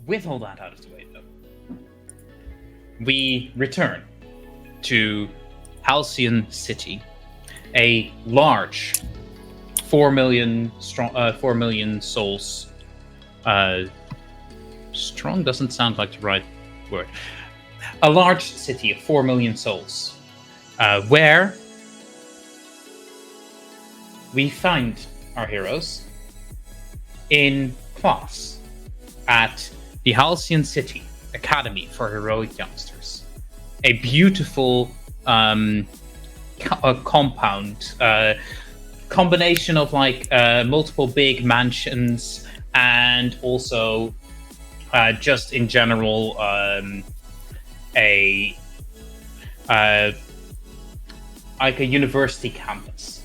with all that out of the way, though, we return to Halcyon City, a large 4 million souls. Strong doesn't sound like the right word. A large city of 4 million souls, where we find our heroes in class at the Halcyon City Academy for Heroic Youngsters. A beautiful compound, combination of multiple big mansions and also just in general a university campus.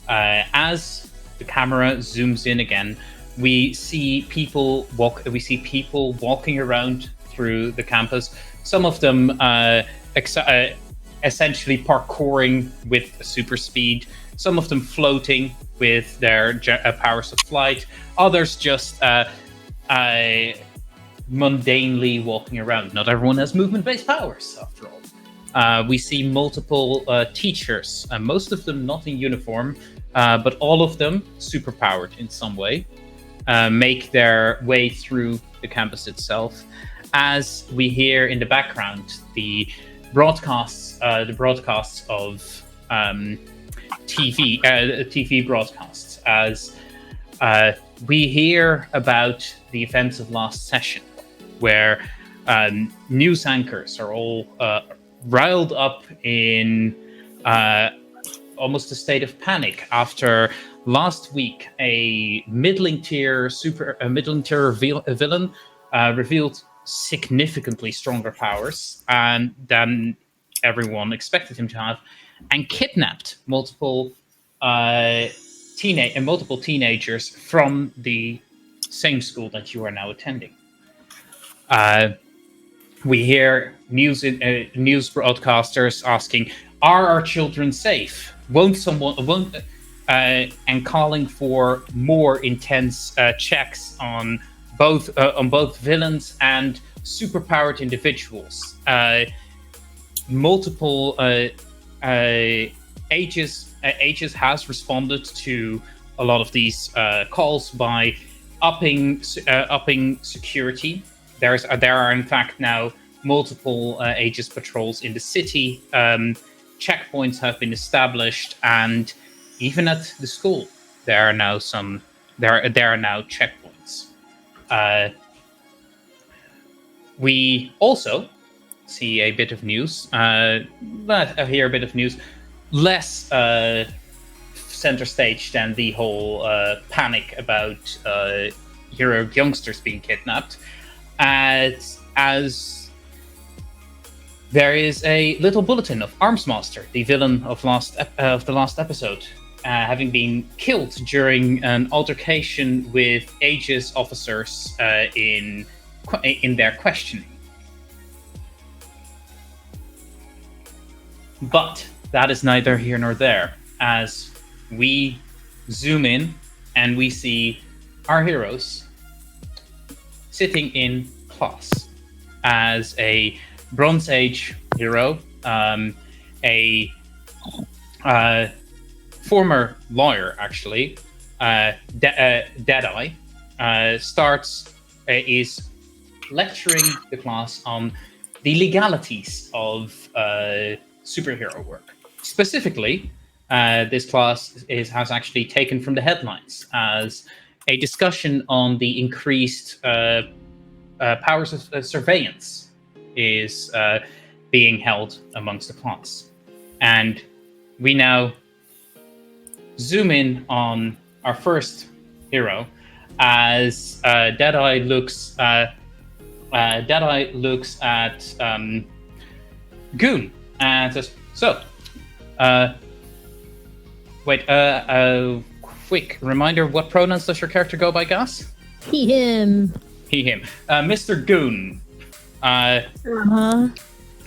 As the camera zooms in again, we see people walking around through the campus. Some of them essentially parkouring with super speed. Some of them floating with their powers of flight. Others just mundanely walking around. Not everyone has movement-based powers, after all. We see multiple teachers, most of them not in uniform, but all of them superpowered in some way, make their way through the campus itself. As we hear in the background the broadcasts of TV broadcasts, as we hear about the events of last session, where news anchors are all riled up in almost a state of panic after last week a middling tier villain revealed significantly stronger powers than everyone expected him to have, and kidnapped multiple teenagers from the same school that you are now attending. We hear news broadcasters asking, "Are our children safe? And calling for more intense checks on both villains and superpowered individuals." Multiple Aegis has responded to a lot of these calls by upping security. There are in fact now multiple Aegis patrols in the city. Checkpoints have been established, and even at the school there are now checkpoints. We also see a bit of news, hear a bit of news, less center stage than the whole panic about hero youngsters being kidnapped, as there is a little bulletin of Armsmaster, the villain of the last episode, having been killed during an altercation with Aegis officers in their questioning. But that is neither here nor there, as we zoom in and we see our heroes sitting in class as a Bronze Age hero, a former lawyer, actually, Deadeye, is lecturing the class on the legalities of superhero work. Specifically, this class has actually taken from the headlines as a discussion on the increased powers of surveillance is being held amongst the class. And we now zoom in on our first hero as Deadeye looks at Goon and says, "So, quick reminder, what pronouns does your character go by, Gas?" He, him. He, him. Mr. Goon.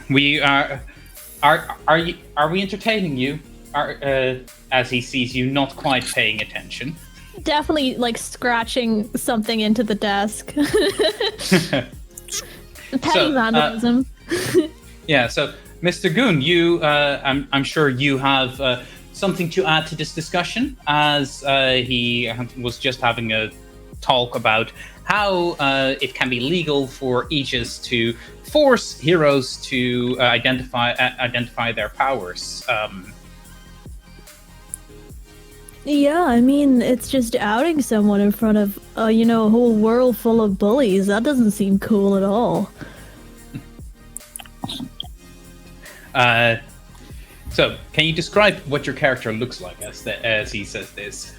We are we entertaining you? As he sees you not quite paying attention. Definitely like scratching something into the desk. Petty vandalism. Yeah, so Mr. Goon, you, I'm sure you have something to add to this discussion, as he was just having a talk about how it can be legal for Aegis to force heroes to identify their powers. Yeah, I mean, it's just outing someone in front of, a whole world full of bullies. That doesn't seem cool at all. So, can you describe what your character looks like as he says this?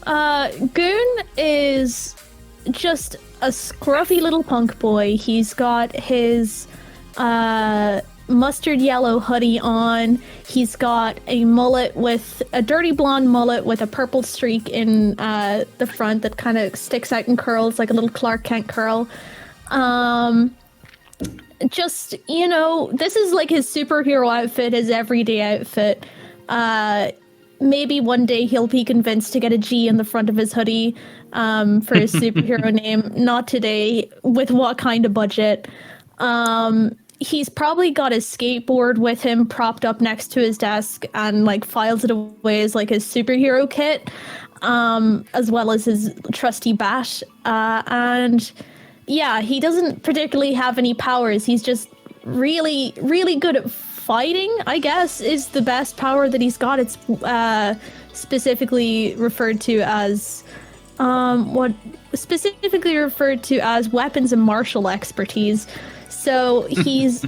Goon is just a scruffy little punk boy. He's got his mustard yellow hoodie on. He's got a mullet with a dirty blonde mullet with a purple streak in the front that kind of sticks out and curls like a little Clark Kent curl. Just, this is like his superhero outfit, his everyday outfit. Maybe one day he'll be convinced to get a G in the front of his hoodie for his superhero name. Not today. With what kind of budget? He's probably got his skateboard with him propped up next to his desk and like files it away as like his superhero kit, as well as his trusty bat. And yeah, he doesn't particularly have any powers. He's just really, really good at fighting, I guess, is the best power that he's got. It's specifically referred to as weapons and martial expertise. So he's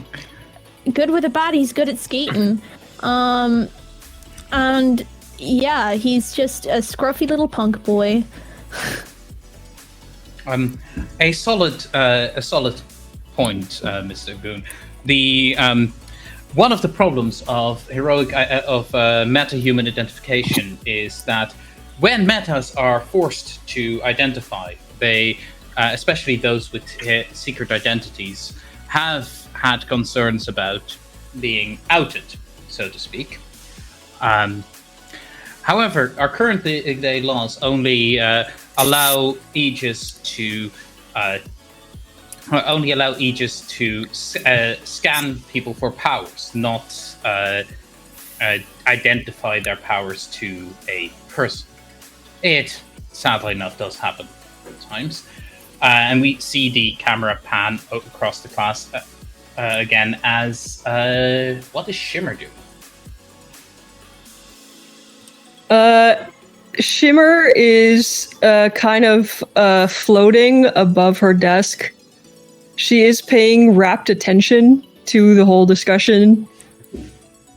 good with a bat. He's good at skating. And yeah, he's just a scruffy little punk boy. A solid point, Mr. Goon. The one of the problems of meta-human identification is that when metas are forced to identify, they, especially those with secret identities, have had concerns about being outed, so to speak. However, our current day laws only allow Aegis to scan people for powers, not identify their powers to a person. It, sadly enough, does happen at times. And we see the camera pan across the class again as what does Shimmer do? Shimmer is kind of floating above her desk. She is paying rapt attention to the whole discussion,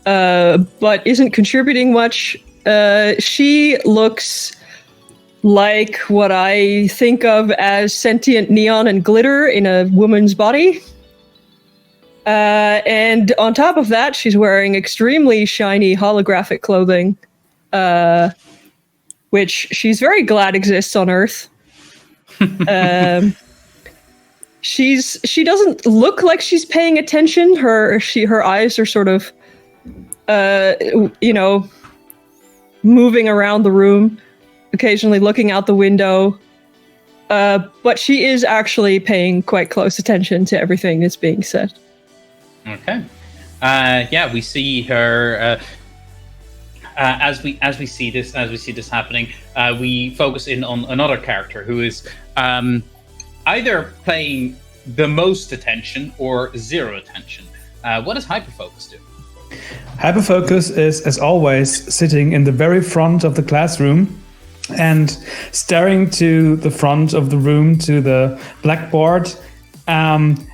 but isn't contributing much. She looks like what I think of as sentient neon and glitter in a woman's body. And on top of that, she's wearing extremely shiny holographic clothing, which she's very glad exists on Earth. She doesn't look like she's paying attention. Her eyes are sort of, moving around the room, occasionally looking out the window. But she is actually paying quite close attention to everything that's being said. Okay. Yeah, we see her. As we see this happening, we focus in on another character who is either paying the most attention or zero attention. What does Hyperfocus do? Hyperfocus is, as always, sitting in the very front of the classroom and staring to the front of the room, to the blackboard. And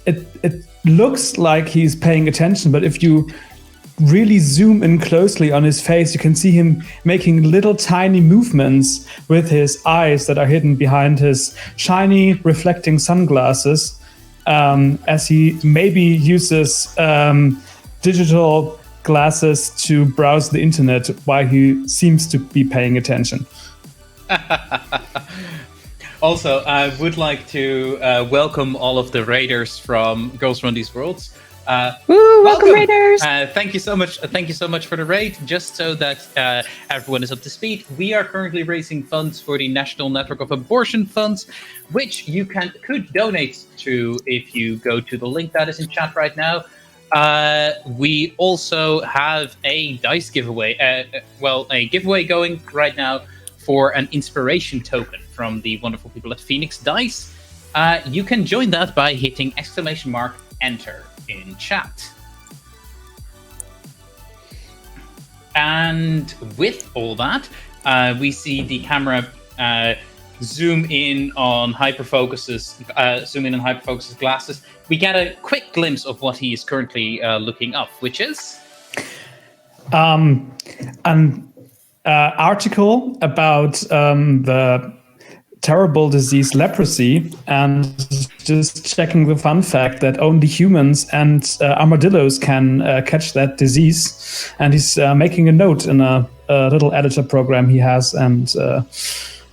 it looks like he's paying attention, but if you really zoom in closely on his face, you can see him making little tiny movements with his eyes that are hidden behind his shiny reflecting sunglasses, as he maybe uses digital glasses to browse the internet while he seems to be paying attention. Also, I would like to welcome all of the raiders from Girls Run These Worlds. Woo! Welcome, Raiders! Thank you so much. Thank you so much for the raid. Just so that everyone is up to speed, we are currently raising funds for the National Network of Abortion Funds, which you could donate to if you go to the link that is in chat right now. We also have a dice giveaway. A giveaway going right now for an inspiration token from the wonderful people at Phoenix Dice. You can join that by hitting !enter in chat. And with all that, we see the camera zoom in on Hyperfocus's glasses. We get a quick glimpse of what he is currently looking up, which is an article about the terrible disease leprosy, and just checking the fun fact that only humans and armadillos can catch that disease. And he's making a note in a little editor program he has, and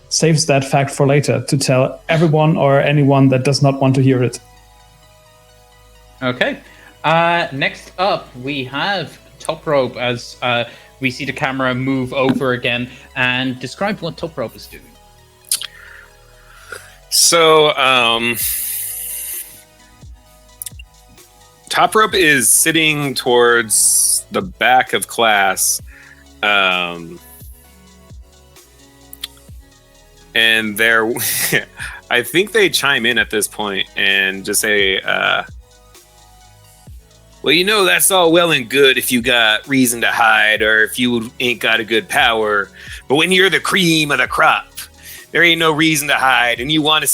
saves that fact for later to tell everyone or anyone that does not want to hear it. Okay. Next up, we have Toprope as we see the camera move over again, and describe what Toprope is doing. So, Toprope is sitting towards the back of class, and they're I think they chime in at this point and just say, well, you know, that's all well and good if you got reason to hide or if you ain't got a good power, but when you're the cream of the crop, there ain't no reason to hide, and you want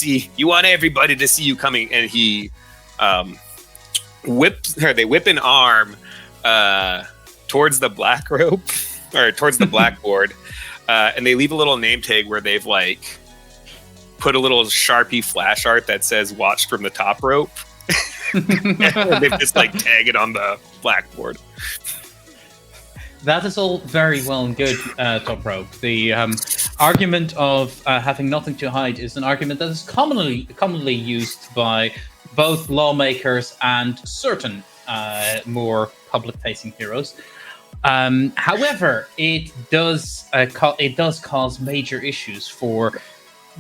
everybody to see you coming. And he they whip an arm towards the black rope or towards the blackboard, and they leave a little name tag where they've like put a little Sharpie flash art that says "Watched from the top rope." And they've just like tag it on the blackboard. That is all very well and good, Toprope. The argument of having nothing to hide is an argument that is commonly used by both lawmakers and certain more public-facing heroes. However, it does cause major issues for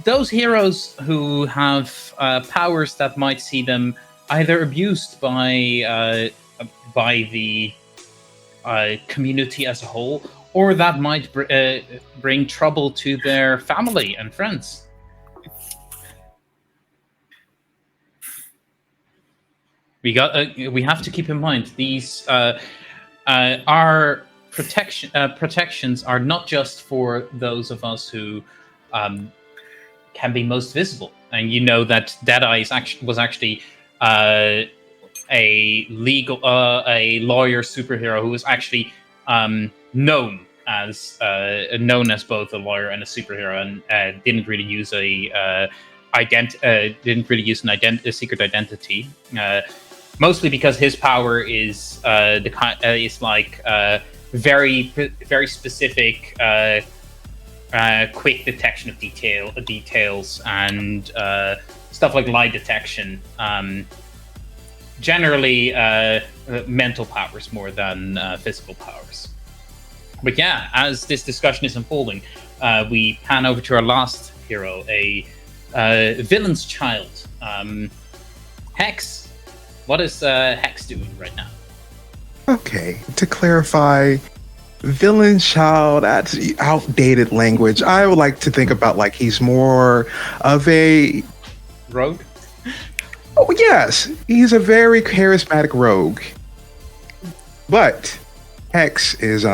those heroes who have powers that might see them either abused by the community as a whole, or that might bring trouble to their family and friends. We have to keep in mind these our protections are not just for those of us who can be most visible, and you know that Deadeye was actually a lawyer superhero who was actually known as both a lawyer and a superhero, and didn't really use a secret identity, mostly because his power is very specific, quick detection of details and stuff like lie detection. Generally mental powers more than physical powers. But yeah, as this discussion is unfolding, we pan over to our last hero, a villain's child. Hex, what is Hex doing right now? Okay, to clarify, villain child, that's outdated language. I would like to think about like he's more of a rogue. Oh, yes. He's a very charismatic rogue. But Hex is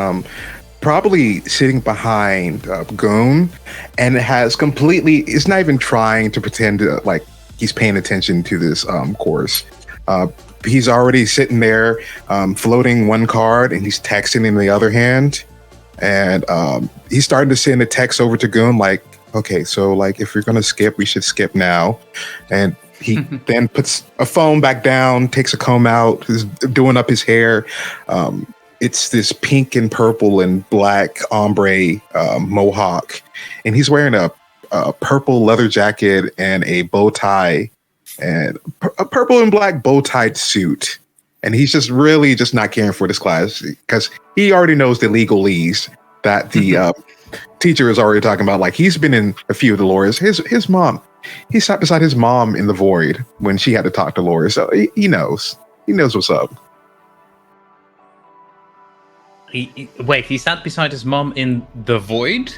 probably sitting behind Goon, and is not even trying to pretend like he's paying attention to this course. He's already sitting there floating one card, and he's texting in the other hand. And he's starting to send a text over to Goon like, okay, so like if you're going to skip, we should skip now. And he then puts a phone back down, takes a comb out, is doing up his hair. It's this pink and purple and black ombre mohawk. And he's wearing a purple leather jacket and a bow tie, and a purple and black bow tied suit. and he's just really just not caring for this class because he already knows the legalese that the teacher is already talking about. Like, he's been in a few of the lores. His mom, he sat beside his mom in the void when she had to talk to Laura, so he knows what's up. He sat beside his mom in the void?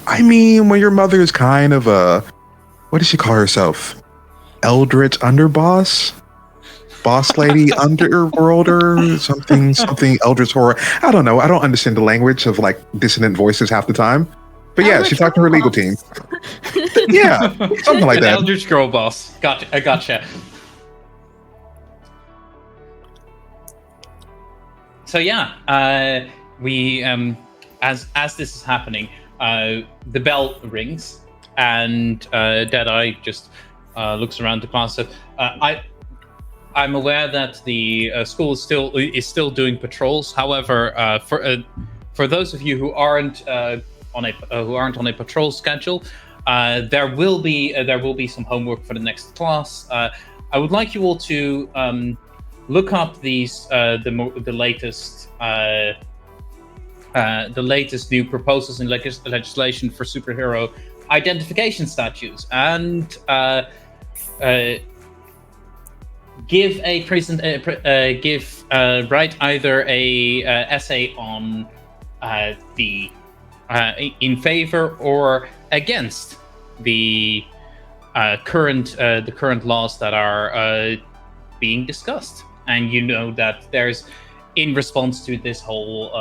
I mean, when your mother is kind of a, what does she call herself? Eldritch underboss? Boss lady, underworlder, something eldritch horror. I don't know. I don't understand the language of like dissonant voices half the time. But yeah, she talked to her legal team. Yeah, something like that. Eldritch girl boss. Gotcha. So yeah, we as this is happening, the bell rings, and Deadeye just looks around the class. So, I'm aware that the school is still doing patrols. However, for those of you who aren't on a patrol schedule, there will be some homework for the next class. I would like you all to look up these the latest new proposals in legislation for superhero identification statues, and write either a essay on the in favor or against the current laws that are being discussed. And you know that there's, in response to this whole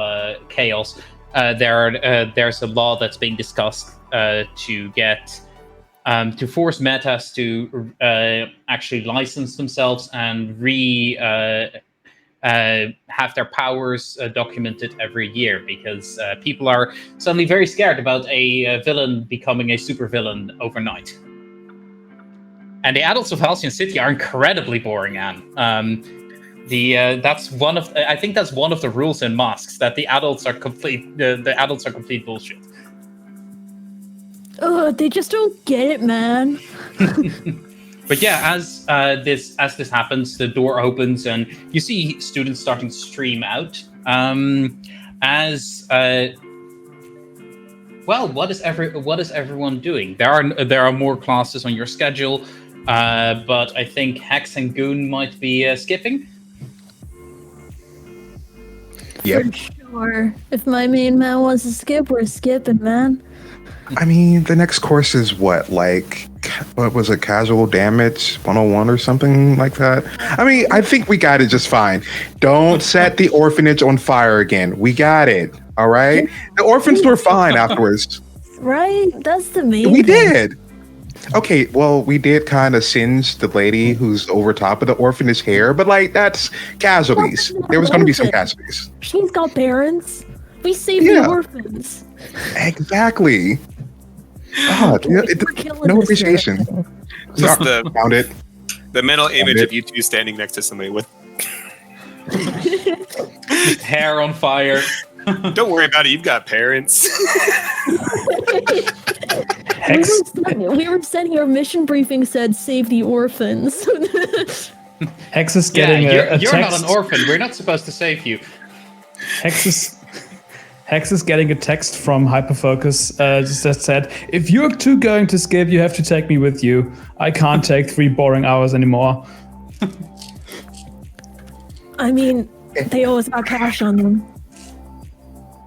chaos, there's a law that's being discussed to get to force metas to actually license themselves and have their powers documented every year, because people are suddenly very scared about a villain becoming a supervillain overnight. And the adults of Halcyon City are incredibly boring, Anne. That's one of the rules in Masks, that the adults are complete bullshit. Oh, they just don't get it, man. But yeah, as this happens, the door opens and you see students starting to stream out. What is everyone doing? There are more classes on your schedule, but I think Hex and Goon might be skipping. Yep. For sure. If my main man wants to skip, we're skipping, man. I mean, the next course is what was it, Casual Damage 101 or something like that? I mean, I think we got it just fine. Don't set the orphanage on fire again. We got it, all right? The orphans were fine afterwards. Right? That's the main We thing. did. Okay, well, we did kind of singe the lady who's over top of the orphanage hair, but like, that's casualties. There was going to be some casualties. She's got parents. We saved the orphans. Exactly. Oh, no appreciation. Just Found it. The mental image of you two standing next to somebody with Hair on fire. Don't worry about it, you've got parents. We were sending our mission briefing said save the orphans. Hex is getting a you're text. not an orphan. We're not supposed to save you. Hex is getting a text from Hyperfocus that said, "If you're too going to skip, you have to take me with you. I can't take 3 boring hours anymore." I mean, they always got cash on them.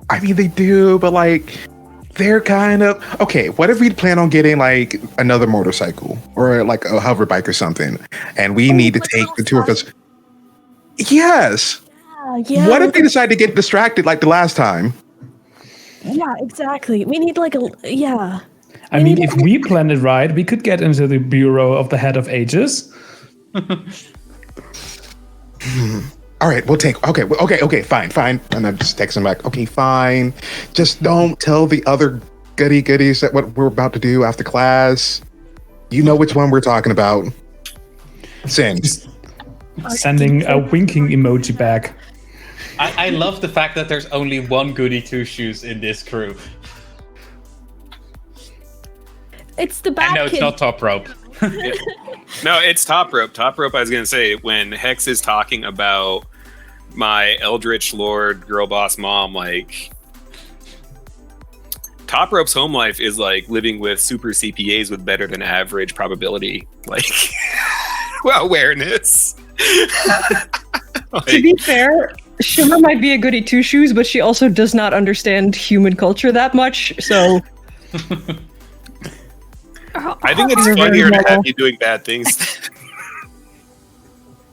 I mean, they do, but like, they're kind of okay. What if we plan on getting like another motorcycle or like a hover bike or something, and we need to take the two of us? Yes. Yeah. What if they decide to get distracted like the last time? Yeah, exactly. We need like a I mean, if we plan it right, we could get into the bureau of the head of ages. All right, we'll take. Okay, fine. And I just text him back. Okay, fine. Just don't tell the other goodies that what we're about to do after class. You know which one we're talking about. Send. Sending a winking emoji back. I love the fact that there's only one goody two shoes in this crew. It's the bad And no, it's kid. not Toprope. No, it's Toprope. Toprope, I was going to say, when Hex is talking about my Eldritch Lord girl boss mom, like, Toprope's home life is like living with super CPAs with better than average probability, like, awareness. To be fair, Shimmer might be a goody two shoes, but she also does not understand human culture that much, so. I think it's funnier to have you doing bad things.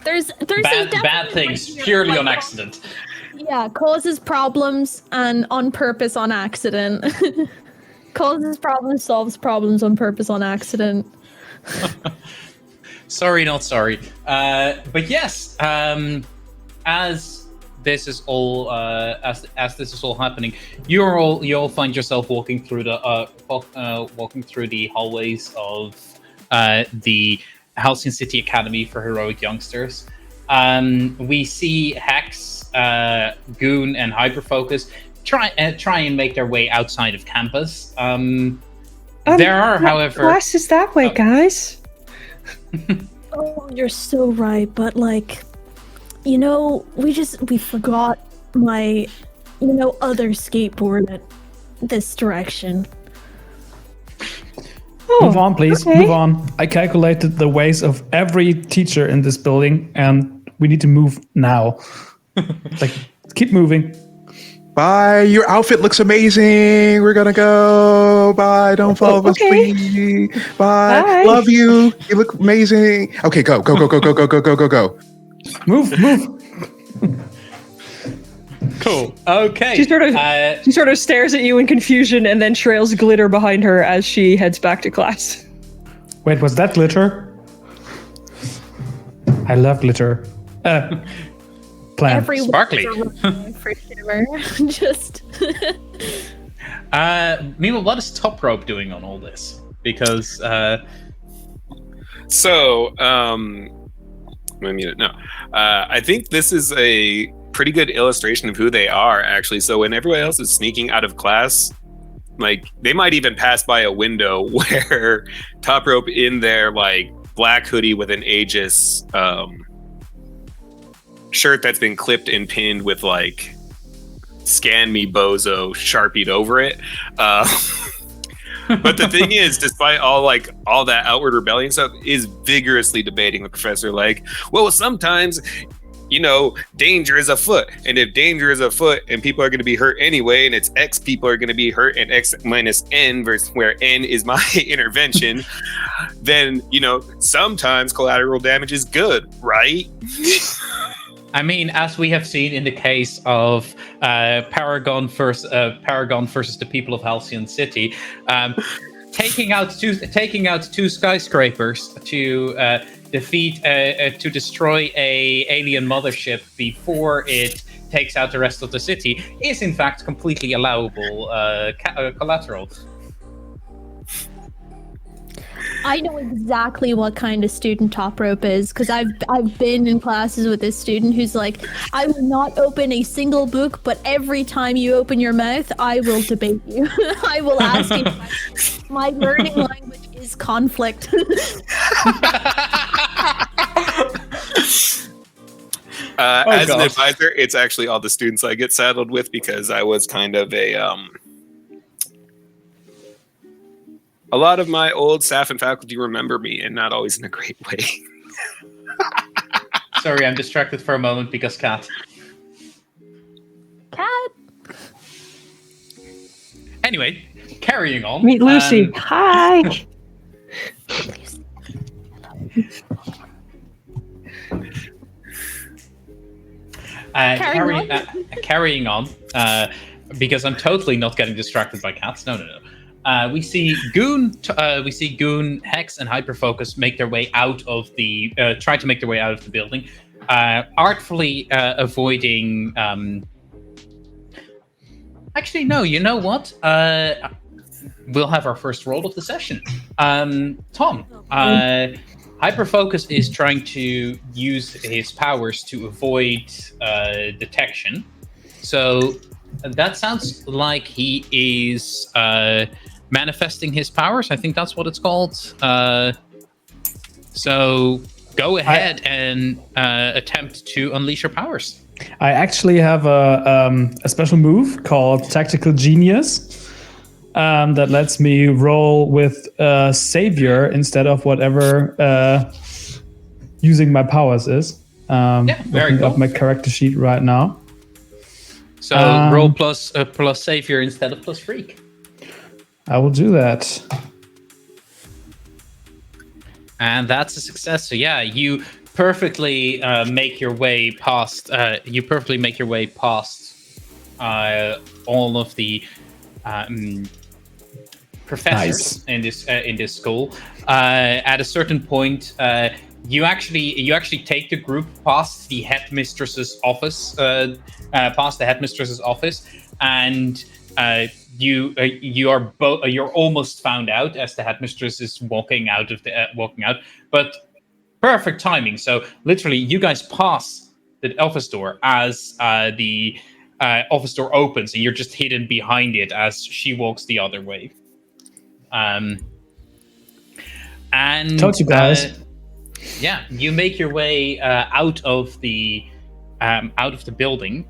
There's bad things purely on accident. Yeah, causes problems and on purpose on accident. Causes problems, solves problems on purpose on accident. Sorry, not sorry. But yes, as this is all as this is all happening, you all find yourself walking through the hallways of the Halcyon City Academy for Heroic Youngsters. We see Hex, Goon, and Hyperfocus try and make their way outside of campus. There are, however, class is that way, guys. Oh, you're so right, but like, we forgot my, other skateboard at this direction. Oh, move on, please. okay. Move on. I calculated the ways of every teacher in this building, and we need to move now. Like, keep moving. Bye. Your outfit looks amazing. We're gonna go. Bye. Don't follow us, okay. please. Bye. Bye. Love you. You look amazing. Okay, go. Go. Move. cool. Okay. She sort of stares at you in confusion and then trails glitter behind her as she heads back to class. Wait, was that glitter? I love glitter. Plan. Everyone Sparkly. for Shimmer. Just. Meanwhile, what is Toprope doing on all this? Because So, I think this is a pretty good illustration of who they are, actually. So when everybody else is sneaking out of class, like, they might even pass by a window where Toprope in their, like, black hoodie with an Aegis shirt that's been clipped and pinned with, like, "Scan me, bozo" sharpied over it. But the thing is, despite all that outward rebellion stuff, is vigorously debating the professor, like, well, sometimes, danger is afoot. And if danger is afoot and people are going to be hurt anyway, and it's X people are going to be hurt and X minus N versus where N is my intervention, then, sometimes collateral damage is good, right? I mean, as we have seen in the case of Paragon versus the people of Halcyon City, taking out two skyscrapers to destroy a alien mothership before it takes out the rest of the city is in fact completely allowable collateral. I know exactly what kind of student Toprope is, because I've been in classes with this student who's like, I will not open a single book, but every time you open your mouth, I will debate you. I will ask you. My learning language is conflict. As an advisor, it's actually all the students I get saddled with, because I was kind of a lot of my old staff and faculty remember me, and not always in a great way. Sorry, I'm distracted for a moment because Cat. Anyway, carrying on. Meet Lucy. Hi. Carrying on, because I'm totally not getting distracted by cats. No. We see Goon, Hex, and Hyperfocus make their way out of the try to make their way out of the building, artfully avoiding. Actually, no. You know what? We'll have our first roll of the session. Tom, Hyperfocus is trying to use his powers to avoid detection. So that sounds like he is manifesting his powers. I think that's what it's called. So go ahead and attempt to unleash your powers. I actually have a special move called Tactical Genius that lets me roll with Savior instead of whatever using my powers is. Very looking cool. up my character sheet right now. So roll plus Savior instead of plus Freak. I will do that. And that's a success. So yeah, you perfectly make your way past. You perfectly make your way past all of the professors in this school. At a certain point, you actually take the group past the headmistress's office, and you're almost found out as the headmistress is walking out, but perfect timing. So literally, you guys pass the office door as the office door opens, and you're just hidden behind it as she walks the other way. And Told you guys. Yeah, you make your way out of the building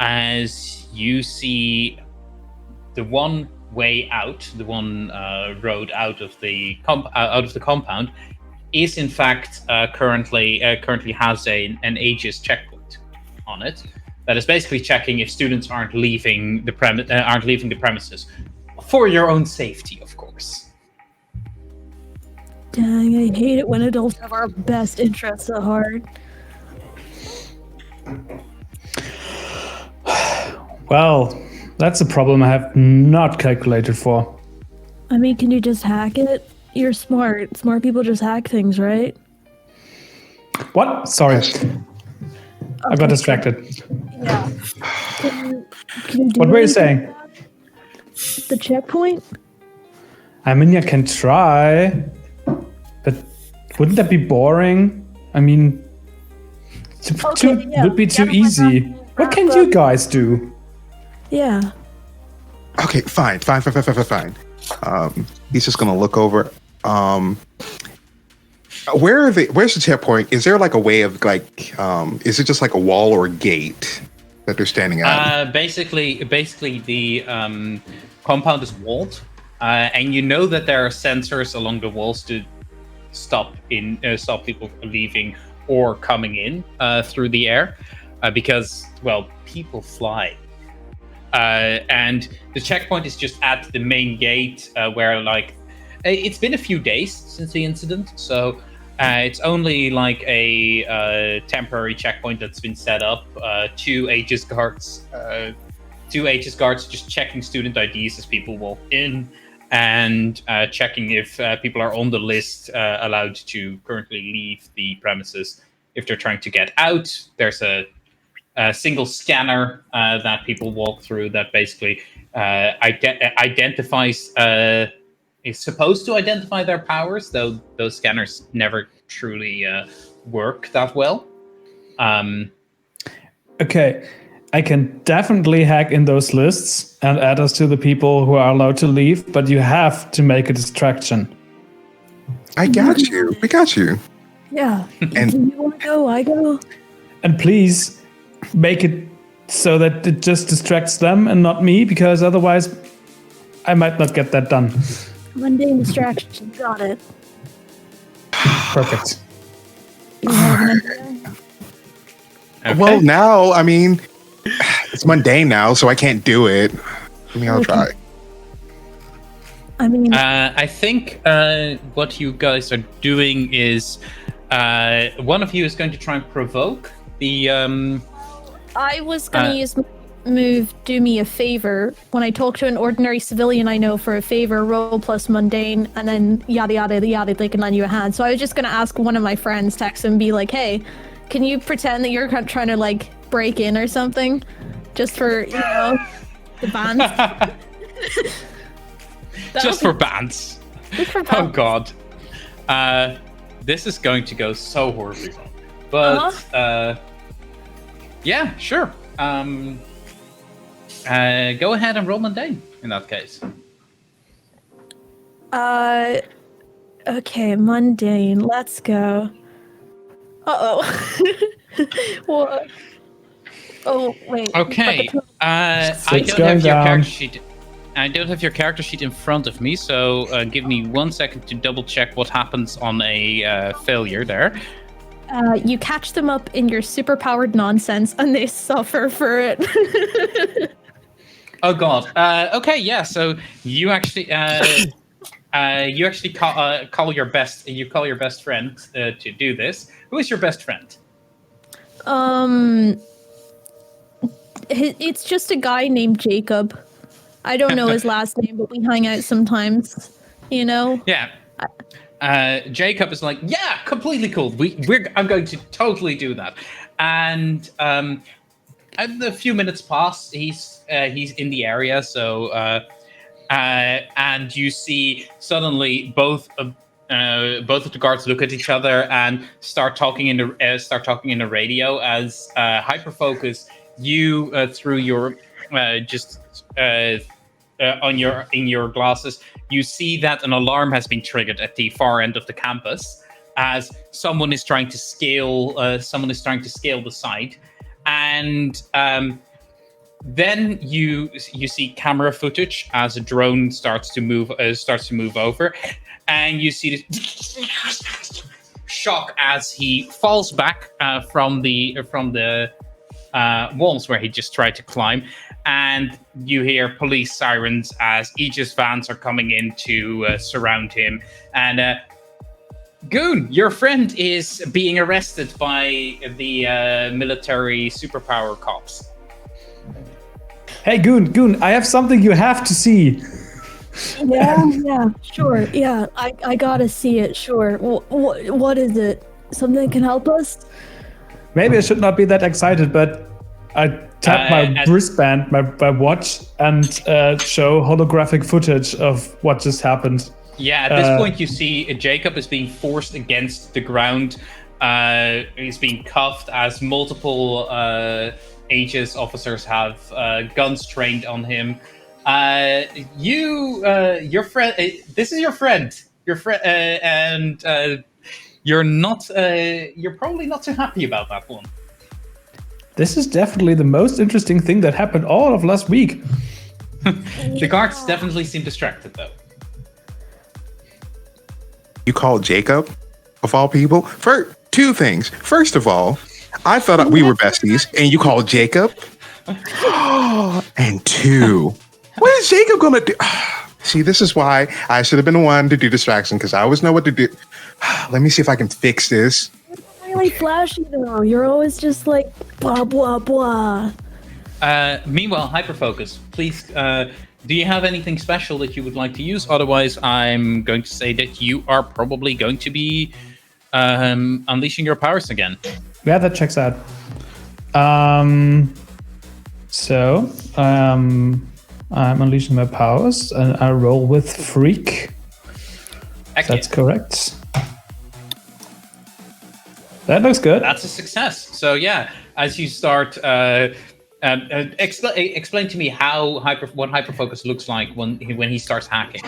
as you see the one way out, the one road out of the compound is in fact currently has an Aegis checkpoint on it that is basically checking if students aren't leaving the premises for your own safety, of course. Dang, I hate it when adults have our best interests at heart. Well, that's a problem I have not calculated for. I mean, can you just hack it? You're smart. Smart people just hack things, right? What? Sorry. I got distracted. Yeah. Can you do What were you anything saying? about the checkpoint? I mean, I can try, but wouldn't that be boring? I mean, would be too easy. What can you guys do? Yeah. Okay, fine. He's just gonna look over. Where's the checkpoint? Is there like a way of like, is it just like a wall or a gate that they're standing at? Basically, the compound is walled, and you know that there are sensors along the walls to stop people leaving or coming in through the air, because well, people fly. And the checkpoint is just at the main gate where like it's been a few days since the incident, so it's only like a temporary checkpoint that's been set up. Two Aegis guards just checking student IDs as people walk in, and checking if people are on the list allowed to currently leave the premises. If they're trying to get out, there's a single scanner that people walk through that basically identifies, is supposed to identify their powers, though those scanners never truly work that well. Okay, I can definitely hack in those lists and add us to the people who are allowed to leave, but you have to make a distraction. I got you. We got you. Yeah. And You want to go? I go. And please make it so that it just distracts them and not me, because otherwise I might not get that done. Mundane distraction. Got it. Perfect. You have an idea? Okay. well, now I mean, it's mundane now, so I can't do it. I mean, I'll try. I mean, I think what you guys are doing is one of you is going to try and provoke the. I was gonna use my move do me a favor. When I talk to an ordinary civilian I know for a favor, roll plus mundane, and then yada yada yada, they can lend you a hand. So I was just gonna ask one of my friends, text him, be like, hey, can you pretend that you're trying to like break in or something? Just for, you know, the band. Just for bands. Oh god. This is going to go so horribly wrong. But yeah, sure. Go ahead and roll mundane in that case. Okay, mundane. Let's go. Uh-oh. What? Oh, wait. Okay. I It's don't going have your down. character sheet. I don't have your character sheet in front of me, so give me 1 second to double check what happens on a failure there. You catch them up in your superpowered nonsense, and they suffer for it. Oh God. Okay. Yeah. So you actually call your best. You call your best friend to do this. Who is your best friend? It's just a guy named Jacob. I don't know his last name, but we hang out sometimes. You know. Yeah. Jacob is like, yeah, completely cool. I'm going to totally do that. And a few minutes pass. He's in the area. So and you see suddenly both of the guards look at each other and start talking in the radio as Hyperfocus. You through your in your glasses, you see that an alarm has been triggered at the far end of the campus as someone is trying to scale the site, and then you see camera footage as a drone starts to move over, and you see this shock as he falls back from the walls where he just tried to climb. And you hear police sirens as Aegis vans are coming in to surround him. And Goon, your friend is being arrested by the military superpower cops. Hey, Goon, I have something you have to see. Yeah, sure. Yeah, I gotta see it. Sure. What is it? Something that can help us? Maybe I should not be that excited, but I tap my wristband, my watch, and show holographic footage of what just happened. Yeah, at this point you see Jacob is being forced against the ground. He's being cuffed as multiple Aegis officers have guns trained on him. Your friend. This is your friend. Your friend, and you're not. You're probably not too happy about that one. This is definitely the most interesting thing that happened all of last week. The guards definitely seem distracted, though. You called Jacob, of all people? For two things. First of all, I thought we were besties, and you called Jacob. And two, what is Jacob gonna do? See, this is why I should have been the one to do distraction, because I always know what to do. Let me see if I can fix this. Really flashy though. You're always just like blah blah blah. Meanwhile, Hyperfocus, please. Do you have anything special that you would like to use? Otherwise, I'm going to say that you are probably going to be unleashing your powers again. Yeah, that checks out. I'm unleashing my powers, and I roll with Freak. That's correct. That looks good. That's a success. So yeah, as you start, explain to me what Hyperfocus looks like when he starts hacking.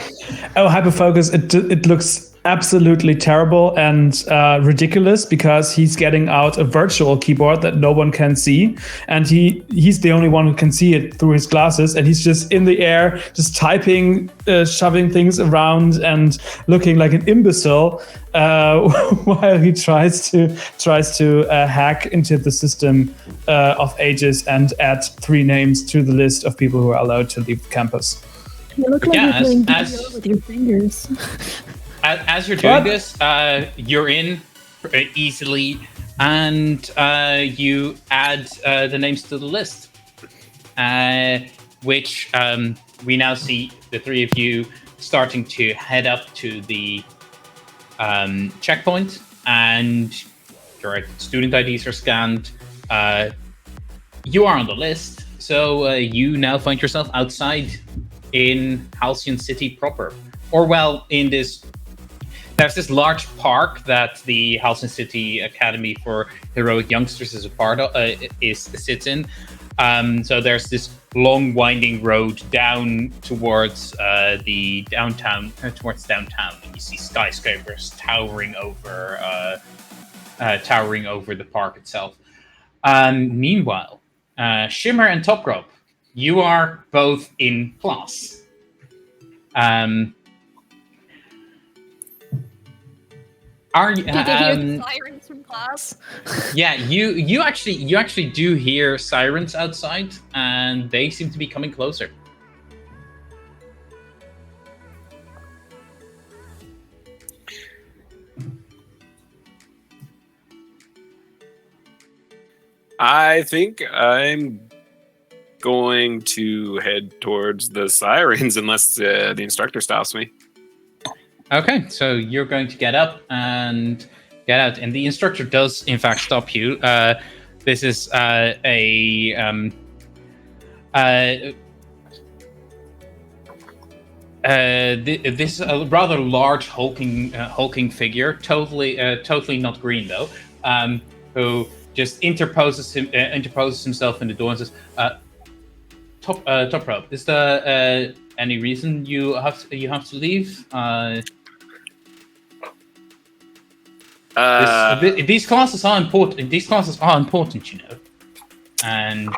Oh, Hyperfocus! It looks absolutely terrible and ridiculous because he's getting out a virtual keyboard that no one can see, and he's the only one who can see it through his glasses, and he's just in the air, just typing, shoving things around, and looking like an imbecile while he tries to hack into the system of Aegis and add 3 names to the list of people who are allowed to leave campus. You look like you're playing BBO with your fingers. As you're doing this, you're in easily, and you add the names to the list, which we now see the 3 of you starting to head up to the checkpoint, and your student IDs are scanned. You are on the list, so you now find yourself outside in Halcyon City proper. Or, well, there's this large park that the Halcyon City Academy for Heroic Youngsters is a part of, sits in. So there's this long winding road down towards the downtown, towards downtown, and you see skyscrapers towering over the park itself. Meanwhile, Shimmer and Toprope, you are both in class. Are you? Did you hear the sirens from class? Yeah, you actually do hear sirens outside, and they seem to be coming closer. I think I'm going to head towards the sirens unless the instructor stops me. Okay, so you're going to get up and get out, and the instructor does in fact stop you. This is this a rather large hulking figure, totally not green though, who just interposes himself in the door and says, Toprope, is there any reason you have to leave? These classes are important. These classes are important, you know. And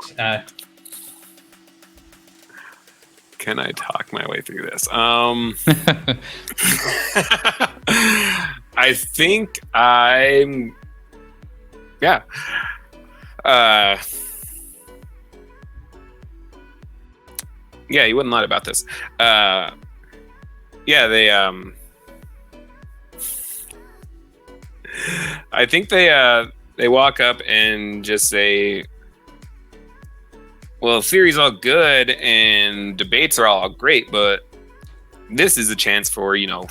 can I talk my way through this? I think I'm. Yeah. Yeah, you wouldn't lie about this. Yeah, they I think they walk up and just say, well, theory's all good and debates are all great, but this is a chance for, you know,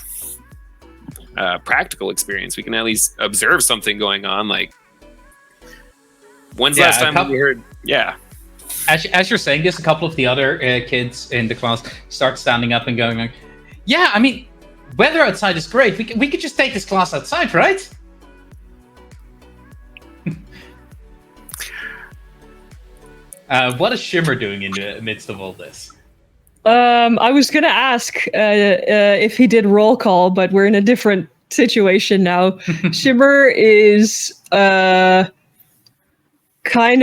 practical experience. We can at least observe something going on. Like, when's the last time we heard? Yeah. As you're saying this, a couple of the other kids in the class start standing up and going like, yeah, I mean, weather outside is great. We could just take this class outside, right? What is Shimmer doing in the midst of all this? I was gonna ask if he did roll call, but we're in a different situation now. Shimmer is kind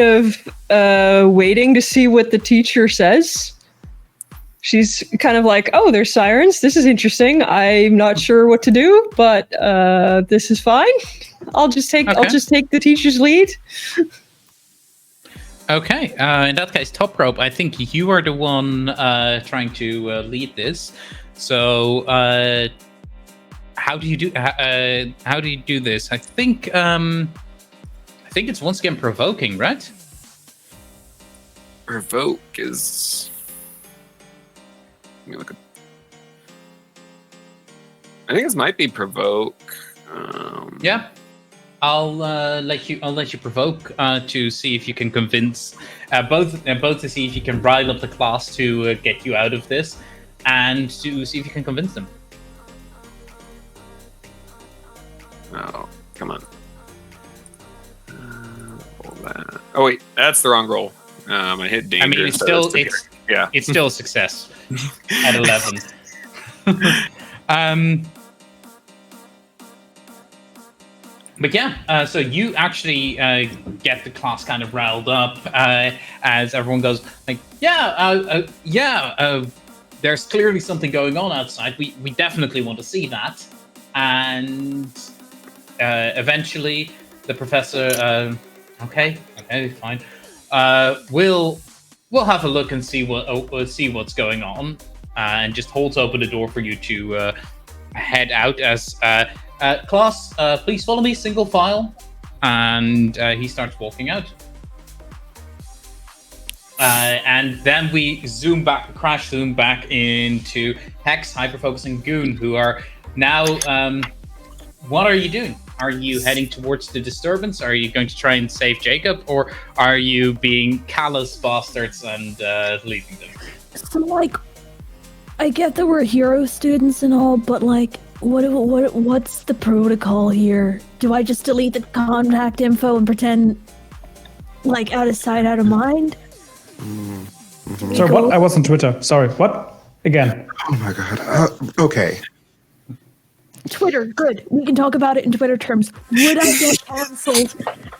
of waiting to see what the teacher says. She's kind of like, oh, there's sirens. This is interesting. I'm not sure what to do, but this is fine. I'll just take the teacher's lead. Okay. In that case, Toprope, I think you are the one trying to lead this. So, how do you do this? I think it's once again provoking, right? Provoke is. Let me look at. I think this might be provoke. Yeah, I'll let you provoke to see if you can convince both to see if you can rile up the class to get you out of this, and to see if you can convince them. Oh, come on. Oh wait, that's the wrong roll. I hit danger. I mean, it's still a success at 11. But yeah, so you actually get the class kind of riled up as everyone goes like, there's clearly something going on outside. We definitely want to see that. And eventually, the professor, okay, fine. We'll have a look and see what's going on, and just holds open the door for you to head out as. Class, please follow me, single file. And he starts walking out. And then we crash zoom back into Hex, Hyperfocus, and Goon, who are now... what are you doing? Are you heading towards the disturbance? Are you going to try and save Jacob? Or are you being callous bastards and leaving them? So, like, I get that we're hero students and all, but, like, what's the protocol here? Do I just delete the contact info and pretend like out of sight, out of mind? Sorry, what? I was on Twitter. Sorry, what? Again. Oh my god. Okay. Twitter, good. We can talk about it in Twitter terms. Would I get cancelled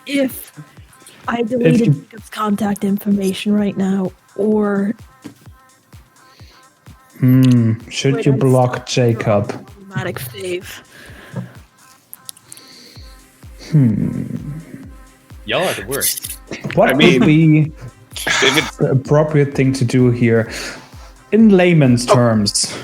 if I deleted Jacob's contact information right now? Or should you block Jacob? automatic fave. Y'all are the worst. What would be the appropriate thing to do here? In layman's terms.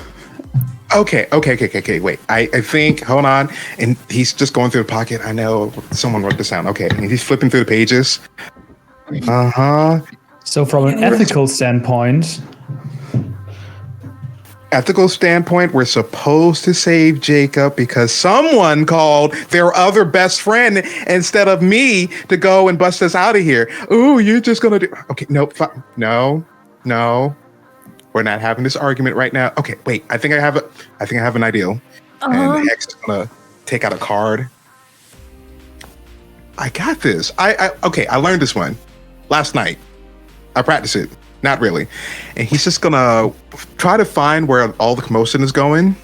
Okay. Wait. I think. Hold on. And he's just going through the pocket. I know someone wrote this down. Okay. And he's flipping through the pages. So from an ethical standpoint, we're supposed to save Jacob because someone called their other best friend instead of me to go and bust us out of here. Ooh, you're just gonna do. Okay. Nope. No. We're not having this argument right now. Okay, wait. I think I have an idea. And Hex is gonna take out a card. I got this. I learned this one last night. I practiced it. Not really. And he's just gonna try to find where all the commotion is going.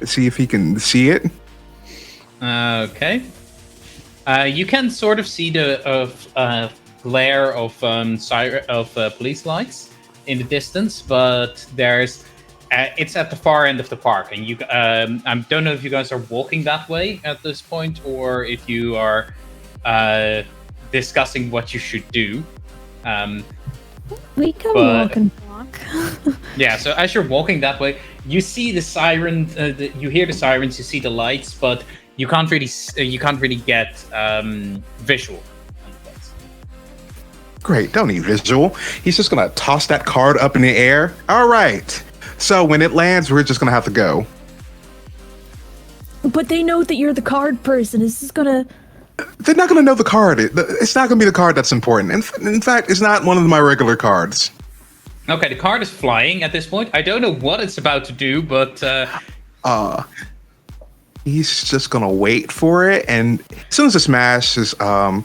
See if he can see it. Okay. You can sort of see the glare of police lights in the distance, but there's it's at the far end of the park, and you I don't know if you guys are walking that way at this point or if you are discussing what you should do. We can walk and walk. Yeah, so as you're walking that way, you see the siren, you hear the sirens, you see the lights, but you can't really get visual. Great, don't need visual. He's just gonna toss that card up in the air. All right. So when it lands, we're just gonna have to go. But they know that you're the card person. Is this gonna... They're not gonna know the card. It's not gonna be the card that's important. In fact, it's not one of my regular cards. Okay, the card is flying at this point. I don't know what it's about to do, but... He's just gonna wait for it, and as soon as it smashes, an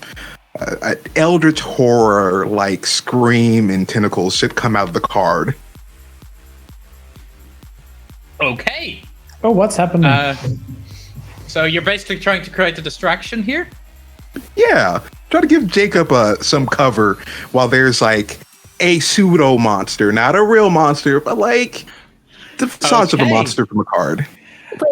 eldritch horror like scream and tentacles should come out of the card. Okay. Oh, what's happening? So you're basically trying to create a distraction here? Yeah, try to give Jacob some cover while there's like a pseudo monster, not a real monster, but like the size of a monster from a card.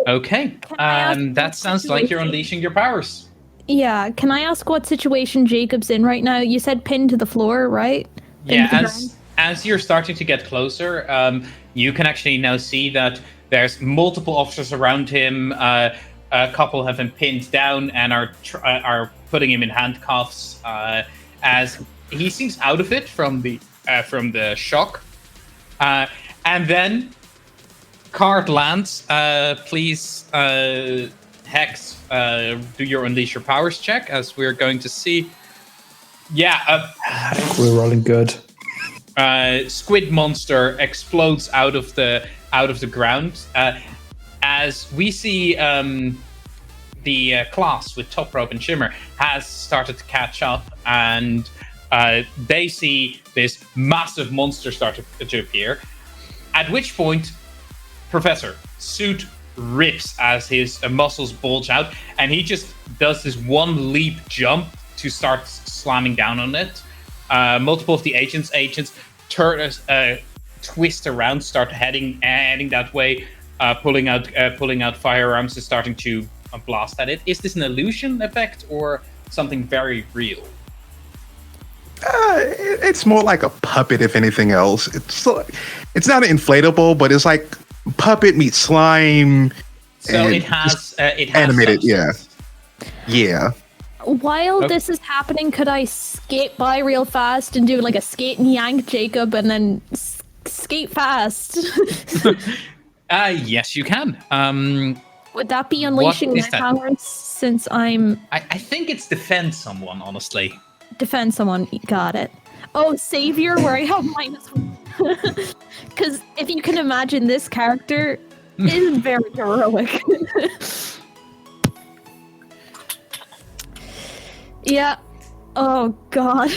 Okay, that sounds like you're unleashing your powers. Yeah, can I ask what situation Jacob's in right now? You said pinned to the floor, right? Yeah, as you're starting to get closer, you can actually now see that there's multiple officers around him. A couple have been pinned down and are putting him in handcuffs. As he seems out of it from the shock, and then card lands. Please, Hex, do your unleash your powers check, as we're going to see. Yeah, we're rolling good. Squid monster explodes out of the ground. As we see, the class with Toprope and Shimmer has started to catch up, and they see this massive monster start to appear. At which point, Professor, suit rips as his muscles bulge out, and he just does this one leap jump to start slamming down on it. Multiple of the agents turn, twist around, start heading that way, pulling out firearms and starting to blast at it. Is this an illusion effect or something very real? It's more like a puppet, if anything else. It's not an inflatable, but it's like puppet meets slime. So it has animated, yeah. While this is happening, could I skate by real fast and do like a skate and yank Jacob and then skate fast? Yes, you can. Would that be unleashing my powers since I'm... I think it's defend someone, honestly. Defend someone, got it. Oh, Savior, where I have -1. Because if you can imagine, this character is very heroic. Yeah. Oh God.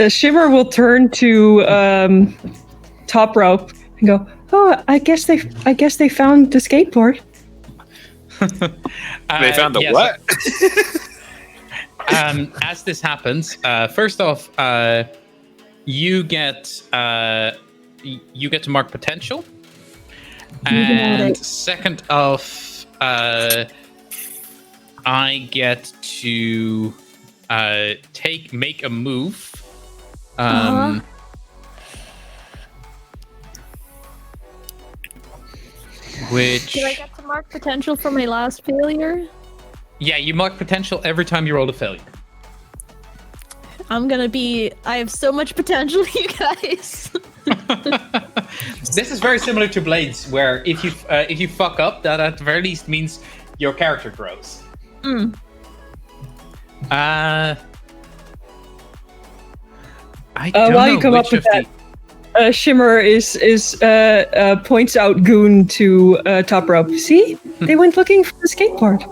Shimmer will turn to Toprope and go, "Oh, I guess they found the skateboard." They found the yes, what? As this happens, first off, you get to mark potential, and second off, I get to make a move. Which Did I get to mark potential for my last failure? Yeah, you mark potential every time you roll a failure. I have so much potential, you guys. This is very similar to Blades, where if you fuck up, that at the very least means your character grows. I don't while know you come up which with of that, Shimmer points out Goon to Toprope. See, they went looking for the skateboard.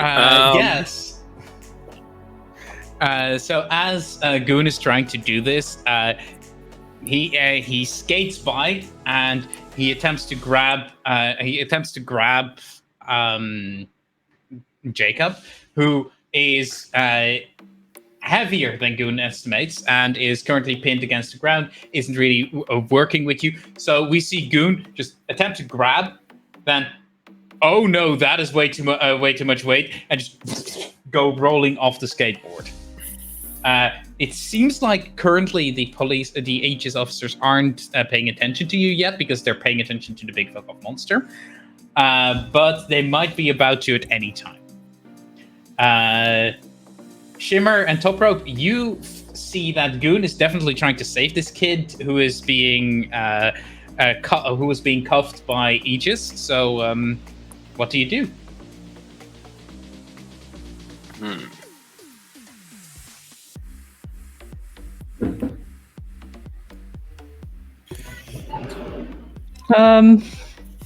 Yes. So as Goon is trying to do this, he skates by and he attempts to grab Jacob, who is heavier than Goon estimates and is currently pinned against the ground, isn't really working with you. So we see Goon just attempt to grab, then, oh no, that is way too much weight, and just go rolling off the skateboard. It seems like currently the Aegis officers aren't paying attention to you yet because they're paying attention to the big fuck off monster. But they might be about to at any time. Shimmer and Toprope, you see that Goon is definitely trying to save this kid who is being cuffed by Aegis. So, what do you do?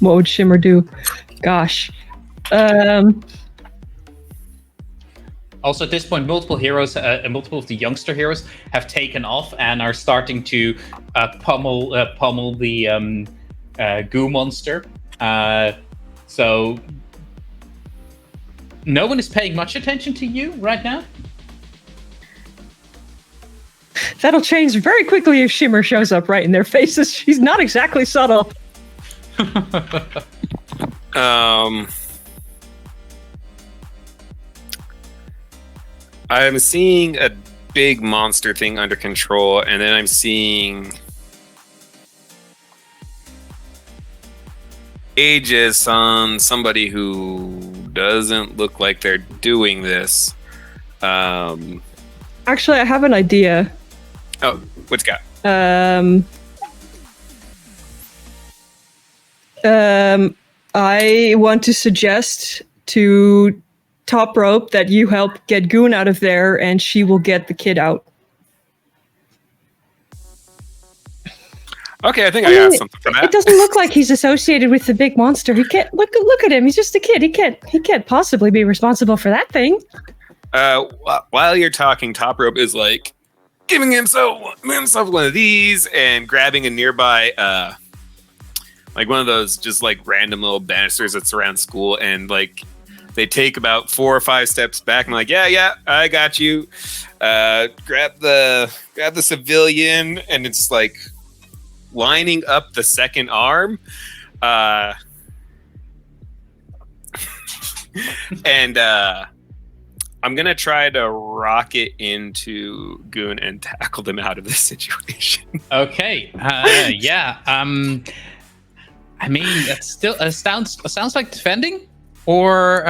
What would Shimmer do? Gosh. Also, at this point, multiple of the youngster heroes have taken off and are starting to pummel the goo monster. So no one is paying much attention to you right now. That'll change very quickly if Shimmer shows up right in their faces. She's not exactly subtle. I'm seeing a big monster thing under control, and then I'm seeing Aegis on somebody who doesn't look like they're doing this. Actually, I have an idea. Oh, what's got? I want to suggest to Toprope that you help get Goon out of there, and she will get the kid out. Okay, I think I got something for that. It doesn't look like he's associated with the big monster. He can't look at him. He's just a kid. He can't possibly be responsible for that thing. While you're talking, Toprope is like giving himself one of these and grabbing a nearby like one of those just like random little banisters that surround school, and like they take about 4 or 5 steps back and like, yeah, I got you. Grab the civilian, and it's like lining up the second arm. And I'm gonna try to rocket into Goon and tackle them out of this situation. Okay. Yeah. I mean, that still sounds like defending, or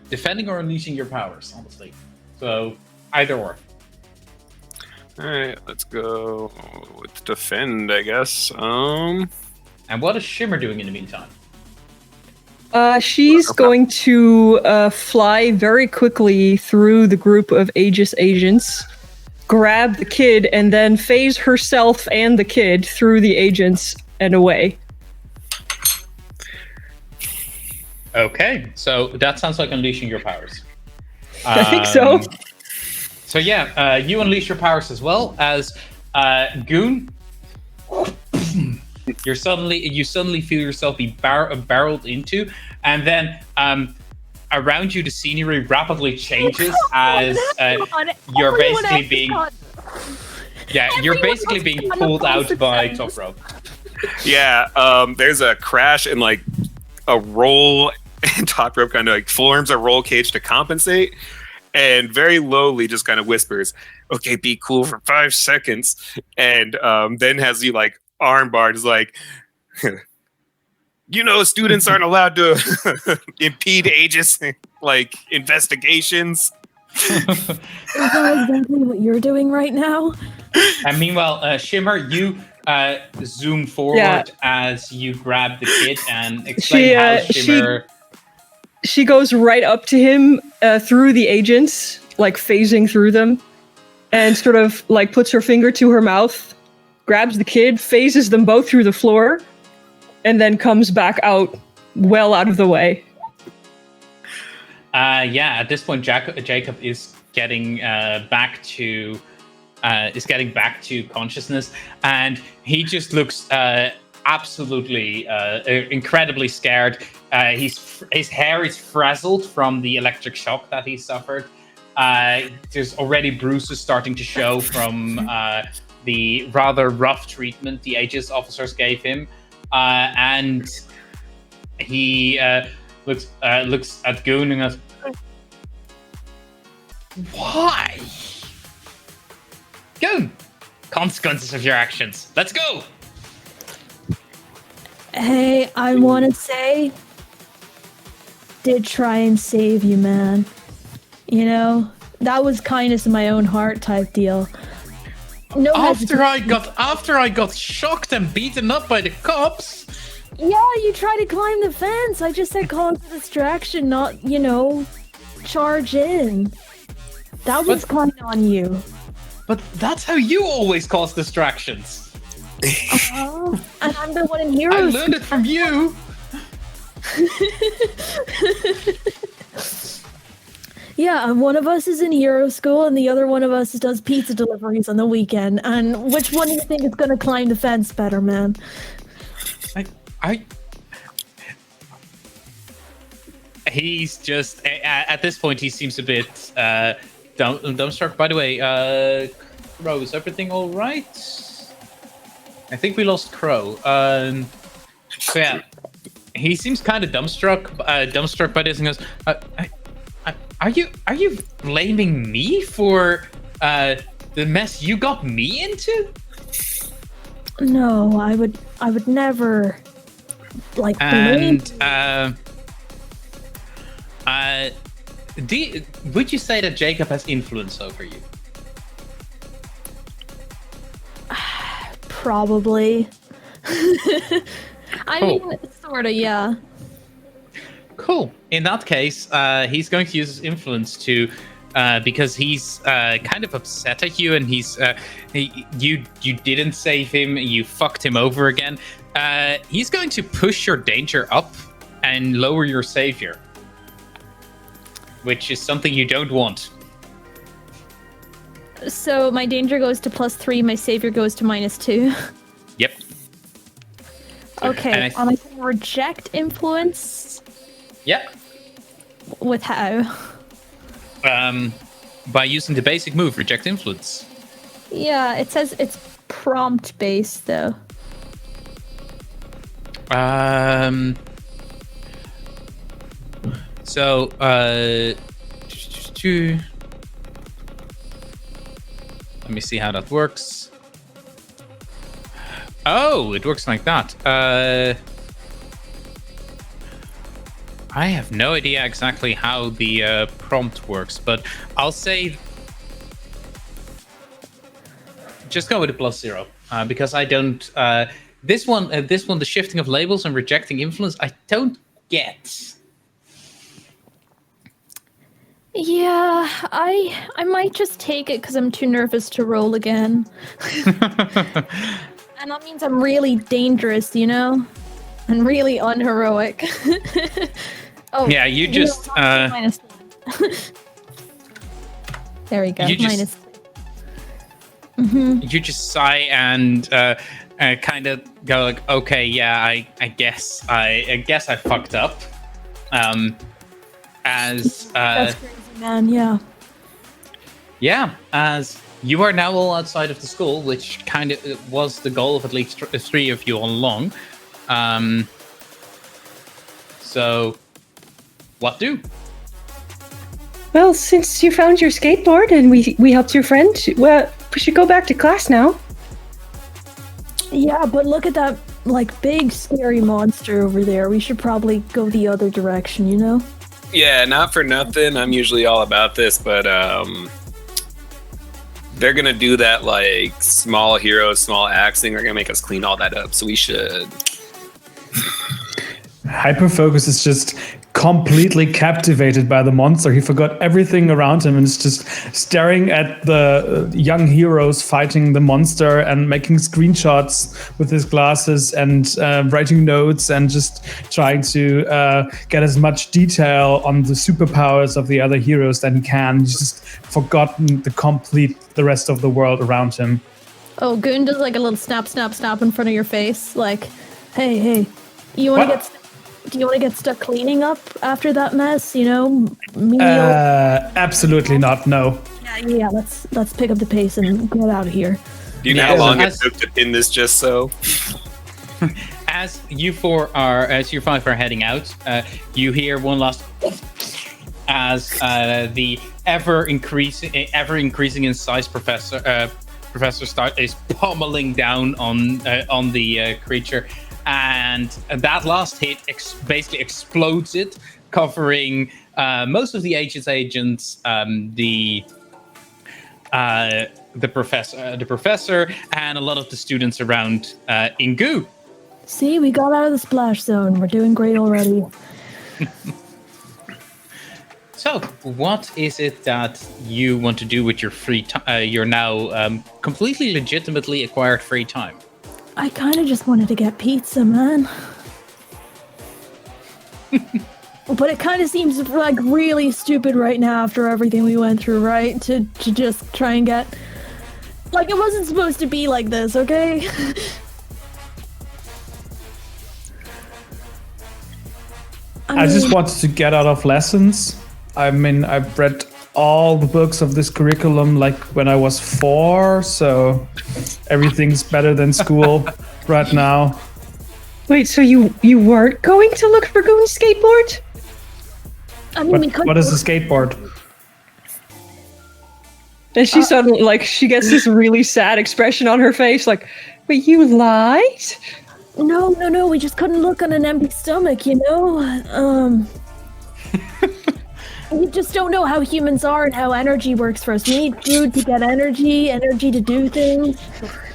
defending or unleashing your powers, honestly. So either or. All right, let's go with defend, I guess. And what is Shimmer doing in the meantime? She's going to fly very quickly through the group of Aegis agents grab the kid and then phase herself and the kid through the agents and away. Okay, so that sounds like unleashing your powers. I think so. So yeah, you unleash your powers as well as Goon. You suddenly feel yourself be barreled into, and then around you the scenery rapidly changes as you're basically being you're basically being pulled out by Toprope. Yeah, there's a crash and like a roll, and Toprope kind of like forms a roll cage to compensate, and very lowly just kind of whispers, "Okay, be cool for 5 seconds," and then has you like armbarred, is like, students aren't allowed to impede Aegis like investigations. Is that exactly what you're doing right now? And meanwhile, Shimmer, you zoom forward as you grab the kid and explain how Shimmer. She goes right up to him through the agents, like phasing through them, and sort of like puts her finger to her mouth, grabs the kid, phases them both through the floor, and then comes back out, well out of the way. At this point, Jacob is getting back to consciousness, and he just looks absolutely incredibly scared. His hair is frazzled from the electric shock that he suffered. There's already bruises starting to show from the rather rough treatment the Aegis officers gave him, and he looks at Goon and goes, "Why? Goon, consequences of your actions. Let's go." Hey, I want to say, did try and save you, man. That was kindness in my own heart type deal. No. After I got shocked and beaten up by the cops. Yeah, you tried to climb the fence. I just said cause distraction, not, charge in. That was kind on you. But that's how you always cause distractions. And I'm the one in Heroes. I learned it from you. Yeah, one of us is in hero school and the other one of us does pizza deliveries on the weekend. And which one do you think is going to climb the fence better, man? He's just at this point he seems a bit dumbstruck. By the way, Crow, is everything all right? I think we lost Crow. So yeah, he seems kind of dumbstruck by this and goes, Are you blaming me for the mess you got me into? No, I would never blame. Would you say that Jacob has influence over you? Probably. I mean, sorta, yeah. Cool. In that case, he's going to use his influence to, because he's kind of upset at you, and you didn't save him, you fucked him over again. He's going to push your danger up and lower your savior, which is something you don't want. So my danger goes to +3, my savior goes to -2. Yep. Okay, and I can reject influence. Yep. With how? By using the basic move, reject influence. Yeah, it says it's prompt based though. So, let me see how that works. Oh, it works like that. I have no idea exactly how the prompt works, but I'll say just go with a +0 because I don't. This one, the shifting of labels and rejecting influence, I don't get. Yeah, I might just take it because I'm too nervous to roll again. And that means I'm really dangerous, you know? And really unheroic. Oh, Yeah, you just minus one. There we go. You just- minus 2. Mm-hmm. you just sigh and kind of go like, okay, yeah, I guess I fucked up. As That's crazy, man. Yeah. yeah, as you are now all outside of the school, which kind of was the goal of at least 3 of you all along. So, what do? Well, since you found your skateboard and we helped your friend, well, we should go back to class now. Yeah, but look at that, like, big scary monster over there. We should probably go the other direction, you know? Yeah, not for nothing. I'm usually all about this, but they're gonna do that like small heroes, small acts thing. They're gonna make us clean all that up, so we should. Hyperfocus is just completely captivated by the monster. He forgot everything around him and is just staring at the young heroes fighting the monster and making screenshots with his glasses and writing notes and just trying to get as much detail on the superpowers of the other heroes that he can. He's just forgotten the rest of the world around him. Oh, Goon does like a little snap, snap, snap in front of your face. Like, hey, you want to What? do you want to get stuck cleaning up after that mess? You know, Absolutely not, no. yeah. Let's pick up the pace and get out of here. Do you know how long it took to pin this just so? As you 5 are heading out, you hear one last as the ever increasing in size Professor Start is pummeling down on the creature, and that last hit basically explodes it, covering most of the agents, the professor, and a lot of the students around Ingu. See, we got out of the splash zone. We're doing great already. So, what is it that you want to do with your free time? Your now completely legitimately acquired free time. I kind of just wanted to get pizza, man. But it kind of seems like really stupid right now after everything we went through, right? To just try and get... Like, it wasn't supposed to be like this, okay? I just wanted to get out of lessons. I mean, I've read all the books of this curriculum like when I was 4, so everything's better than school right now. Wait, so you weren't going to look for Goon's skateboard? I mean, we could... What is a skateboard? And she suddenly, like, she gets this really sad expression on her face, like, wait, you lied? No, we just couldn't look on an empty stomach, you know? We just don't know how humans are and how energy works for us. We need food to get energy to do things.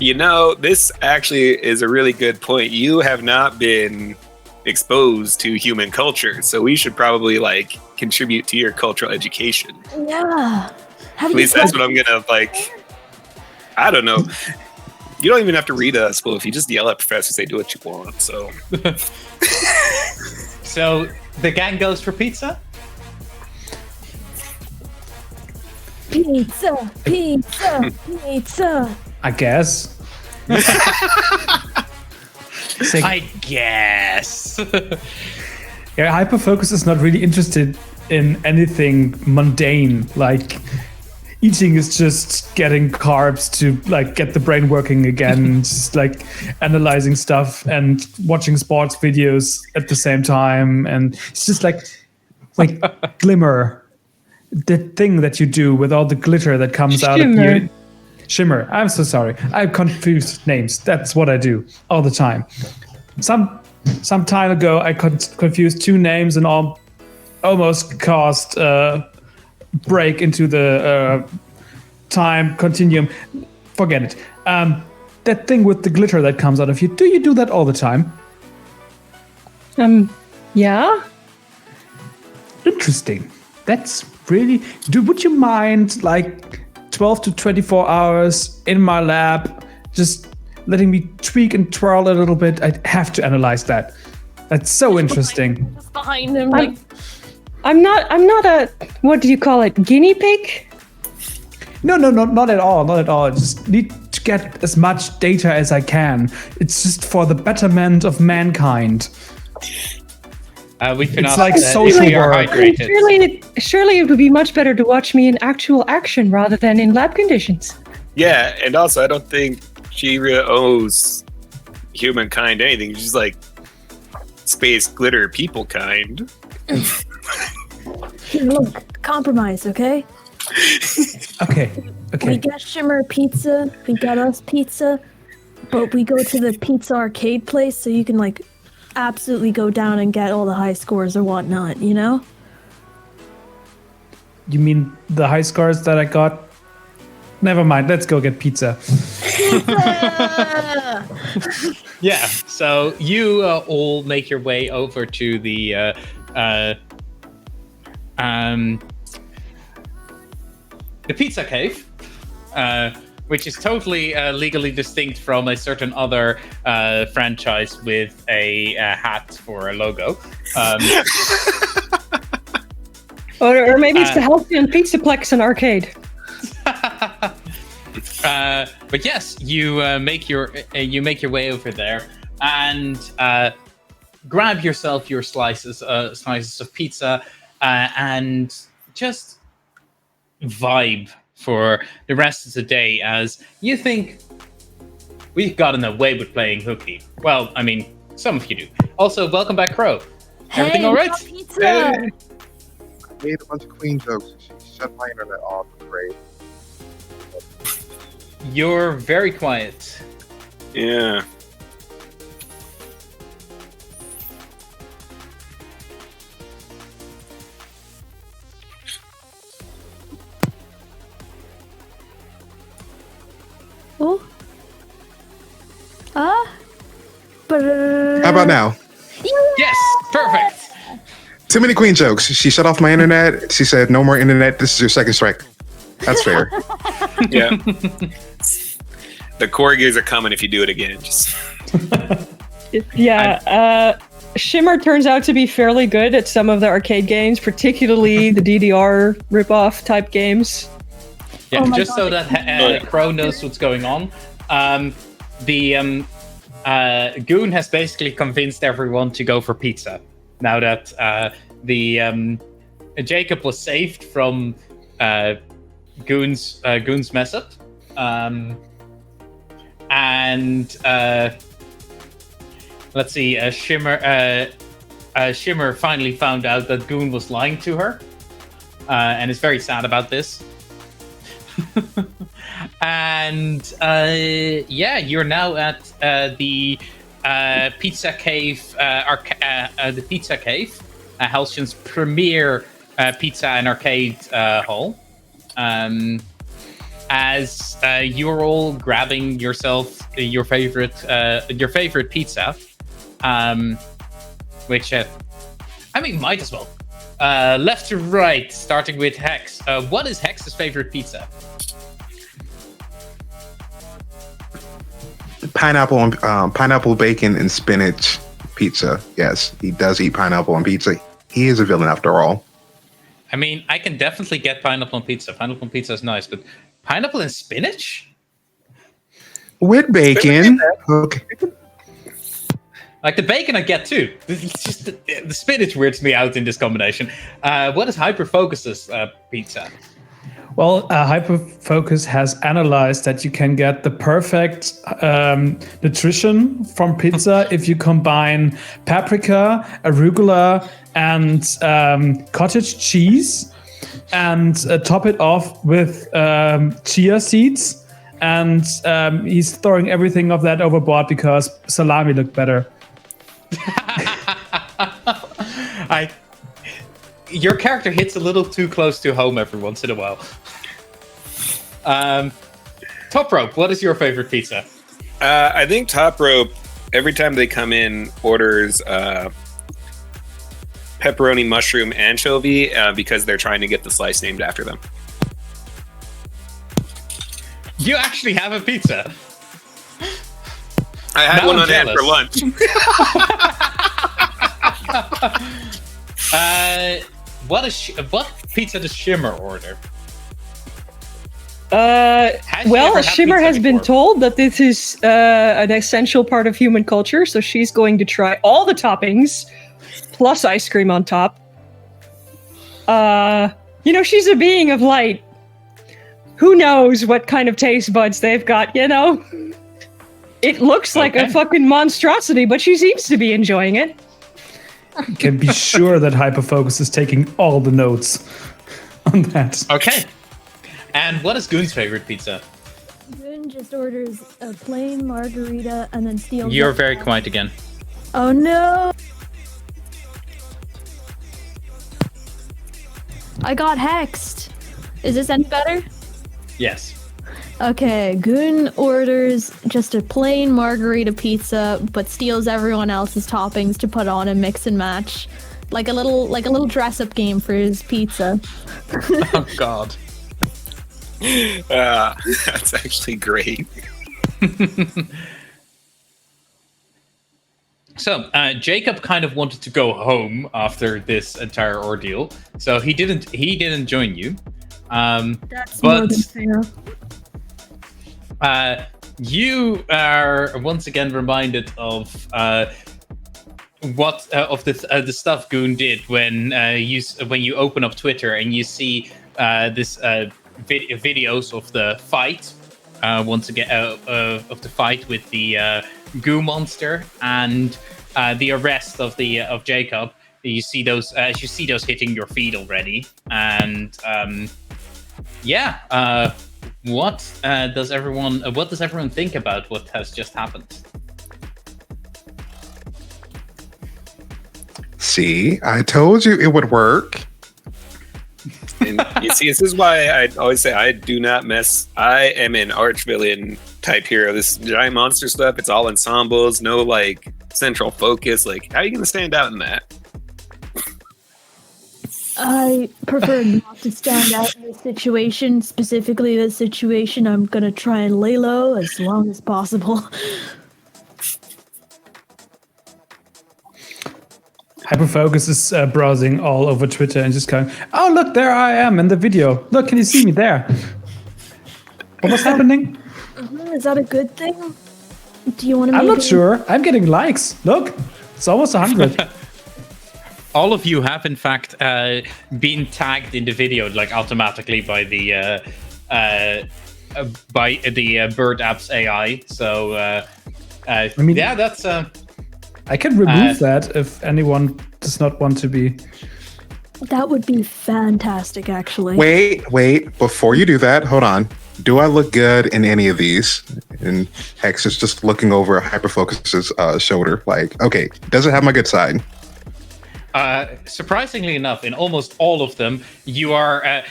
You know, this actually is a really good point. You have not been exposed to human culture, so we should probably, like, contribute to your cultural education. Yeah. At least that's what I'm gonna, like... I don't know. You don't even have to read a school. If you just yell at professors, they do what you want, so... So, the gang goes for pizza? Pizza. I guess. I guess. Yeah, Hyperfocus is not really interested in anything mundane. Like, eating is just getting carbs to, like, get the brain working again. Just, like, analyzing stuff and watching sports videos at the same time. And it's just like Glimmer. The thing that you do with all the glitter that comes out of you. Shimmer. I'm so sorry. I confused names. That's what I do all the time. Some time ago, I confused 2 names and almost caused a break into the time continuum. Forget it. That thing with the glitter that comes out of you. Do you do that all the time? Yeah. Interesting. That's really... Dude, would you mind, like, 12 to 24 hours in my lab, just letting me tweak and twirl a little bit? I'd have to analyze that. That's so interesting. Just behind him, like, I'm not a, what do you call it, guinea pig? No, not at all. Not at all. I just need to get as much data as I can. It's just for the betterment of mankind. We can It's ask like if social we are work. hydrated. Surely it would be much better to watch me in actual action rather than in lab conditions. Yeah, and also I don't think she really owes humankind anything. She's like space glitter people kind. here, look, compromise, okay? Okay. We get Shimmer pizza, we get us pizza, but we go to the pizza arcade place so you can, like, absolutely go down and get all the high scores or whatnot, you know? You mean the high scores that I got? Never mind. Let's go get pizza. Yeah, so you all make your way over to the pizza cave, which is totally legally distinct from a certain other franchise with a hat for a logo. Or maybe it's the Halcyon Pizzaplex and arcade. But yes, you make your way over there and grab yourself your slices of pizza and just vibe for the rest of the day as you think we've gotten away with playing hooky. Well, I mean, some of you do. Also, welcome back, Crow. Everything all right? Pizza. I made a bunch of queen jokes. She shut my internet off. Great. You're very quiet. Yeah. Oh. But How about now? Yes, perfect. Too many queen jokes. She shut off my internet. She said, "No more internet. This is your second strike." That's fair. Yeah. The corgis are coming if you do it again. Just Yeah, Shimmer turns out to be fairly good at some of the arcade games, particularly the DDR ripoff type games. Yeah, Oh my just so God. that Crow knows what's going on. The Goon has basically convinced everyone to go for pizza now that Jacob was saved from Goon's mess up, and let's see, Shimmer finally found out that Goon was lying to her, and is very sad about this. And yeah, you're now at the Pizza Cave, the Pizza Cave, Halcyon's premier pizza and arcade hall. As you're all grabbing yourself your favorite pizza, which I mean, might as well. Left to right, starting with Hex. What is Hex's favorite pizza? Pineapple, bacon, and spinach pizza. Yes, he does eat pineapple on pizza. He is a villain after all. I mean, I can definitely get pineapple on pizza. Pineapple on pizza is nice, but pineapple and spinach? With bacon. Okay. Like the bacon I get too. It's just the spinach weirds me out in this combination. What is Hyperfocus's pizza? Well, Hyperfocus has analyzed that you can get the perfect nutrition from pizza if you combine paprika, arugula, and cottage cheese, and top it off with chia seeds. And he's throwing everything of that overboard because salami looked better. Your character hits a little too close to home every once in a while. Toprope, what is your favorite pizza? I think Toprope, every time they come in, orders pepperoni, mushroom, anchovy because they're trying to get the slice named after them. You actually have a pizza. I had Now one I'm on hand for lunch. What pizza does Shimmer order? Shimmer has been told that this is an essential part of human culture, so she's going to try all the toppings, plus ice cream on top. She's a being of light. Who knows what kind of taste buds they've got, It looks like a fucking monstrosity, but she seems to be enjoying it. You can be sure that Hyperfocus is taking all the notes on that. Okay. And what is Goon's favorite pizza? Goon just orders a plain margarita and then steals. You're very quiet again. Oh no! I got hexed. Is this any better? Yes. Okay, Goon orders just a plain margarita pizza, but steals everyone else's toppings to put on and mix and match, like a little dress-up game for his pizza. Oh God. That's actually great. So Jacob kind of wanted to go home after this entire ordeal, so he didn't join you. That's more than fair. You are once again reminded of the stuff Goon did when you open up Twitter and you see this videos of the fight once again of the fight with the goo monster and the arrest of Jacob. You see those hitting your feed already, and what does everyone think about what has just happened? See, I told you it would work. And you see, this is why I always say I do not mess. I am an arch villain type hero. This giant monster stuff, it's all ensembles, no like central focus. Like, how are you going to stand out in that? I prefer not to stand out in this situation. Specifically, this situation, I'm gonna try and lay low as long as possible. Hyperfocus is browsing all over Twitter and just going, "Oh, look, there I am in the video. Look, can you see me there? What was happening? Is that a good thing? Do you want to? I'm not sure. I'm getting likes. Look, it's almost 100." All of you have, in fact, been tagged in the video like automatically by the Bird Apps AI. So, that's. I can remove that if anyone does not want to be. That would be fantastic, actually. Wait. Before you do that, hold on. Do I look good in any of these? And Hex is just looking over Hyperfocus's shoulder, like, okay, does it have my good side? Surprisingly enough, in almost all of them, you are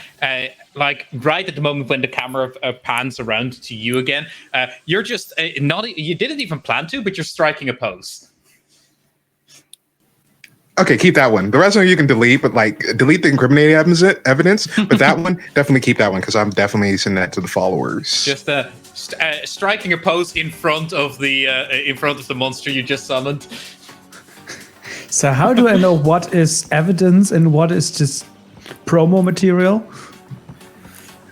like right at the moment when the camera pans around to you again. You're just you didn't even plan to, but you're striking a pose. Okay, keep that one. The rest of them you can delete, but like delete the incriminating evidence. But that one, definitely keep that one because I'm definitely sending that to the followers. Just striking a pose in front of the monster you just summoned. So how do I know what is evidence and what is just promo material?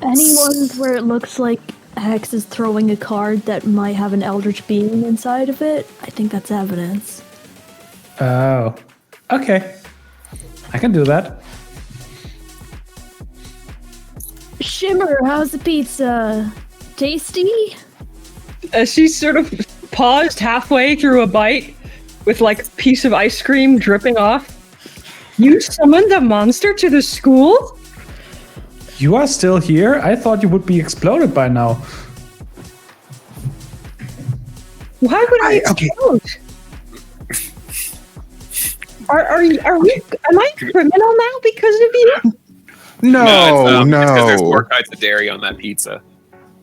Any ones where it looks like Hex is throwing a card that might have an eldritch being inside of it, I think that's evidence. Oh, okay. I can do that. Shimmer, how's the pizza? Tasty? She sort of paused halfway through a bite with like a piece of ice cream dripping off. You summoned a monster to the school? You are still here? I thought you would be exploded by now. Why would I explode? Okay. Am I criminal now because of you? No, It's no. because there's 4 kinds of dairy on that pizza.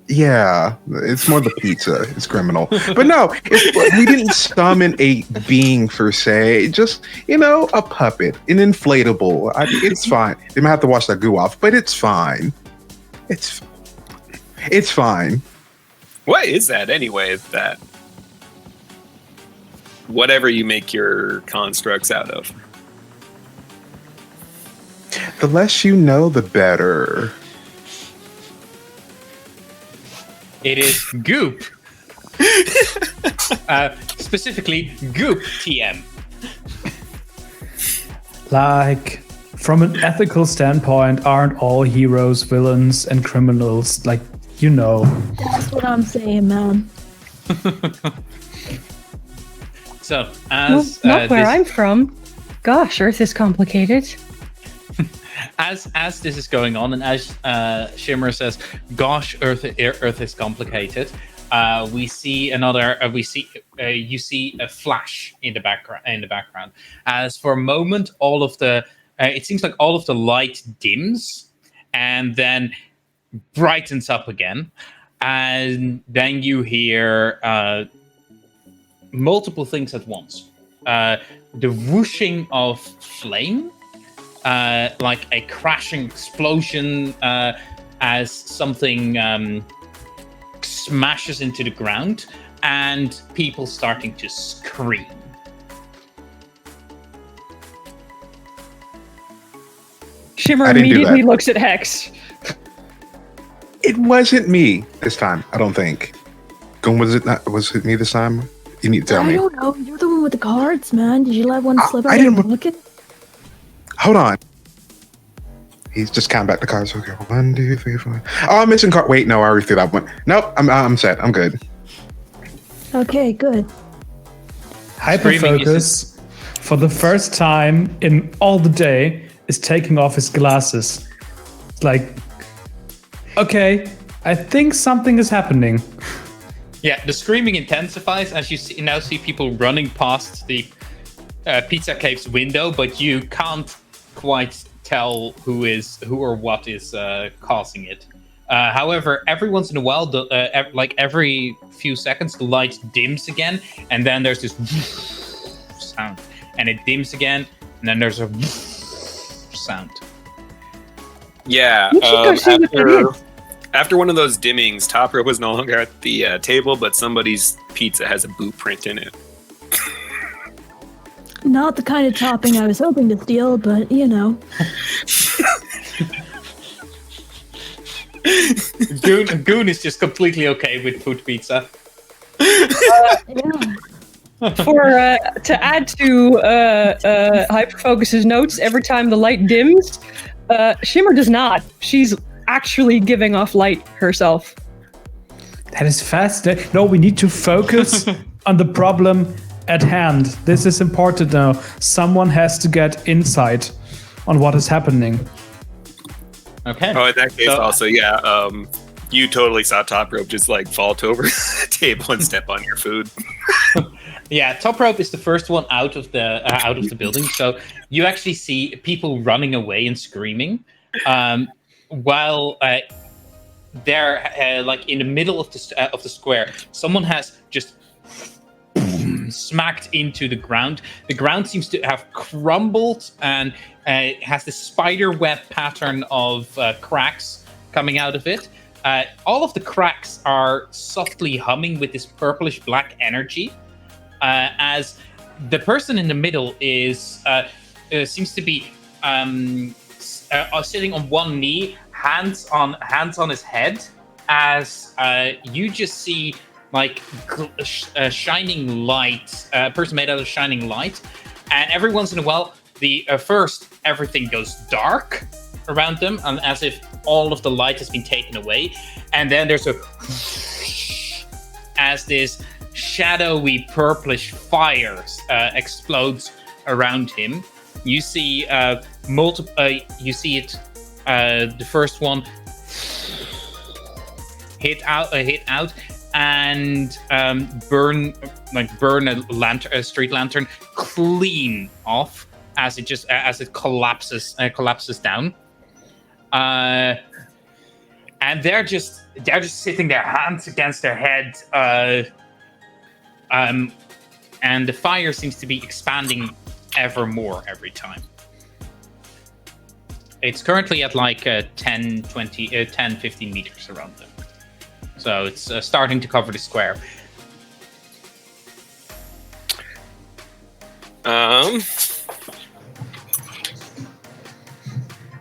Yeah, it's more the pizza. It's criminal. But no, we didn't summon a being per se. Just, a puppet, an inflatable. It's fine. They might have to wash that goo off, but it's fine. It's fine. What is that anyway? That whatever you make your constructs out of. The less you know, the better. It is goop. Specifically, goop TM. Like, from an ethical standpoint, aren't all heroes villains and criminals? Like, That's what I'm saying, man. So, as not where I'm from. Gosh, Earth is complicated. as this is going on, and as Shimmer says, "Gosh, Earth is complicated." You see a flash in the background. As for a moment, it seems like all of the light dims, and then brightens up again, and then you hear multiple things at once. The whooshing of flame. Like a crashing explosion as something smashes into the ground, and people starting to scream. Shimmer I didn't do immediately that. looks at Hex. It wasn't me this time, I don't think. Goon, was it me this time? You need to tell I me. don't know. You're the one with the cards, man. Did you let one slip out I of your didn't- pocket? Hold on. He's just counting back the cards. Okay, 1, 2, 3, 4. Oh, I'm missing card. Wait, no, I already threw that one. Nope, I'm set. I'm good. Okay, good. Hyperfocus, for the first time in all the day, is taking off his glasses. It's like, okay, I think something is happening. Yeah, the screaming intensifies as you now see people running past the Pizza Cave's window, but you can't quite tell who or what is causing it. However, every once in a while, like every few seconds, the light dims again, and then there's this sound, and it dims again, and then there's a sound. Yeah. You should go see what that is. After one of those dimmings, Toprope was no longer at the table, but somebody's pizza has a boot print in it. Not the kind of topping I was hoping to steal, but Goon is just completely okay with food pizza. Yeah. To add to Hyperfocus's notes, every time the light dims, Shimmer does not. She's actually giving off light herself. That is fast. No, we need to focus on the problem at hand. This is important now. Someone has to get insight on what is happening. Okay. Oh, in that case, So- also, yeah. You totally saw Toprope just like vault over the table and step on your food. Yeah, Toprope is the first one out of the building. So you actually see people running away and screaming, while they're like in the middle of the square. Someone has just smacked into the ground. The ground seems to have crumbled and has this spider web pattern of cracks coming out of it. All of the cracks are softly humming with this purplish black energy. As the person in the middle is seems to be sitting on one knee, hands on his head, as you just see like a shining light, a person made out of shining light, and every once in a while, first everything goes dark around them, and as if all of the light has been taken away, and then there's a as this shadowy purplish fire explodes around him. You see you see it. The first one hit out, and burn a street lantern clean off as it collapses down. and they're just sitting there, hands against their head, and the fire seems to be expanding ever more every time. It's currently at like 10, 15 meters around them. So it's starting to cover the square.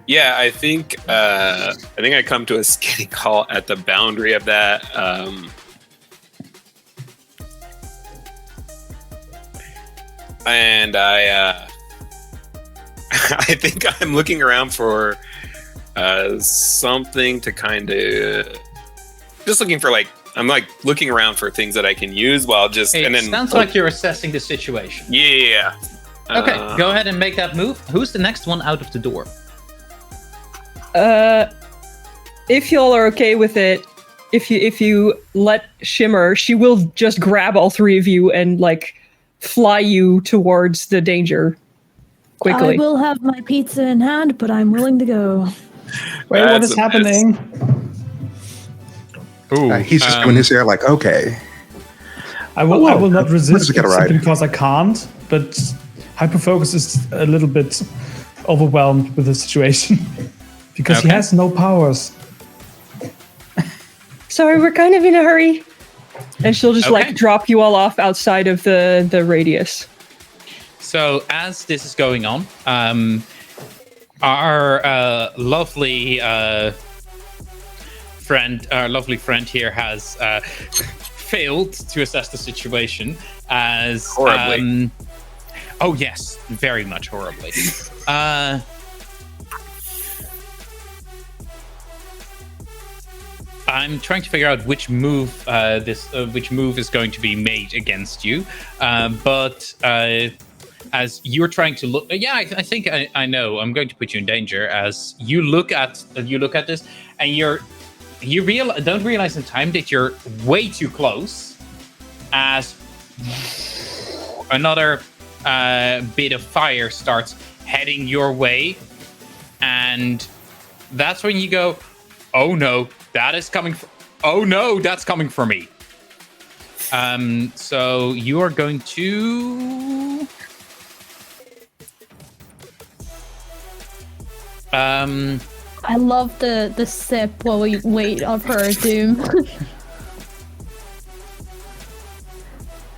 Yeah, I think I come to a skidding halt at the boundary of that. And I I think I'm looking around for something to kind of just looking for I'm looking around for things that I can use while just It and then sounds like you're assessing the situation. Yeah. Okay, go ahead and make that move. Who's the next one out of the door? If y'all are okay with it, if you let Shimmer, she will just grab all three of you and fly you towards the danger quickly. I will have my pizza in hand, but I'm willing to go. Wait, what That's is a miss. happening? Ooh, He's just doing his hair like, okay. I will not resist Let's get a ride. simply because I can't, but Hyperfocus is a little bit overwhelmed with the situation because he Okay. has no powers. Sorry, we're kind of in a hurry. And she'll just Okay. drop you all off outside of the radius. So as this is going on, our lovely friend here has failed to assess the situation as Horribly. Oh yes, very much horribly. I'm trying to figure out which move is going to be made against you, but as you're trying to look, I think I know. I'm going to put you in danger as you look at this, and don't realize in time that you're way too close, as another bit of fire starts heading your way, and that's when you go, "Oh no, that is coming! Oh no, that's coming for me." So you are going to. I love the sip while we wait of her doom.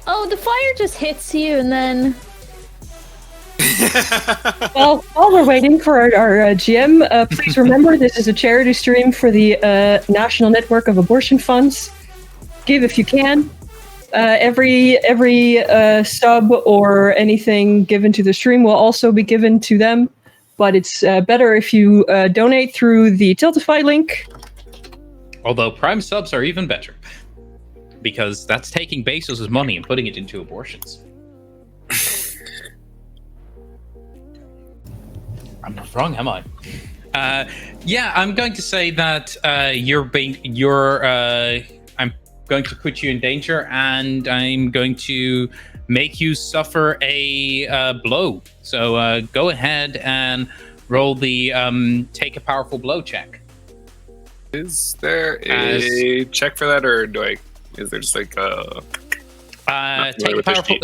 Oh, the fire just hits you and then... Well, while we're waiting for our GM, please remember this is a charity stream for the National Network of Abortion Funds. Give if you can. Every sub or anything given to the stream will also be given to them, but it's better if you donate through the Tiltify link. Although Prime subs are even better, because that's taking Bezos' money and putting it into abortions. I'm not wrong, am I? Yeah, I'm going to say that I'm going to put you in danger, and I'm going to make you suffer a blow. So go ahead and roll the take a powerful blow check. Is there a check for that, or is there just like a... take a powerful...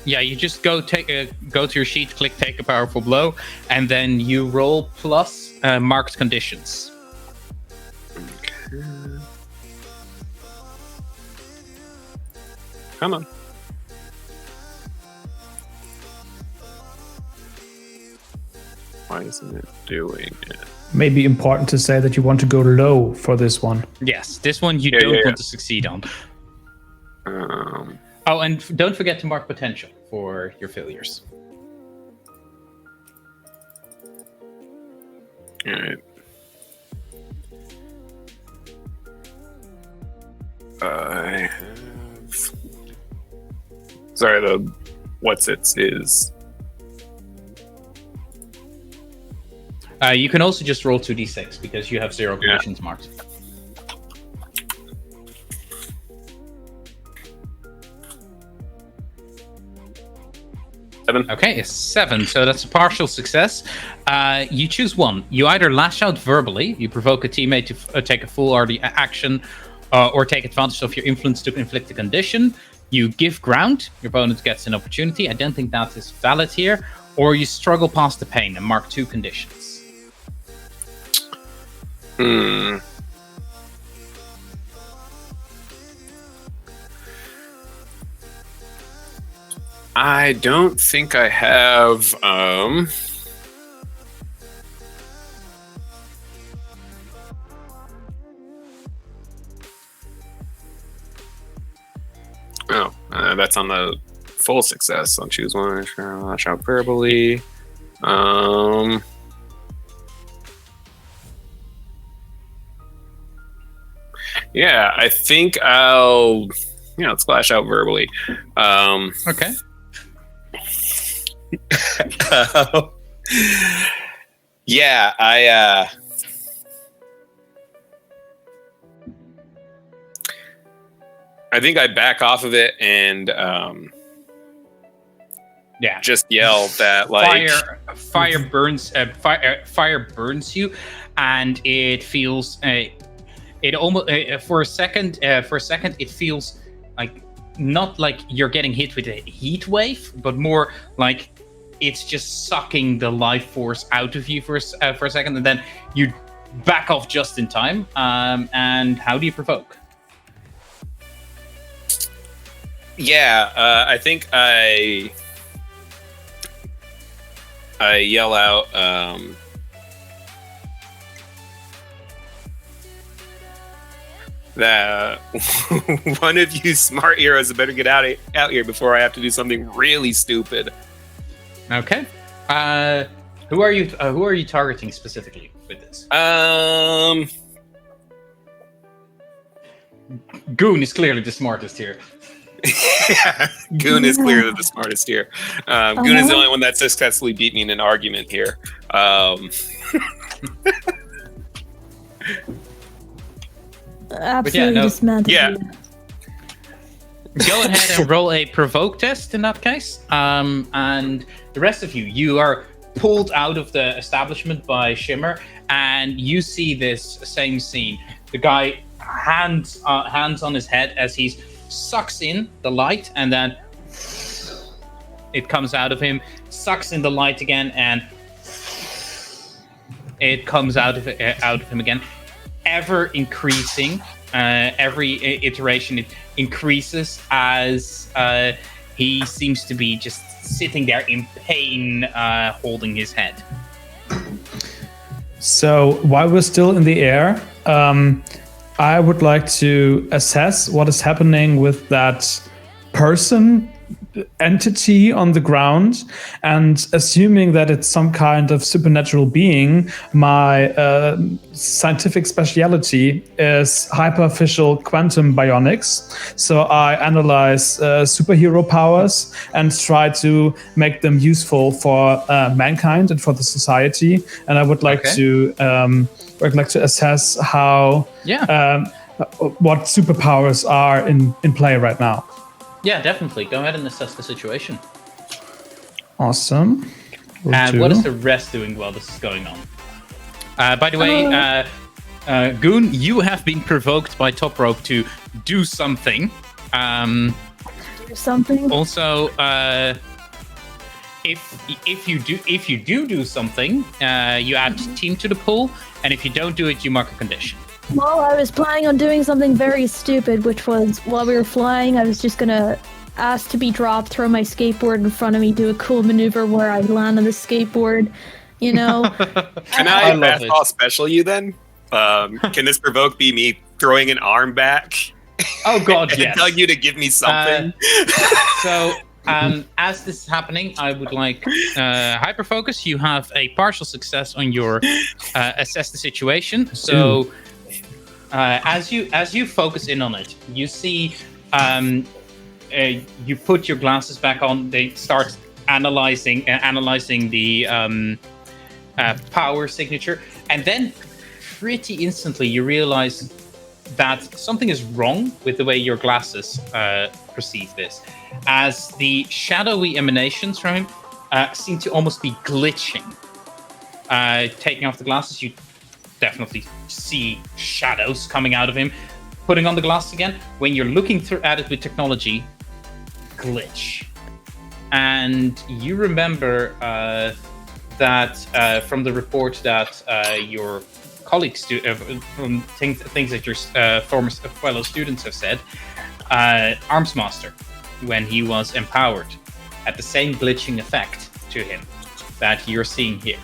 Yeah, you just go to your sheet, click take a powerful blow, and then you roll plus marked conditions. Okay. Come on. Why isn't it doing it? Maybe important to say that you want to go low for this one. Yes, this one you don't want to succeed on. Oh, and don't forget to mark potential for your failures. All right. I have... Sorry, the what's it is... You can also just roll 2d6 because you have 0 conditions marked. 7. Okay, a 7. So that's a partial success. You choose one. You either lash out verbally, you provoke a teammate to take a full action, or take advantage of your influence to inflict a condition. You give ground. Your opponent gets an opportunity. I don't think that is valid here. Or you struggle past the pain and mark 2 conditions. I don't think I have. That's on the full success. I'll choose one. Lash out verbally. Yeah, I think I'll. Let's lash out verbally. Okay. Yeah, I think I back off of it and just yell that like fire burns you, and it feels it almost for a second it feels like not like you're getting hit with a heat wave, but more like it's just sucking the life force out of you for a second, and then you back off just in time. And how do you provoke? Yeah, I think I yell out. That one of you smart heroes better get out here before I have to do something really stupid. Okay. Who are you targeting specifically with this? Goon is clearly the smartest here. Yeah, Goon is clearly the smartest here. Goon is the only one that successfully beat me in an argument here. Absolutely dismantled you. Go ahead and roll a provoke test in that case. And the rest of you are pulled out of the establishment by Shimmer, and you see this same scene. The guy hands on his head as he sucks in the light, and then it comes out of him, sucks in the light again, and it comes out of him again. Ever increasing, every iteration it increases as he seems to be just sitting there in pain, holding his head. So while we're still in the air, I would like to assess what is happening with that person entity on the ground, and assuming that it's some kind of supernatural being, my scientific speciality is hyperficial quantum bionics. So I analyze superhero powers and try to make them useful for mankind and for the society. And I would like to assess how what superpowers are in play right now. Yeah, definitely. Go ahead and assess the situation. Awesome. And what is the rest doing while this is going on? By the way, Goon, you have been provoked by Toprope to do something. Do something? Also, if you do something, you add team to the pool, and if you don't do it, you mark a condition. Well, I was planning on doing something very stupid, which was, while we were flying, I was just gonna ask to be dropped, throw my skateboard in front of me, do a cool maneuver where I land on the skateboard, you know? Can I fastball special you then? Can this provoke be me throwing an arm back? Oh god, and yes. tell you to give me something? As this is happening, I would like Hyperfocus. You have a partial success on your assess the situation. So as you focus in on it, you see you put your glasses back on. They start analyzing the power signature, and then pretty instantly you realize that something is wrong with the way your glasses perceive this. as the shadowy emanations from him seem to almost be glitching. Taking off the glasses, you definitely see shadows coming out of him. Putting on the glasses again, when you're looking at it with technology, glitch. And you remember that from the report that your colleagues do, from things that your former fellow students have said, Armsmaster, when he was empowered, had the same glitching effect to him that you're seeing here.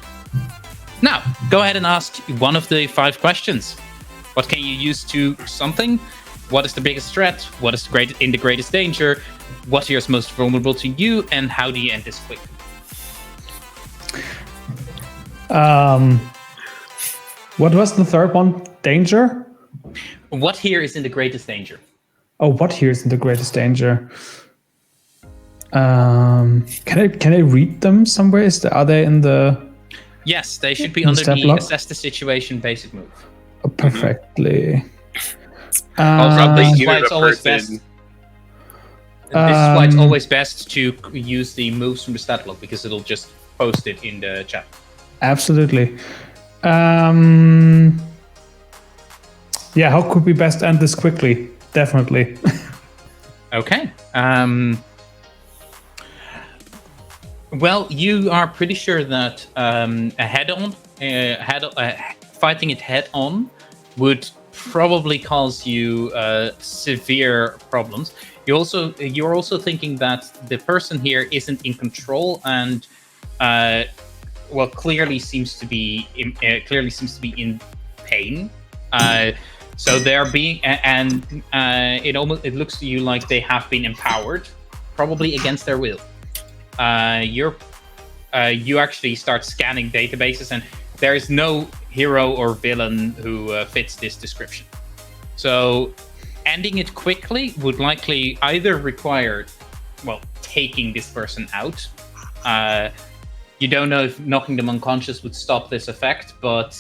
Now, go ahead and ask one of the 5 questions. What can you use to something? What is the biggest threat? What is in the greatest danger? What is most vulnerable to you? And how do you end this quickly? What was the third one? Danger? What here is in the greatest danger? Oh, what here is in the greatest danger? Can I read them somewhere? Are they in the? Yes, they should be under the block? assess the situation basic move. Oh, perfectly. Also, this is Either why it's the always person- best. This is why it's always best to use the moves from the stat block, because it'll just post it in the chat. Absolutely. Yeah, how could we best end this quickly? Definitely. Okay. Well, you are pretty sure that fighting it head on would probably cause you severe problems. You're also thinking that the person here isn't in control and clearly seems to be in pain. So they're being it looks to you like they have been empowered, probably against their will. You actually start scanning databases, and there is no hero or villain who fits this description. So ending it quickly would likely either require, taking this person out. You don't know if knocking them unconscious would stop this effect, but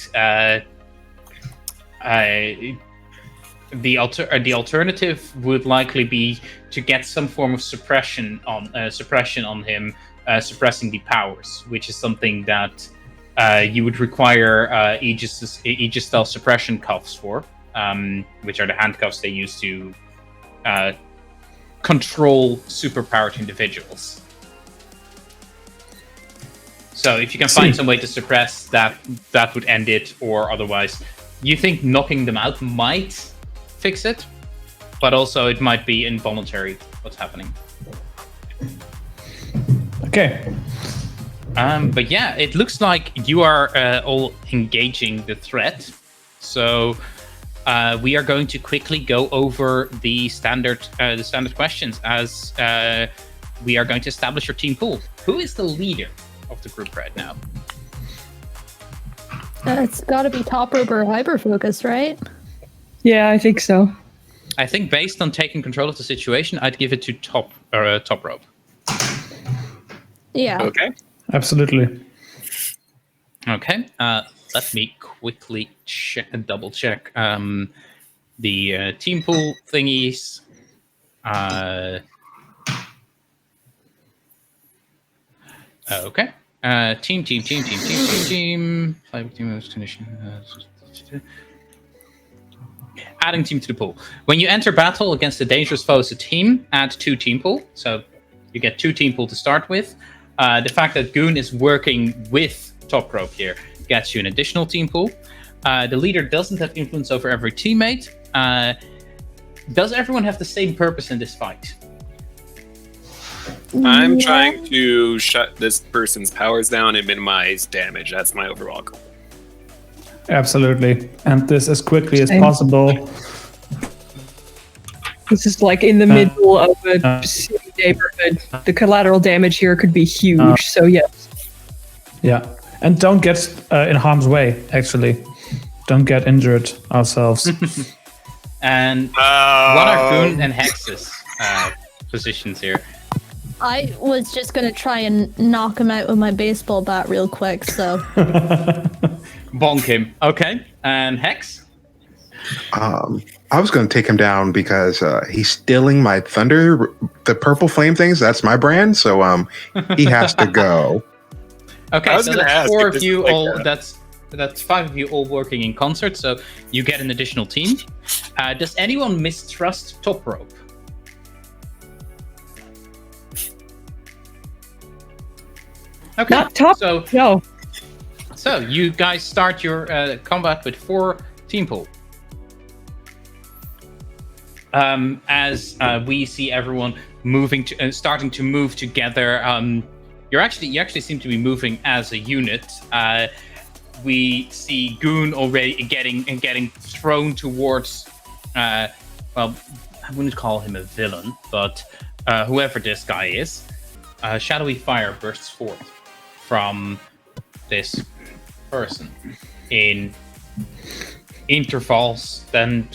the alternative would likely be to get some form of suppression on him, suppressing the powers, which is something that you would require Aegis style suppression cuffs for, which are the handcuffs they use to control superpowered individuals. So if you can find some way to suppress that, that would end it, or otherwise, you think knocking them out might fix it, but also it might be involuntary what's happening. Okay. But yeah, it looks like you are all engaging the threat. So we are going to quickly go over the standard questions as we are going to establish your team pool. Who is the leader of the group right now? It's got to be Toprope or Hyperfocus, right? Yeah, I think so. I think based on taking control of the situation, I'd give it to Toprope. Yeah. Okay. Absolutely. Okay. Let me quickly double check the team pool thingies. Okay. Team. Adding team to the pool. When you enter battle against a dangerous foe as a team, add 2 team pool. So you get 2 team pool to start with. The fact that Goon is working with Toprope here gets you an additional team pool. The leader doesn't have influence over every teammate. Does everyone have the same purpose in this fight? I'm trying to shut this person's powers down and minimize damage. That's my overall goal. Absolutely. And this as quickly as Same. possible. This is like in the middle of a city neighborhood. The collateral damage here could be huge. So yes. Yeah. And don't get in harm's way, actually. Don't get injured ourselves. And what are Goon and Hex's positions here? I was just gonna try and knock him out with my baseball bat real quick, so Bonk him. Okay. And Hex? I was going to take him down because he's stealing my thunder, the purple flame things. That's my brand, so he has to go. Okay, I was so gonna that's ask four if of this you is like all. a- That's 5 of you all working in concert. So you get an additional team. Does anyone mistrust Toprope? Okay, Not top. so No. So you guys start your combat with 4 team pool. As we see everyone moving to, starting to move together. You actually seem to be moving as a unit. We see Goon already getting thrown towards. Well, I wouldn't call him a villain, but whoever this guy is, shadowy fire bursts forth from this person in intervals, then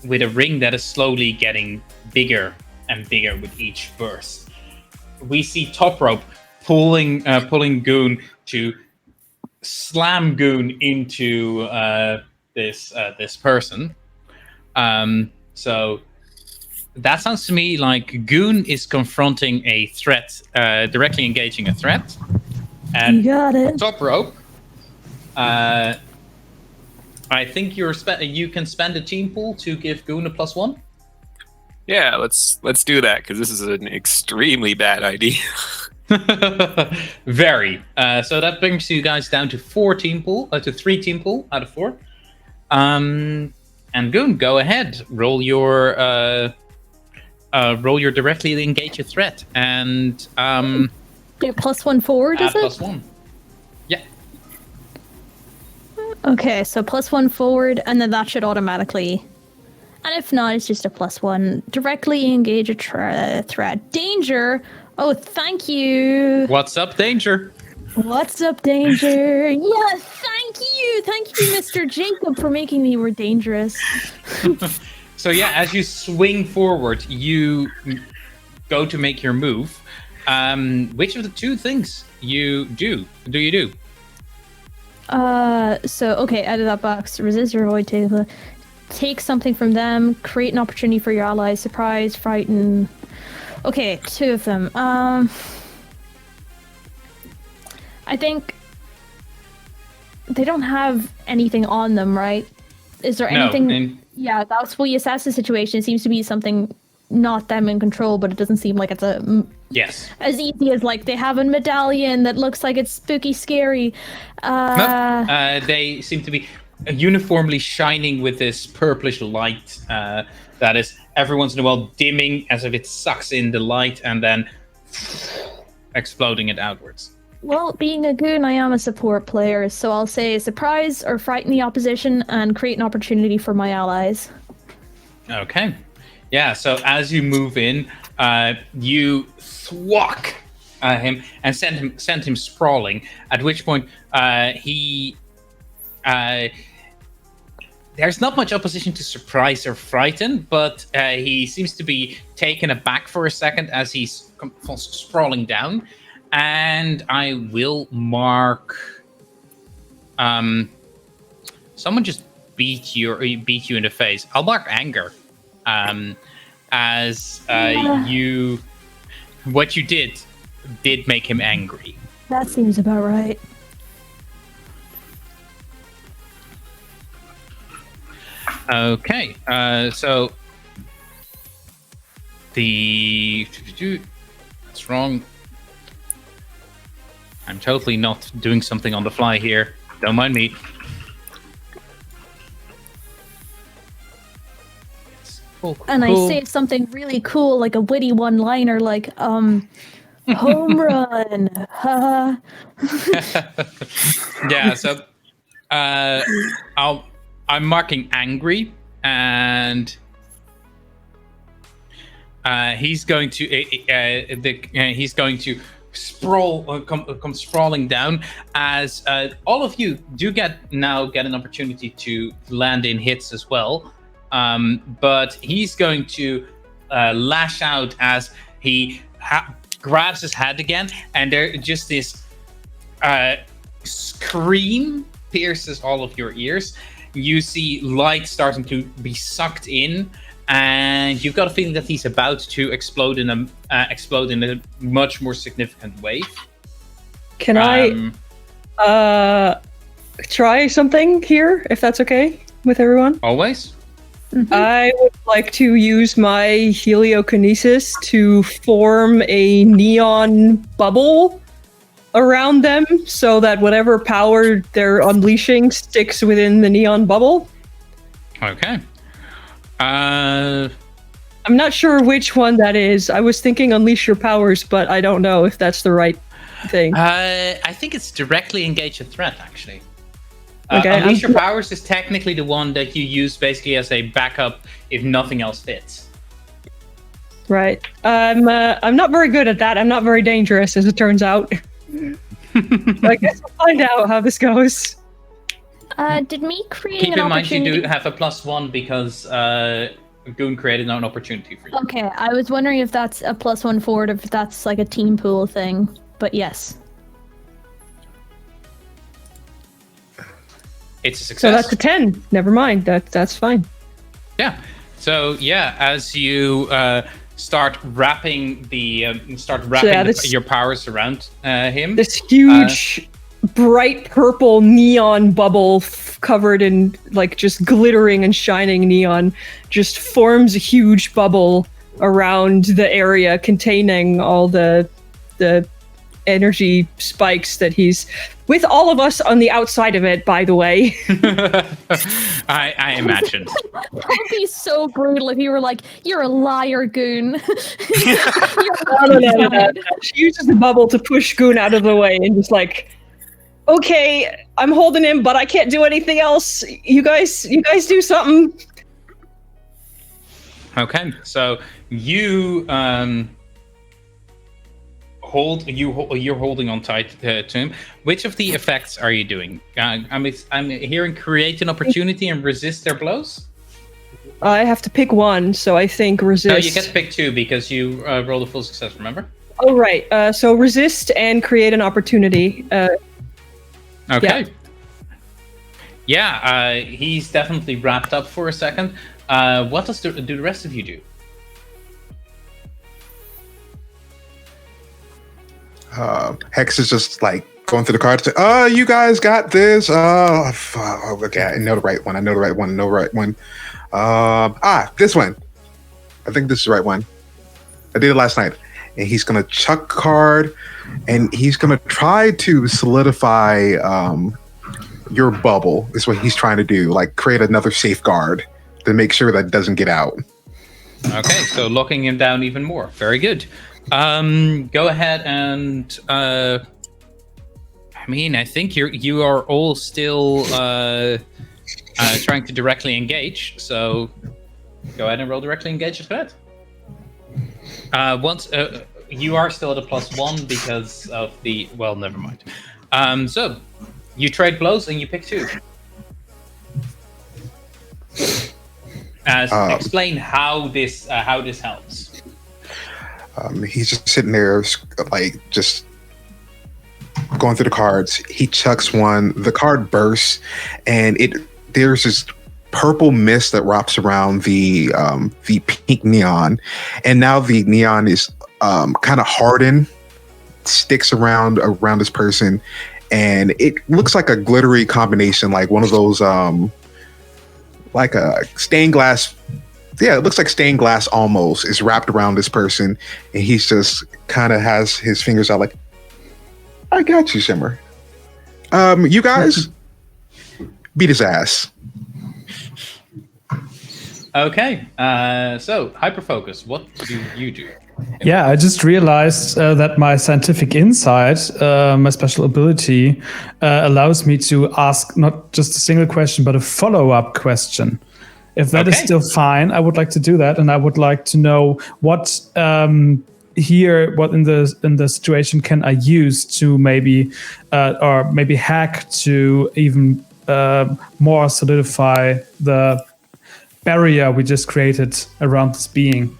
with a ring that is slowly getting bigger and bigger with each burst. We see Toprope pulling Goon to slam Goon into this person. So that sounds to me like Goon is confronting a threat, directly engaging a threat, and You got it. Toprope. I think you can spend a team pool to give Goon a +1. Yeah, let's do that because this is an extremely bad idea. Very. So that brings you guys down to 3 team pool out of 4. And Goon, go ahead. Roll your directly engage a threat and Get +1 forward, add is it? +1. Yeah. Okay, so +1 forward, and then that should automatically. And if not, it's just a +1. Directly engage a threat. Danger. Oh, thank you. What's up, Danger? What's up, Danger? Yeah, thank you, Mr. Jacob, for making me more dangerous. So yeah, as you swing forward, you go to make your move. Which of the 2 things you do? So okay, out of that box, resist or avoid take something from them, create an opportunity for your allies, surprise, frighten. Okay, 2 of them. I think they don't have anything on them, right? Is there anything? No. Yeah, that's what you assess the situation. It seems to be something not them in control, but it doesn't seem like it's Yes. as easy as like they have a medallion that looks like it's spooky scary. They seem to be uniformly shining with this purplish light that is every once in a while dimming as if it sucks in the light and then exploding it outwards. Well, being a goon, I am a support player, so I'll say surprise or frighten the opposition and create an opportunity for my allies. Okay. Yeah, so as you move in, you thwack him and send him sprawling, at which point he... there's not much opposition to surprise or frighten, but he seems to be taken aback for a second as he's sprawling down. And I will mark... someone just beat you in the face. I'll mark anger. As you... What you did make him angry. That seems about right. Okay, so that's wrong. I'm totally not doing something on the fly here. Don't mind me. Cool. And I say something really cool, like a witty one-liner, like, home run. Yeah, so I'm marking angry, and he's going to sprawl, come sprawling down as all of you do get an opportunity to land in hits as well. But he's going to lash out as he grabs his head again, and there just this scream pierces all of your ears. you see light starting to be sucked in, and you've got a feeling that he's about to explode in a much more significant way. Can I try something here, if that's okay with everyone? Always. I would like to use my heliokinesis to form a neon bubble around them so that whatever power they're unleashing sticks within the neon bubble. Okay. I'm not sure which one that is. I was thinking unleash your powers, but I don't know if that's the right thing. I think it's directly engage a threat, actually. Okay, Unleash your powers is technically the one that you use basically as a backup if nothing else fits. Right. I'm not very good at that. I'm not very dangerous, as it turns out. I guess we'll find out how this goes. Did me creating Keep an in mind you opportunity... do have a +1 because Goon created an opportunity for you. Okay, I was wondering if that's a +1 forward, if that's like a team pool thing. But yes. It's a success. So that's a 10. Never mind. That's fine. Yeah. So yeah, as you start wrapping your powers around him. This huge, bright purple neon bubble covered in like just glittering and shining neon just forms a huge bubble around the area containing all the energy spikes that he's with all of us on the outside of it, by the way. I imagined. That would be so brutal if you were like, "You're a liar, Goon." No. She uses the bubble to push Goon out of the way and just like, okay, I'm holding him, but I can't do anything else. You guys do something. Okay, so you you're holding on tight to him. Which of the effects are you doing? I'm hearing create an opportunity and resist their blows. I have to pick one, so I think resist. No, you get to pick two because you rolled a full success. Remember? Oh right. So resist and create an opportunity. Okay. Yeah, he's definitely wrapped up for a second. What does do the rest of you do? Hex is just like going through the cards. You guys got this. Okay, I know the right one. This one. I think this is the right one. I did it last night. And he's gonna chuck a card, and he's gonna try to solidify your bubble. Is what he's trying to do. Like create another safeguard to make sure that it doesn't get out. Okay, so locking him down even more. Very good. Go ahead and I think you are all still trying to directly engage. So go ahead and roll directly engage your threat. Once you are still at a +1 because of the never mind. So you trade blows and you pick two. Explain how this helps. He's just sitting there, like, just going through the cards. He chucks one. The card bursts, and there's this purple mist that wraps around the pink neon, and now the neon is kind of hardened, sticks around this person, and it looks like a glittery combination, like one of those like a stained glass. Yeah, it looks like stained glass almost is wrapped around this person, and he's just kind of has his fingers out like, I got you, Shimmer. You guys beat his ass. Okay, so Hyperfocus, what do you do? Yeah, I just realized that my scientific insight, my special ability, allows me to ask not just a single question, but a follow-up question. If that is still fine, I would like to do that, and I would like to know what in the situation can I use to maybe hack to even more solidify the barrier we just created around this being.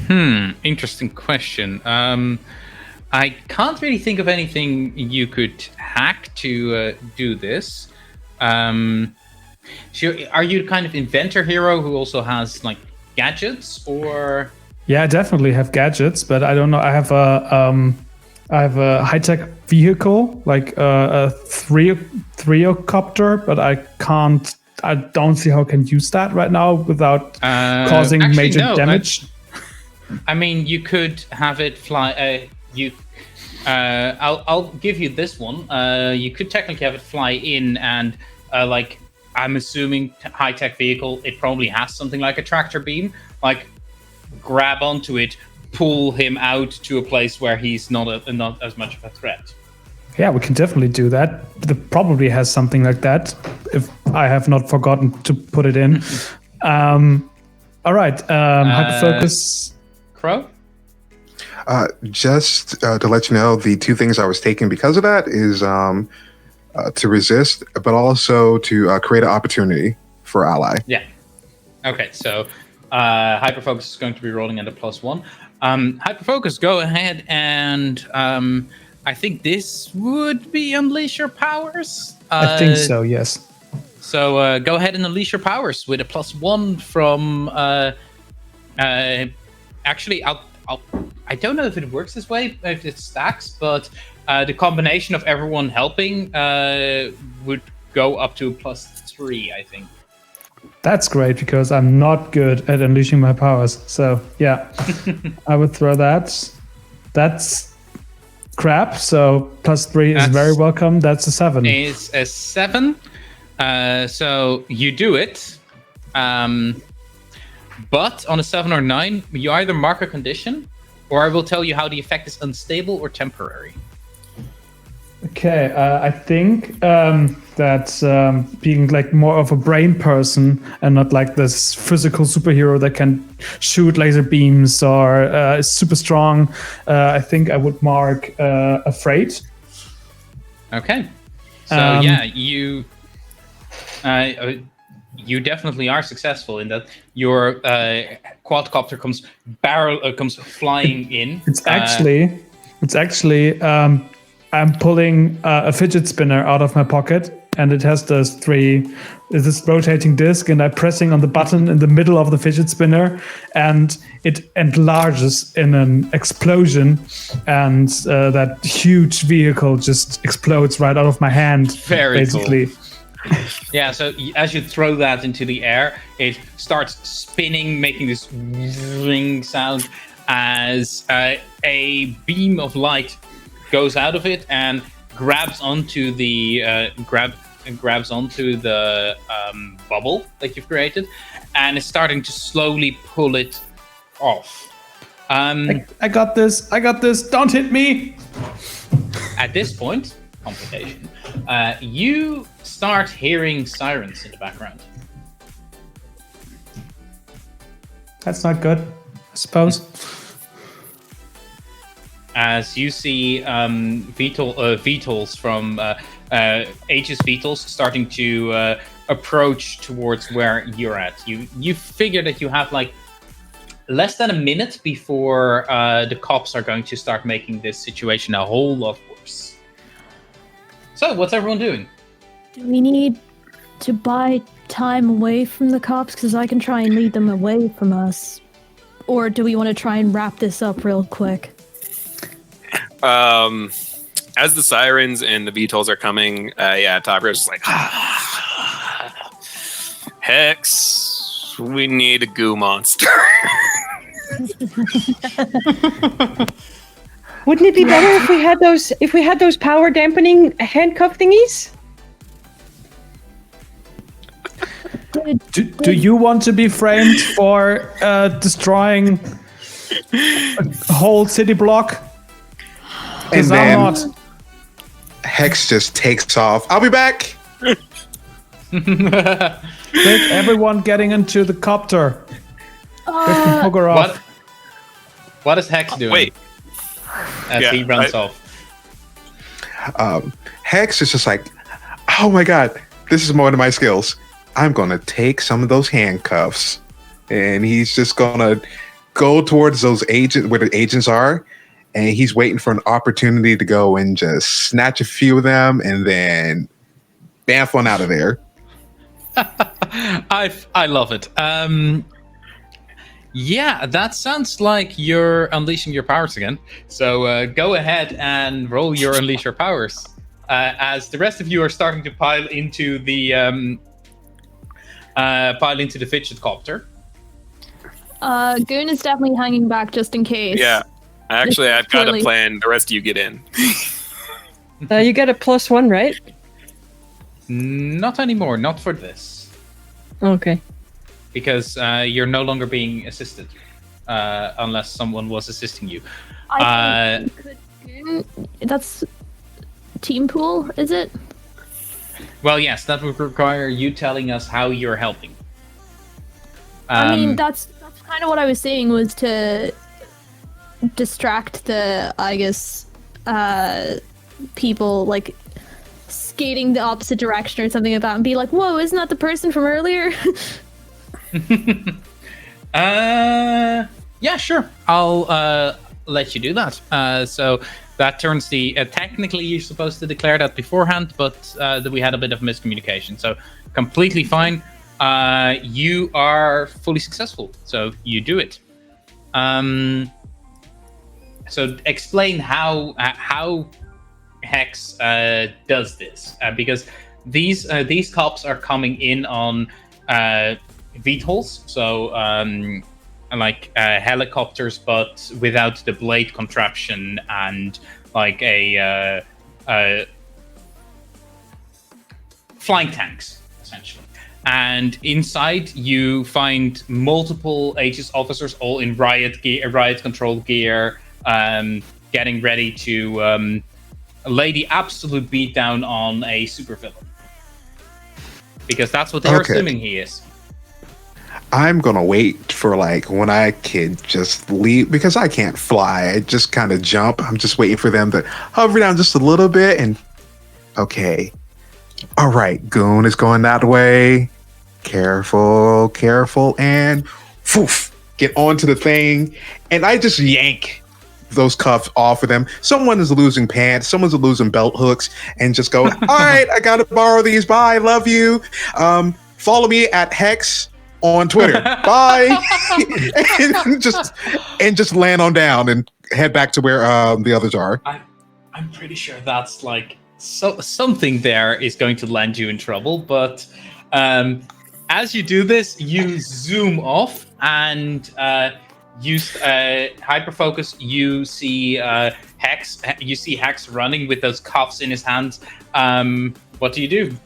Interesting question. I can't really think of anything you could hack to do this. Are you the kind of inventor hero who also has like gadgets, or? Yeah, I definitely have gadgets, but I don't know. I have a high-tech vehicle, like a threocopter, but I don't see how I can use that right now without causing actually, major no, damage. I mean, you could have it fly. I'll give you this one. You could technically have it fly in, and like I'm assuming high-tech vehicle. It probably has something like a tractor beam. Like grab onto it, pull him out to a place where he's not as much of a threat. Yeah, we can definitely do that. It probably has something like that, if I have not forgotten to put it in. All right, Hyperfocus. Crow? Just to let you know, the two things I was taking because of that is to resist, but also to create an opportunity for ally. Yeah. Okay, so Hyperfocus is going to be rolling at a +1. Hyperfocus, go ahead and I think this would be unleash your powers. I think so, yes. So go ahead and unleash your powers with a +1 from. Actually, I don't know if it works this way, if it stacks, but the combination of everyone helping would go up to a +3, I think. That's great because I'm not good at unleashing my powers. So yeah, I would throw that. That's crap. So +3 is very welcome. That's a 7. It's a 7. So you do it. But on a 7 or 9, you either mark a condition, or I will tell you how the effect is unstable or temporary. Okay, I think that being like more of a brain person and not like this physical superhero that can shoot laser beams or is super strong, I think I would mark afraid. Okay, so yeah, you definitely are successful in that. Your quadcopter comes flying in. It's actually. I'm pulling a fidget spinner out of my pocket, and it has this rotating disc, and I'm pressing on the button in the middle of the fidget spinner, and it enlarges in an explosion, and that huge vehicle just explodes right out of my hand. Very basically. Cool. Yeah, so as you throw that into the air, it starts spinning, making this ring sound as a beam of light goes out of it and grabs onto the bubble that you've created, and is starting to slowly pull it off. I got this. Don't hit me. At this point, complication. You start hearing sirens in the background. That's not good, I suppose. As you see VTOLs from Aegis VTOLs starting to approach towards where you're at. You figure that you have like less than a minute before the cops are going to start making this situation a whole lot worse. So, what's everyone doing? Do we need to buy time away from the cops? Because I can try and lead them away from us. Or do we want to try and wrap this up real quick? As the sirens and the VTOLs are coming, Toprope's just like, Hex, we need a goo monster. Wouldn't it be better if we had those power dampening handcuff thingies? Do you want to be framed for destroying a whole city block? And then I'm not. Hex just takes off. I'll be back. Everyone getting into the copter. What is Hex doing? Wait. As he runs off. Hex is just like, oh my god, this is one of my skills. I'm gonna take some of those handcuffs, and he's just gonna go towards those agents where the agents are, and he's waiting for an opportunity to go and just snatch a few of them, and then bamf on out of there. I love it. Yeah, that sounds like you're unleashing your powers again. So go ahead and roll your unleash your powers. As the rest of you are starting to pile into the fidget copter. Goon is definitely hanging back just in case. Yeah. Actually, I've got a Clearly. plan. The rest of you get in. You get a +1, right? Not anymore. Not for this. Okay. Because you're no longer being assisted, unless someone was assisting you. Could Goon, that's team pool, is it? Well, yes, that would require you telling us how you're helping. I mean, that's kind of what I was saying, was to distract the, I guess, people like skating the opposite direction or something like that, and be like, "Whoa, isn't that the person from earlier?" Yeah, sure. I'll let you do that. So that turns the. Technically, you're supposed to declare that beforehand, but we had a bit of miscommunication. So completely fine. You are fully successful. So you do it. So explain how Hex does this, because these cops are coming in on VTOLs, so like helicopters, but without the blade contraption, and like a flying tanks essentially. And inside you find multiple Aegis officers, all in riot control gear, getting ready to lay the absolute beatdown on a supervillain. Because that's what they're assuming he is. I'm gonna wait for like when I could just leave, because I can't fly. I just kind of jump. I'm just waiting for them to hover down just a little bit, and okay. All right, Goon is going that way. Careful, and poof, get onto the thing, and I just yank those cuffs off of them. Someone is losing pants, someone's losing belt hooks, and just go, all right, I gotta borrow these. Bye, love you. Follow me at Hex on Twitter. Bye. and just land on down and head back to where the others are. I'm pretty sure that's like something there is going to land you in trouble, but as you do this, you zoom off and use hyperfocus. You see Hex. You see Hex running with those cuffs in his hands. What do you do?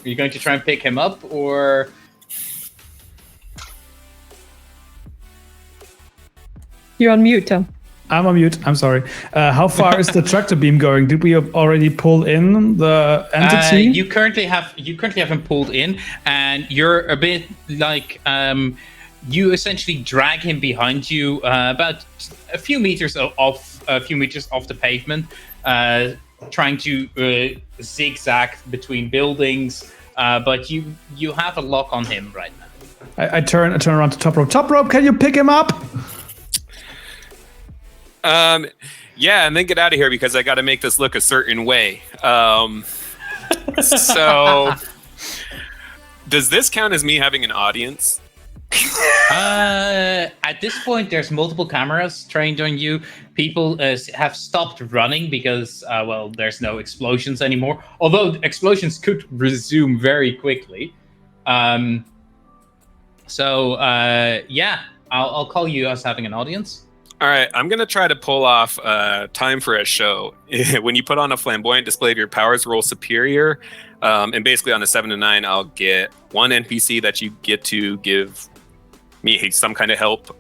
Are you going to try and pick him up, or? You're on mute, Tom. I'm on mute. I'm sorry. How far is the tractor beam going? Did we already pull in the entity? You currently haven't pulled in, and you're a bit like you essentially drag him behind you about a few meters off the pavement, trying to zigzag between buildings. But you have a lock on him right now. I turn around to Toprope. Toprope, can you pick him up? Yeah, and then get out of here because I got to make this look a certain way. So, does this count as me having an audience? At this point, there's multiple cameras trained on you. People have stopped running because, well, there's no explosions anymore. Although explosions could resume very quickly. So, yeah, I'll call you as having an audience. All right, I'm going to try to pull off time for a show. When you put on a flamboyant display of your powers, roll superior. And basically on a 7 to 9, I'll get one NPC that you get to give me some kind of help.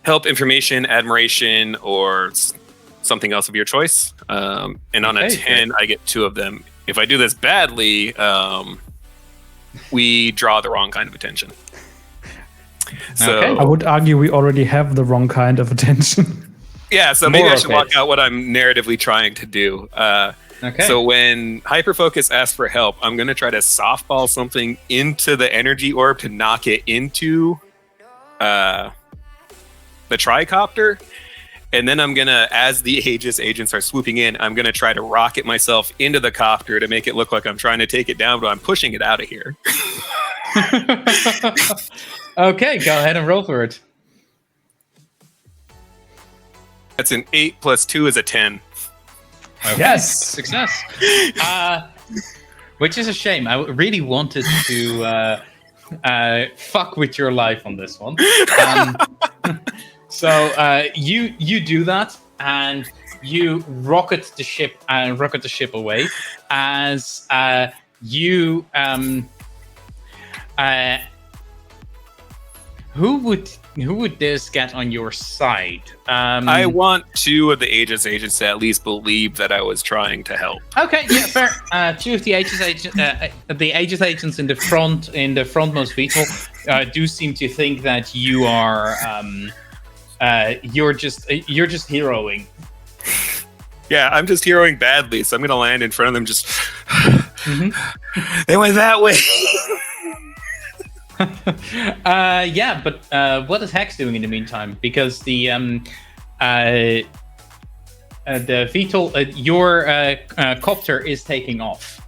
Help, information, admiration, or something else of your choice. And on a 10, I get 2 of them. If I do this badly, we draw the wrong kind of attention. So I would argue we already have the wrong kind of attention. Yeah, so maybe I should walk out what I'm narratively trying to do. So when Hyperfocus asks for help, I'm going to try to softball something into the energy orb to knock it into the tricopter. And then I'm gonna, as the Aegis agents are swooping in, I'm gonna try to rocket myself into the copter to make it look like I'm trying to take it down, but I'm pushing it out of here. Okay, go ahead and roll for it. That's an 8 plus 2 is a 10. Okay. Yes. Success. Which is a shame. I really wanted to fuck with your life on this one. So you do that, and you rocket the ship away as you who would this get on your side? I want 2 of the Aegis agents to at least believe that I was trying to help. Okay, yeah, fair. 2 of the Aegis agents in the frontmost vehicle do seem to think that you are you're just heroing. Yeah, I'm just heroing badly, so I'm gonna land in front of them. Just they went that way. Yeah, but what is Hex doing in the meantime? Because the VTOL, your copter is taking off.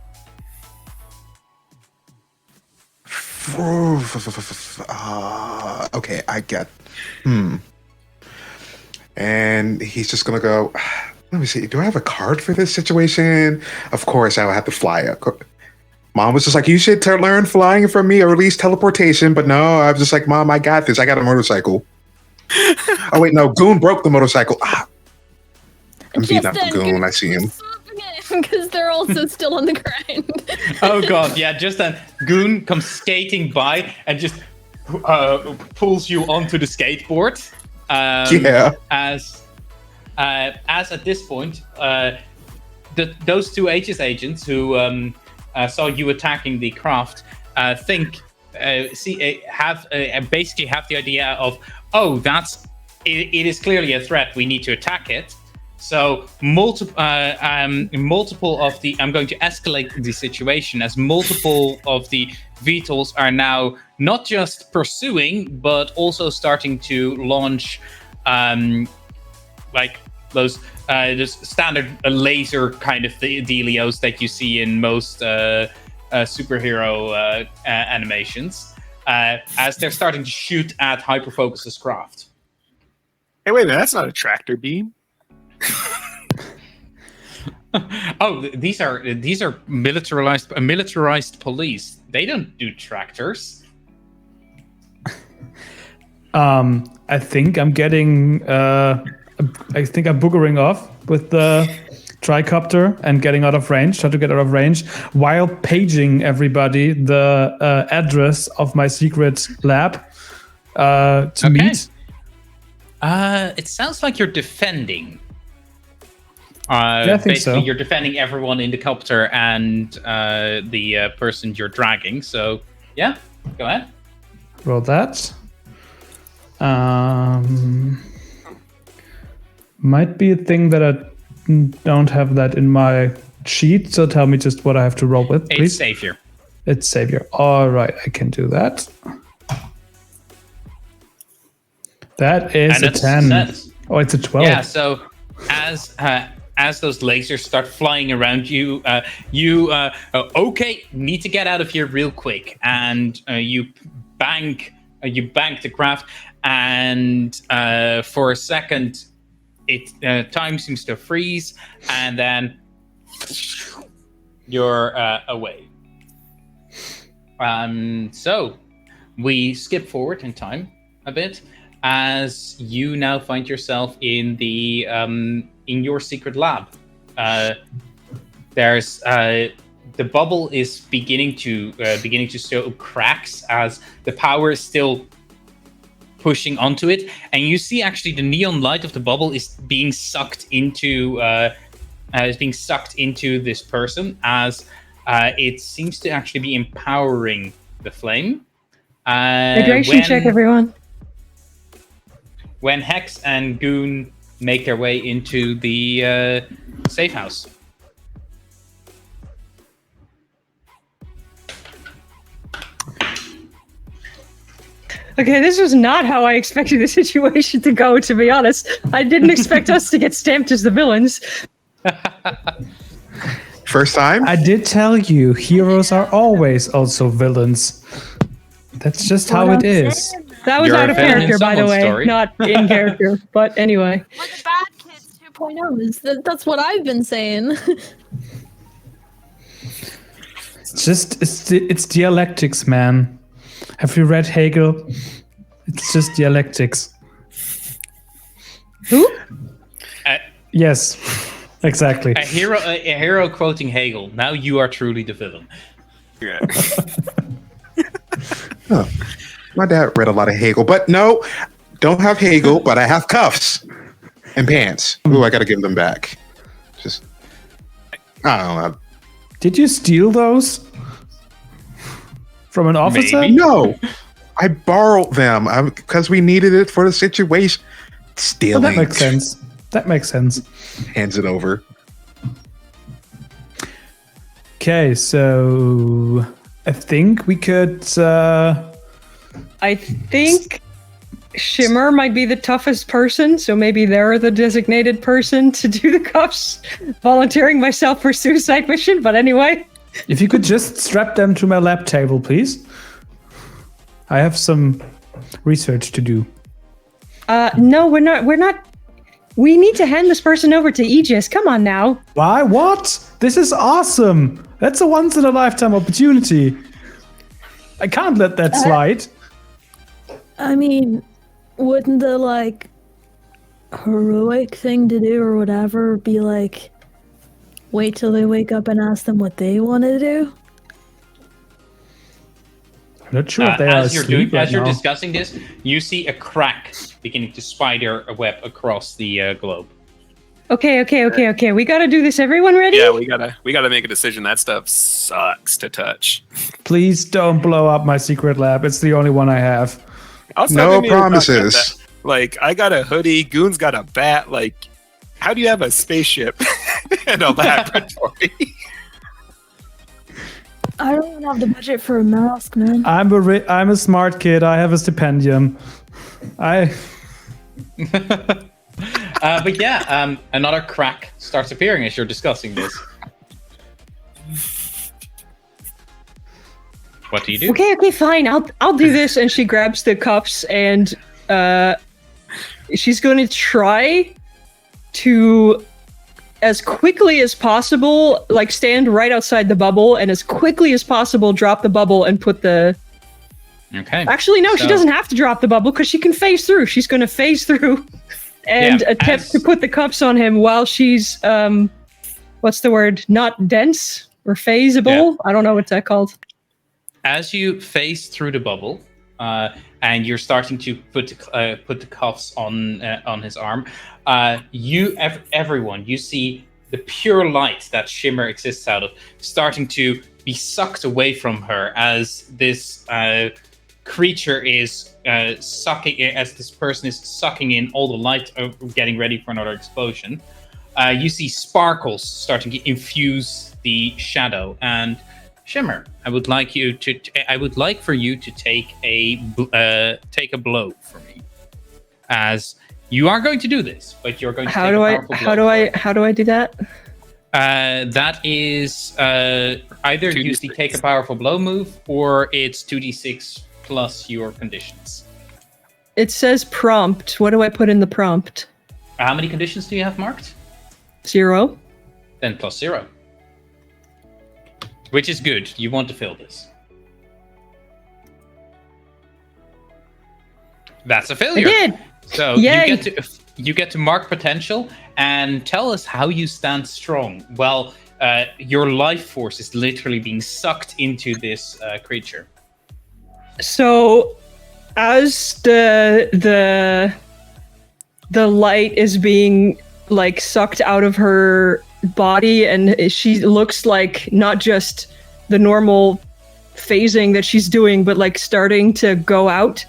Okay, I get. And he's just gonna go. Let me see. Do I have a card for this situation? Of course, I would have to fly up. Mom was just like, you should learn flying from me, or at least teleportation. But no, I was just like, Mom, I got this. I got a motorcycle. Oh, wait, no. Goon broke the motorcycle. I'm beating up Goon when I see him. Because they're also still on the ground. Oh, God. Yeah, just then Goon comes skating by and just pulls you onto the skateboard. Yeah. As at this point, those 2 Aegis agents who saw you attacking the craft basically have the idea of, oh, it is clearly a threat. We need to attack it. So multiple of the, I'm going to escalate the situation as multiple of the VTOLs are now not just pursuing, but also starting to launch like those just standard laser kind of dealios that you see in most superhero animations, as they're starting to shoot at Hyperfocus's craft. Hey, wait a minute, that's not a tractor beam. Oh, these are militarized police. They don't do tractors. I think I'm getting. I think I'm boogering off with the tricopter and getting out of range. Try to get out of range while paging everybody the address of my secret lab to meet. It sounds like you're defending. Yeah, I think so. You're defending everyone in the copter and the person you're dragging. So, yeah, go ahead. Roll that. Might be a thing that I don't have that in my sheet. So tell me just what I have to roll with, please. It's Savior. It's Savior. All right, I can do that. That is a 10. Oh, it's a 12. Yeah, so as those lasers start flying around you, need to get out of here real quick, and you bank the craft, and for a second, time seems to freeze, and then you're away. So we skip forward in time a bit, as you now find yourself in the in your secret lab. There's the bubble is beginning to show cracks as the power is still pushing onto it, and you see actually the neon light of the bubble is being sucked into this person, as it seems to actually be empowering the flame. Hydration check, everyone. When Hex and Goon make their way into the safe house. Okay, this was not how I expected the situation to go, to be honest. I didn't expect us to get stamped as the villains. First time? I did tell you, heroes are always also villains. That's just how it is. That was You're out a of villain in character, by the someone's way, story. not in character. But anyway. We're the bad kids 2.0. That's what I've been saying. It's dialectics, man. Have you read Hegel? It's just dialectics. Who? Yes, exactly. A hero quoting Hegel. Now you are truly the villain. Yeah. Oh, my dad read a lot of Hegel, but no, don't have Hegel, but I have cuffs and pants. Ooh, I gotta give them back. Just, I don't know. Did you steal those from an officer? Maybe. No, I borrowed them because we needed it for the situation. Oh, Stealing. that makes sense. That makes sense. Hands it over. Okay, so I think we could. I think Shimmer might be the toughest person, so maybe they're the designated person to do the cuffs, volunteering myself for suicide mission, but anyway. If you could just strap them to my lab table, please. I have some research to do. No, we're not. We need to hand this person over to Aegis. Come on now. Why? What? This is awesome. That's a once in a lifetime opportunity. I can't let that slide. I mean, wouldn't the, like, heroic thing to do or whatever be, like, wait till they wake up and ask them what they want to do? I'm not sure if they are as asleep right as you're now. discussing this, you see a crack beginning to spider a web across the globe. Okay. We gotta do this. Everyone ready? Yeah, we gotta make a decision. That stuff sucks to touch. Please don't blow up my secret lab. It's the only one I have. Also, No I didn't even talk about promises. that. Like, I got a hoodie. Goon's got a bat. Like, how do you have a spaceship and a laboratory? I don't even have the budget for a mask, man. I'm a smart kid. I have a stipendium. But yeah, another crack starts appearing as you're discussing this. What do you do? Okay, fine. I'll do this. And she grabs the cups and she's going to try to, as quickly as possible, like stand right outside the bubble and as quickly as possible drop the bubble and put the... Okay. Actually, no, she So- doesn't have to drop the bubble because she can phase through. She's going to phase through and Yeah, attempt as- to put the cups on him while she's, what's the word? Not dense or phaseable? Yeah. I don't know what's that called. As you phase through the bubble, and you're starting to put the cuffs on his arm, everyone, you see the pure light that Shimmer exists out of starting to be sucked away from her as this creature is sucking, as this person is sucking in all the light, getting ready for another explosion. You see sparkles starting to infuse the shadow, and Shimmer, I would like for you to take a blow for me, as you are going to do this, but you're going to How take do a I powerful how blow do for I it. how do I do that? That is either you 2d6. take a powerful blow move, or it's 2d6 plus your conditions. It says prompt. What do I put in the prompt? How many conditions do you have marked? 0. Then plus 0. Which is good. You want to fill this. That's a I failure. did. So Yay. you get to mark potential and tell us how you stand strong. Well, your life force is literally being sucked into this creature. So as the light is being like sucked out of her body and she looks like not just the normal phasing that she's doing but like starting to go out,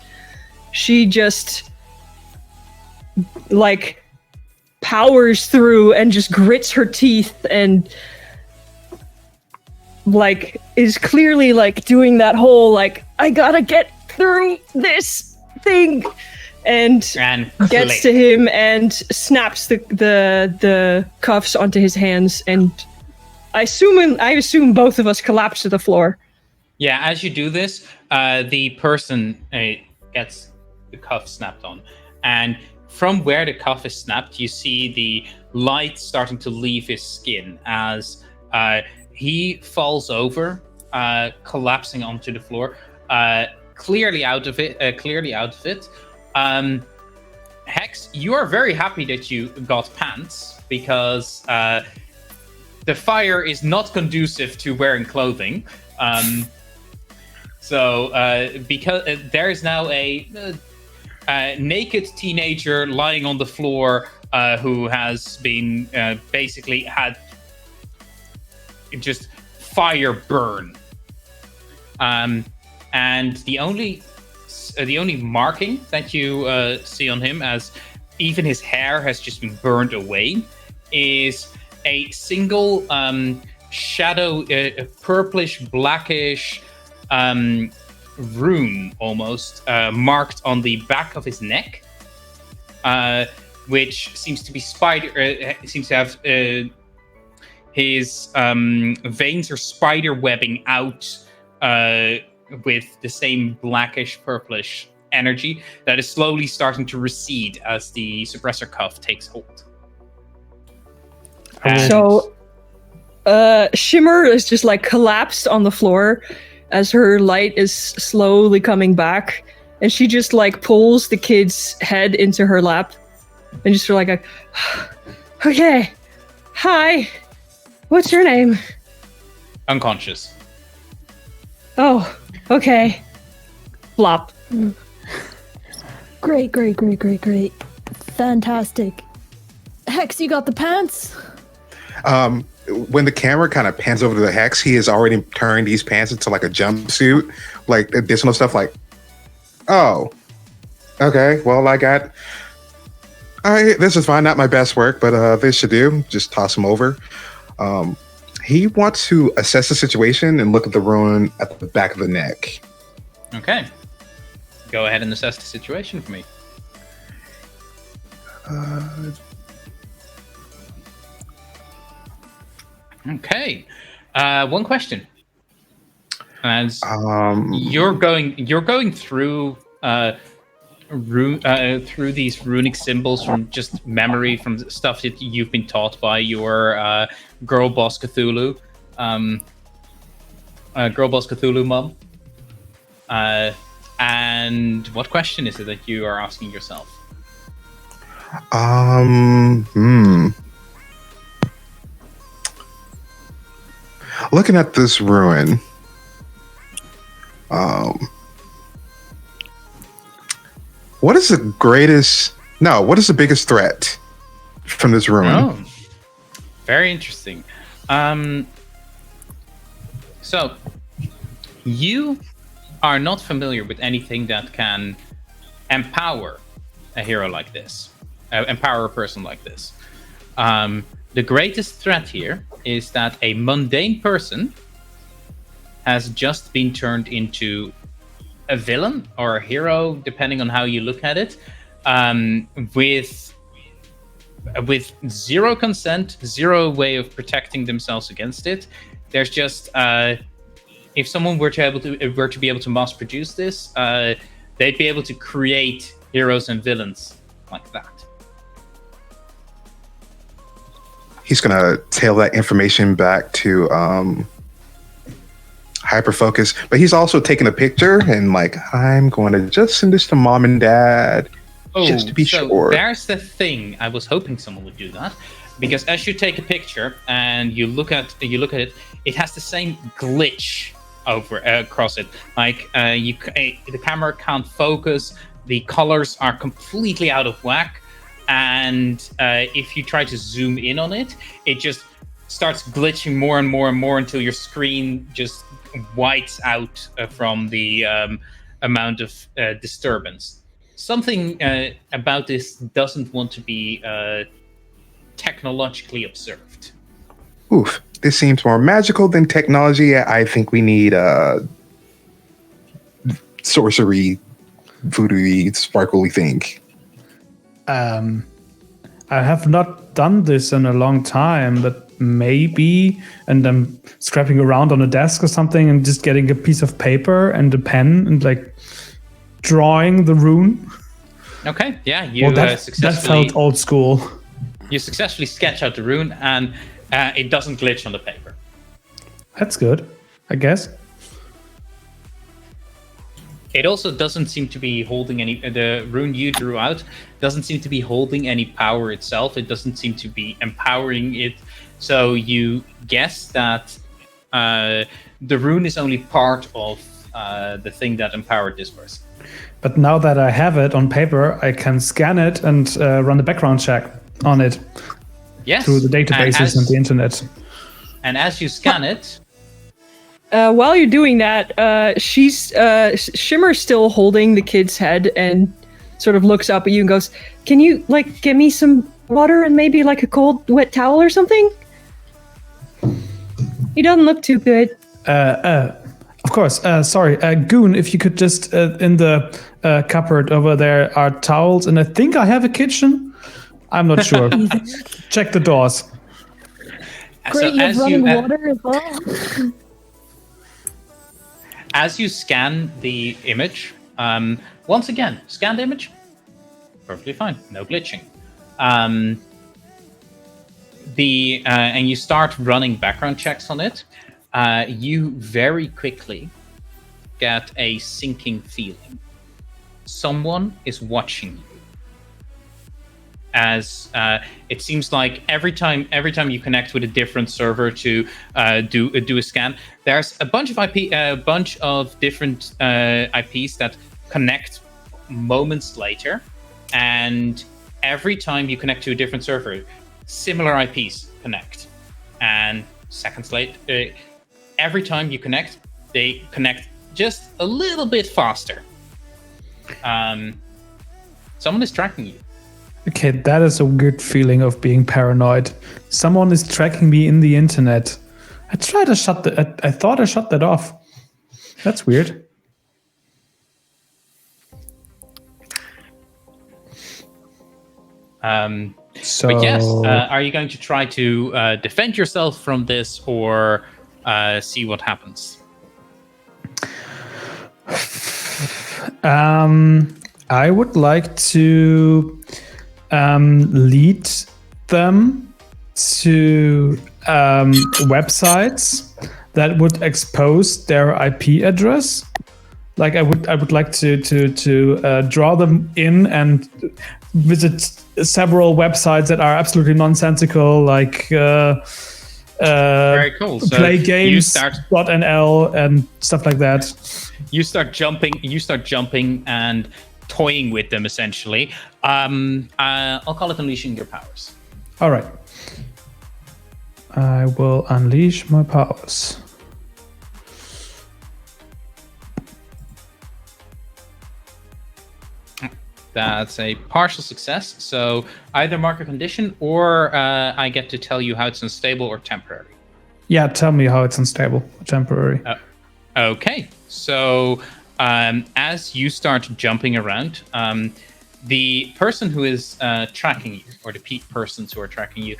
she just like powers through and just grits her teeth and like is clearly like doing that whole like I gotta get through this thing, and gets to him and snaps the cuffs onto his hands, and I assume both of us collapse to the floor. Yeah, as you do this, the person gets the cuff snapped on, and from where the cuff is snapped, you see the light starting to leave his skin as he falls over, collapsing onto the floor, clearly out of it. Hex, you are very happy that you got pants, because the fire is not conducive to wearing clothing. Because there is now a naked teenager lying on the floor who has been basically had just fire burn. And the only marking that you see on him, as even his hair has just been burned away, is a single shadow, purplish, blackish rune almost marked on the back of his neck, which seems to be seems to have his veins are spider webbing out with the same blackish purplish energy that is slowly starting to recede as the suppressor cuff takes hold. So Shimmer is just like collapsed on the floor as her light is slowly coming back, and she just like pulls the kid's head into her lap and just sort of like okay, hi, what's your name? Unconscious. Oh, okay. Flop. Great. Fantastic. Hex, you got the pants? When the camera kind of pans over to the Hex, he has already turned these pants into like a jumpsuit, like additional stuff like, oh, okay, well, this is fine, not my best work, but this should do. Just toss him over. He wants to assess the situation and look at the ruin at the back of the neck. Okay. Go ahead and assess the situation for me. Okay. One question. As you're going through through these runic symbols from just memory, from stuff that you've been taught by your girl boss Cthulhu, mom. And what question is it that you are asking yourself? Looking at this ruin, what is the biggest threat from this ruin? Oh, very interesting. So, you are not familiar with anything that can empower a hero like this, empower a person like this. The greatest threat here is that a mundane person has just been turned into a villain or a hero, depending on how you look at it, with zero consent, zero way of protecting themselves against it. There's just if someone were to be able to mass produce this, they'd be able to create heroes and villains like that. He's gonna tail that information back to Hyperfocus, but he's also taking a picture and like, I'm going to just send this to mom and dad, just to be sure. There's the thing. I was hoping someone would do that, because as you take a picture and you look at it, it has the same glitch across it. Like the camera can't focus. The colors are completely out of whack. And if you try to zoom in on it, it just starts glitching more and more and more until your screen just whites out from the amount of disturbance. Something about this doesn't want to be technologically observed. Oof, this seems more magical than technology. I think we need sorcery voodoo-y, sparkly thing. I have not done this in a long time, but maybe, and I'm scrapping around on a desk or something and just getting a piece of paper and a pen and like drawing the rune. Okay, yeah, you Well, that successfully felt old school. you successfully sketch out the rune, and it doesn't glitch on the paper. That's good, I guess. It also doesn't seem to be holding any. The rune you drew out doesn't seem to be holding any power itself. It doesn't seem to be empowering it. So you guess that the rune is only part of the thing that empowered this person. But now that I have it on paper, I can scan it and run a background check on it Yes. through the databases and the internet. And as you scan it, While you're doing that, Shimmer's still holding the kid's head and sort of looks up at you and goes, "Can you like get me some water and maybe like a cold wet towel or something? He doesn't look too good." Of course. Sorry, Goon, if you could just in the cupboard over there are towels, and I think I have a kitchen. I'm not sure. Check the doors. Great, you have running water as well. As you scan the image, once again, scan the image, perfectly fine, no glitching. And you start running background checks on it. You very quickly get a sinking feeling. Someone is watching you. As it seems like every time you connect with a different server to do a scan, there's a bunch of different IPs that connect moments later, and every time you connect to a different server, similar IPs connect, and seconds later, every time you connect, they connect just a little bit faster. Someone is tracking you. Okay, that is a good feeling of being paranoid. Someone is tracking me in the internet. I tried to shut that. I thought I shut that off. That's weird. So, But yes, are you going to try to defend yourself from this, or see what happens? I would like to lead them to websites that would expose their IP address. Like I would like to draw them in and visit several websites that are absolutely nonsensical, like Very cool. So playgames.nl and stuff like that. You start jumping and toying with them, essentially. I'll call it unleashing your powers. All right. I will unleash my powers. That's a partial success. So either mark a condition, or I get to tell you how it's unstable or temporary. Yeah, tell me how it's unstable, temporary. Okay. So as you start jumping around, the person who is tracking you, or the persons who are tracking you,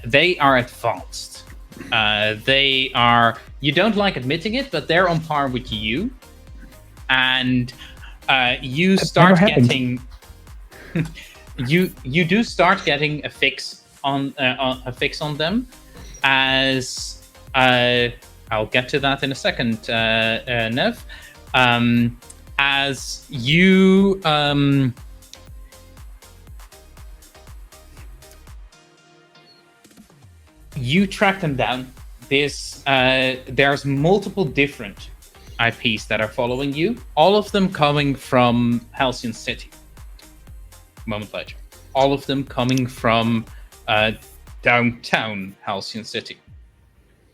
they are advanced. They are, you don't like admitting it, but they're on par with you. And you start getting you do start getting a fix on them, as I'll get to that in a second, Nev. As you you track them down. There's multiple different IPs that are following you, all of them coming from Halcyon City. Moment later, all of them coming from downtown Halcyon City.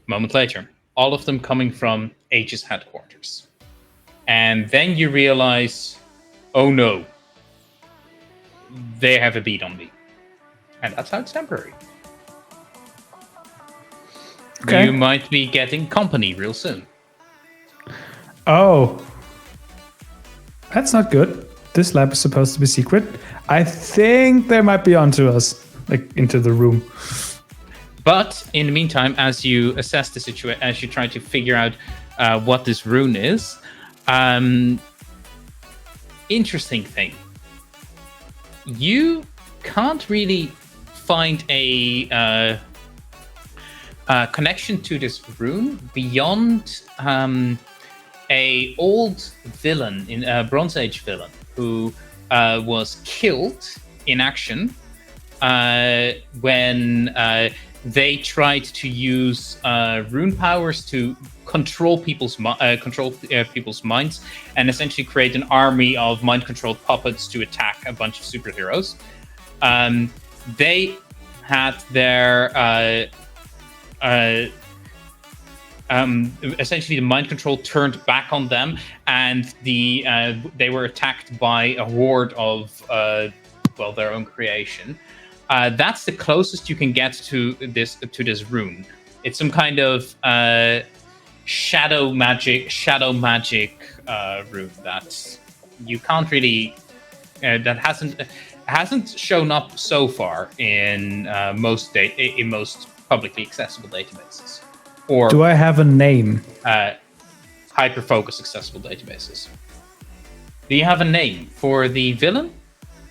Moment later, all of them coming from Aegis headquarters. And then you realize, oh no, they have a beat on me. And that's how it's temporary. Okay. You might be getting company real soon. Oh. That's not good. This lab is supposed to be secret. I think they might be onto us, like into the room. But in the meantime, as you assess the situation, as you try to figure out what this rune is, interesting thing. You can't really find a connection to this rune beyond a old villain, in a Bronze Age villain, who was killed in action when they tried to use rune powers to control people's minds and essentially create an army of mind-controlled puppets to attack a bunch of superheroes. They had their essentially the mind control turned back on them, and they were attacked by a horde of their own creation. That's the closest you can get to this rune. It's some kind of shadow magic rune that you can't really that hasn't shown up so far in most publicly accessible databases. Or do I have a name? Hyperfocus accessible databases. Do you have a name for the villain?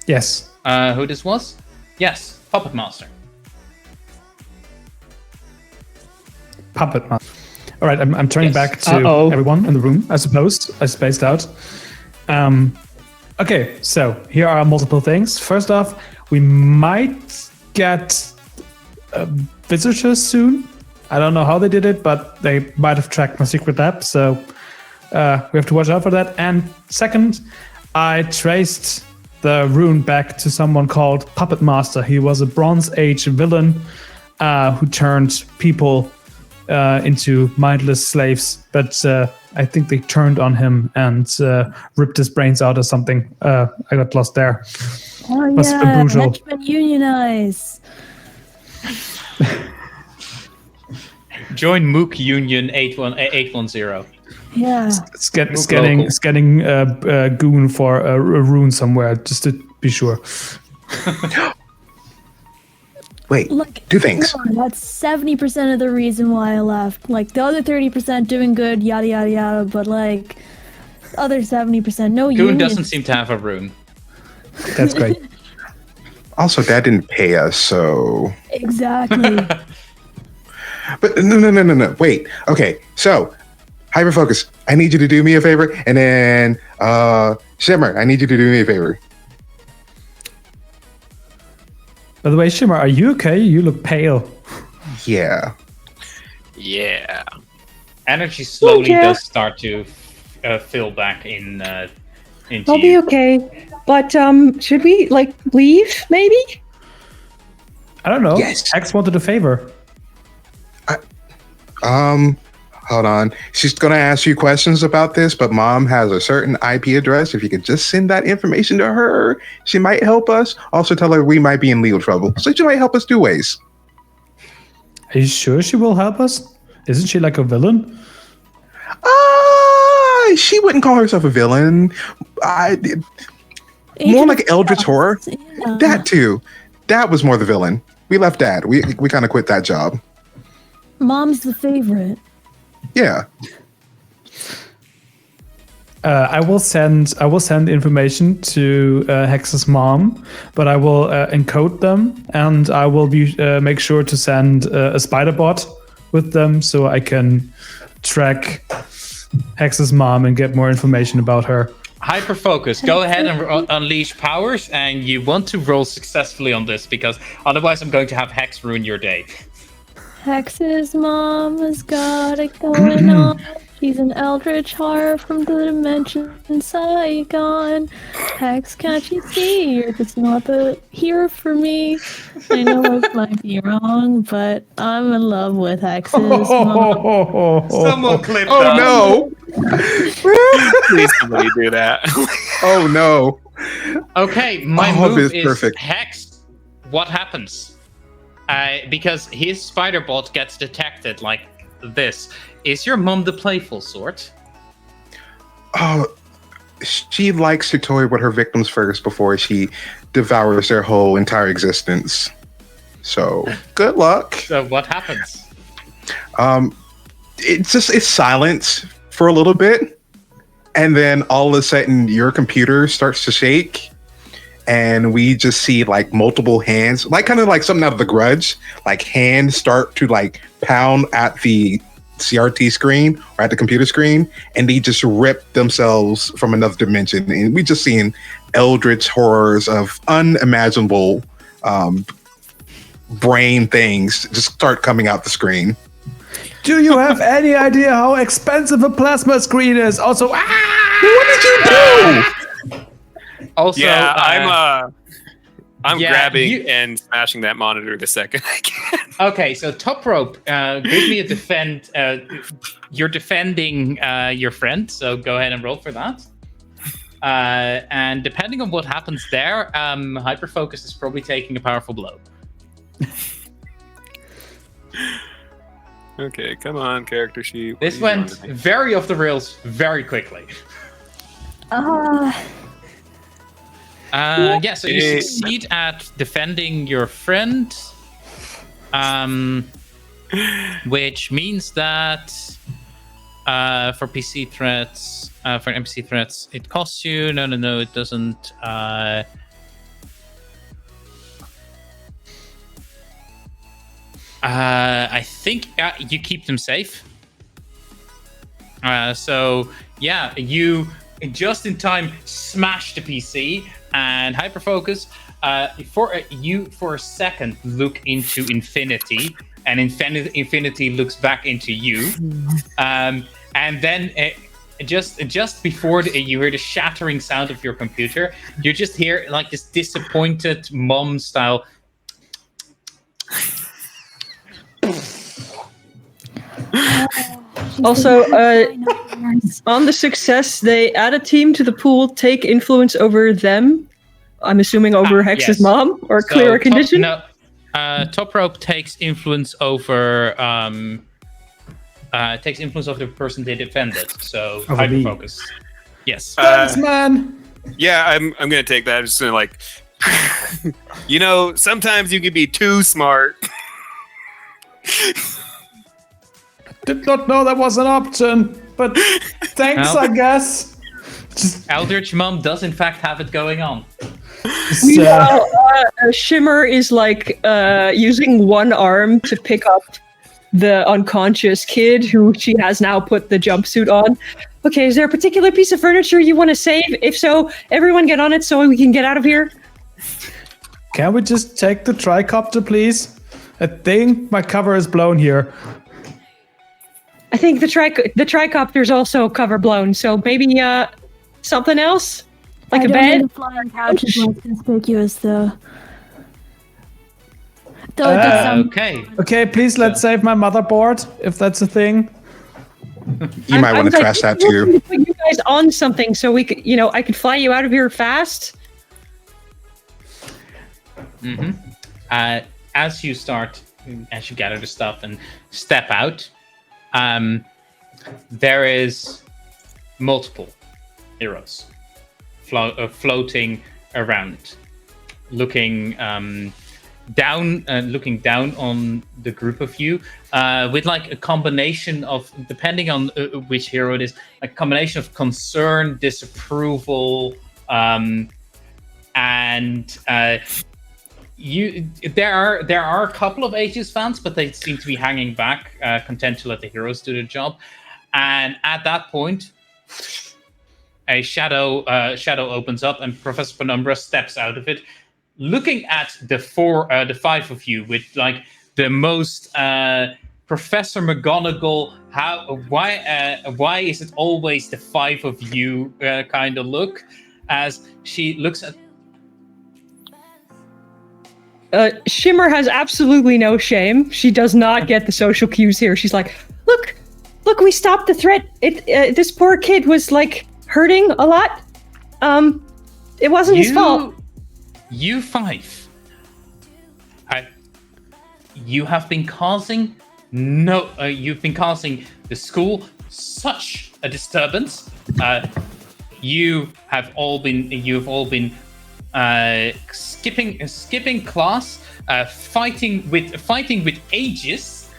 Yes. Who this was? Yes, Puppet Master. Puppet Master. All right, I'm turning back to everyone in the room, I suppose. I spaced out. Okay, so here are multiple things. First off, we might get visitors soon. I don't know how they did it, but they might have tracked my secret lab, so we have to watch out for that. And second, I traced the rune back to someone called Puppet Master. He was a Bronze Age villain who turned people into mindless slaves, but I think they turned on him and ripped his brains out or something. I got lost there. Oh Must have been brutal. Henchmen unionize. Join Mook Union 810. Yeah. Scanning Goon for a rune somewhere, just to be sure. Wait, Like, two things. yeah, that's 70% of the reason why I left. Like, the other 30% doing good, yada, yada, yada, but, like, other 70%, no Goon union. doesn't seem to have a rune. That's great. Also, Dad didn't pay us, so. Exactly. But no. Wait. Okay, so Hyperfocus, I need you to do me a favor, and then Shimmer, I need you to do me a favor. By the way, Shimmer, are you okay? You look pale. Yeah. Yeah. Energy slowly yeah. does start to fill back into I'll be you. okay. But should we leave maybe? I don't know. Yes. X wanted a favor. Hold on. She's gonna ask you questions about this, but Mom has a certain IP address. If you could just send that information to her, she might help us. Also tell her we might be in legal trouble, so she might help us two ways. Are you sure she will help us? Isn't she like a villain? She wouldn't call herself a villain. More like Eldritch Horror. Yeah. That too. Dad was more the villain. We left Dad. We kind of quit that job. Mom's the favorite. Yeah. I will send information to Hex's mom, but I will encode them, and I will make sure to send a spider bot with them so I can track Hex's mom and get more information about her. Hyperfocus, go ahead and unleash powers, and you want to roll successfully on this, because otherwise I'm going to have Hex ruin your day. Hex's mom has got it going on. She's an eldritch horror from the dimension Saigon. Hex, can't you see? You're just not the hero for me. I know I might be wrong, but I'm in love with Hex's mom. Someone clip Oh that. no. Please somebody do that. Oh no. Okay, my Oh, move this is is perfect. Hex. What happens? Because his spider bot gets detected like this. Is your mom the playful sort? Oh, she likes to toy with her victims first before she devours their whole entire existence. So good luck. So what happens? It's silence for a little bit, and then all of a sudden your computer starts to shake, and we just see like multiple hands, like kind of like something out of The Grudge, like hands start to like pound at the CRT screen or at the computer screen, and they just rip themselves from another dimension, and we just seeing eldritch horrors of unimaginable brain things just start coming out the screen. Do you have any idea how expensive a plasma screen is? Also, What did you do? Also, Yeah, I'm yeah, grabbing and smashing that monitor the second I can. okay. So Toprope, give me a defend. You're defending your friend, so go ahead and roll for that. And depending on what happens there, Hyperfocus is probably taking a powerful blow. Okay, come on, character sheet. What This do you went want? very off the rails very quickly. Yeah, so you Hey. succeed at defending your friend, which means that for PC threats, for NPC threats, it costs you. No, it doesn't. I think you keep them safe. So yeah, you just in time smash the PC and Hyperfocus. For a second look into infinity, and infinity looks back into you, and then just before you hear the shattering sound of your computer, you just hear like this disappointed mom style. Also, on the success, they add a team to the pool, take influence over them. I'm assuming over Hex's yes. mom, or So clear a condition. Toprope takes influence over the person they defended. So Over me. Hyperfocus. Yes. thanks, man. Yeah, I'm gonna take that. I'm just gonna like, sometimes you can be too smart. Did not know that was an option, but thanks, Well. I guess. Just, Eldritch Mom does in fact have it going on. Meanwhile, Shimmer is like using one arm to pick up the unconscious kid who she has now put the jumpsuit on. Okay, is there a particular piece of furniture you want to save? If so, everyone get on it so we can get out of here. can we just take the tricopter, please? I think my cover is blown here. I think the tricopter's also cover blown, so maybe something else? Like I a don't bed? think the flying couch is less conspicuous, though. Though it does sound Okay. Okay, please let's save my motherboard, if that's a thing. You might want to trash that too. Put you guys on something so we could, I could fly you out of here fast. As you gather the stuff and step out, there is multiple heroes floating around, looking down on the group of you, with like a combination of, depending on which hero it is, a combination of concern, disapproval, and there are a couple of Aegis fans, but they seem to be hanging back, content to let the heroes do their job. And at that point, a shadow opens up, and Professor Penumbra steps out of it, looking at the five of you with like the most Professor McGonagall. Why is it always the five of you kind of look? As she looks at. Shimmer has absolutely no shame. She does not get the social cues here. She's like, look, we stopped the threat. This poor kid was like hurting a lot. It wasn't his fault. You five. You have been causing you've been causing the school such a disturbance. you have all been skipping class, fighting with Aegis.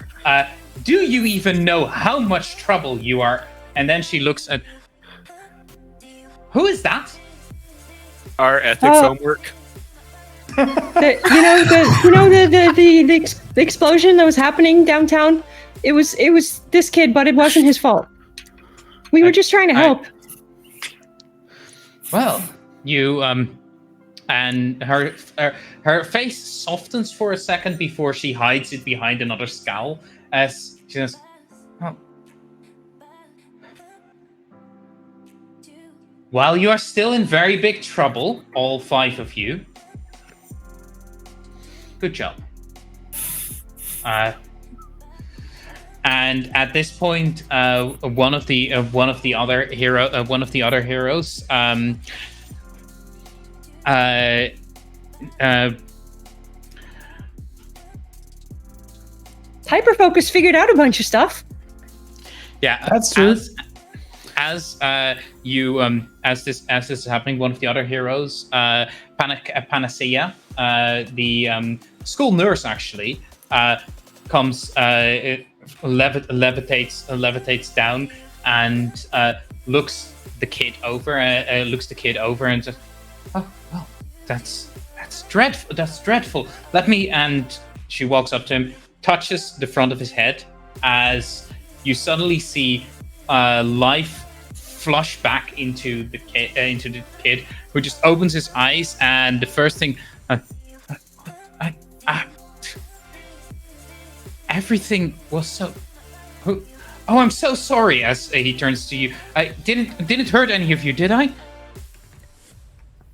Do you even know how much trouble you are? And then she looks at, who is that? Our ethics homework. The explosion that was happening downtown. It was this kid, but it wasn't his fault. We were just trying to help. Well, you and her face softens for a second before she hides it behind another scowl as she says, "Oh. While you are still in very big trouble, all 5 of you. Good job." And at this point, one of the other heroes, Hyperfocus figured out a bunch of stuff. Yeah, That's true. As this is happening, one of the other heroes, Panacea, the school nurse, actually comes, levitates down and looks the kid over and just, oh well, that's dreadful. That's dreadful. Let me. And she walks up to him, touches the front of his head, as you suddenly see life flush back into the kid, who just opens his eyes, and the first thing, everything was so. Oh, I'm so sorry. As he turns to you, I didn't hurt any of you, did I?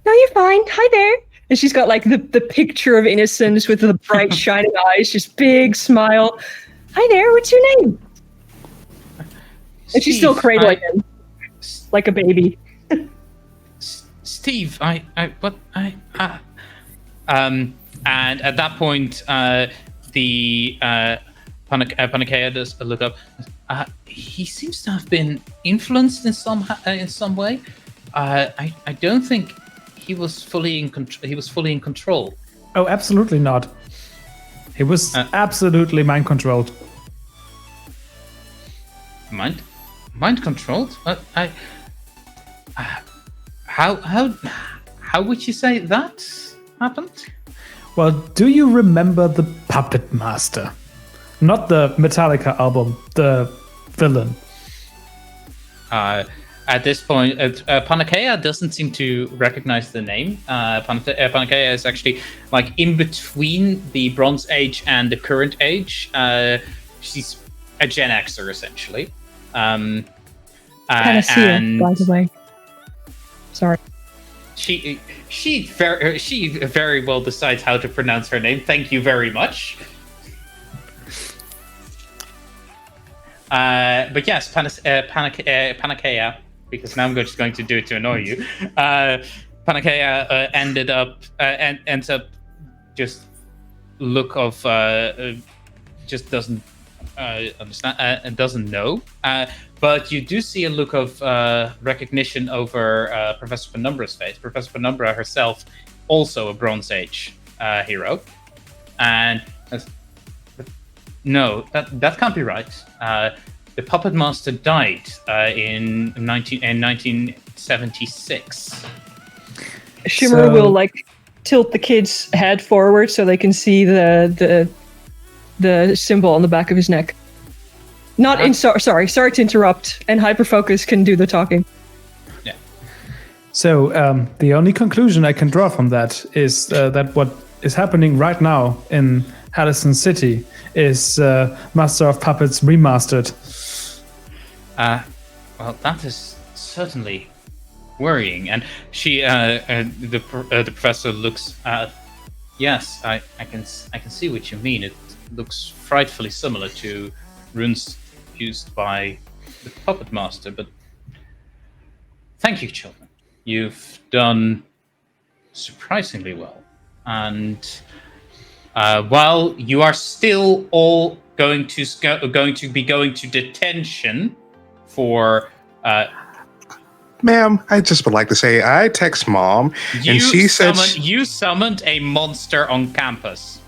No, you're fine. Hi there. And she's got like the picture of innocence with the bright shining eyes, just big smile. Hi there. What's your name? And she's still cradling him like a baby. Steve, and at that point, the Panacea does look up. He seems to have been influenced in some way. I don't think he was fully in control. He was fully in control. Oh, absolutely not. He was absolutely mind controlled. Mind controlled? How would you say that happened? Well, do you remember the Puppet Master? Not the Metallica album, the villain. At this point, Panacea doesn't seem to recognize the name. Panacea is actually like in between the Bronze Age and the current age. She's a Gen Xer, essentially. Panacea, by the way. Sorry. She very well decides how to pronounce her name. Thank you very much. But yes, Panacea, because now I'm just going to do it to annoy you. Panacea ends up just look of just doesn't understand and doesn't know. But you do see a look of recognition over Professor Penumbra's face. Professor Penumbra herself, also a Bronze Age hero, and no, that can't be right. The Puppet Master died in 1976. Shimmer will like tilt the kid's head forward so they can see the symbol on the back of his neck. Sorry to interrupt. And Hyperfocus can do the talking. Yeah. So the only conclusion I can draw from that is that what is happening right now in Halcyon City is Master of Puppets remastered. Well, that is certainly worrying. And she, the professor looks. Yes, I can see what you mean. It looks frightfully similar to runes used by the Puppet Master. But thank you, children. You've done surprisingly well. And while you are still all going to be going to detention for Ma'am, I just would like to say I text mom, and she said you summoned a monster on campus.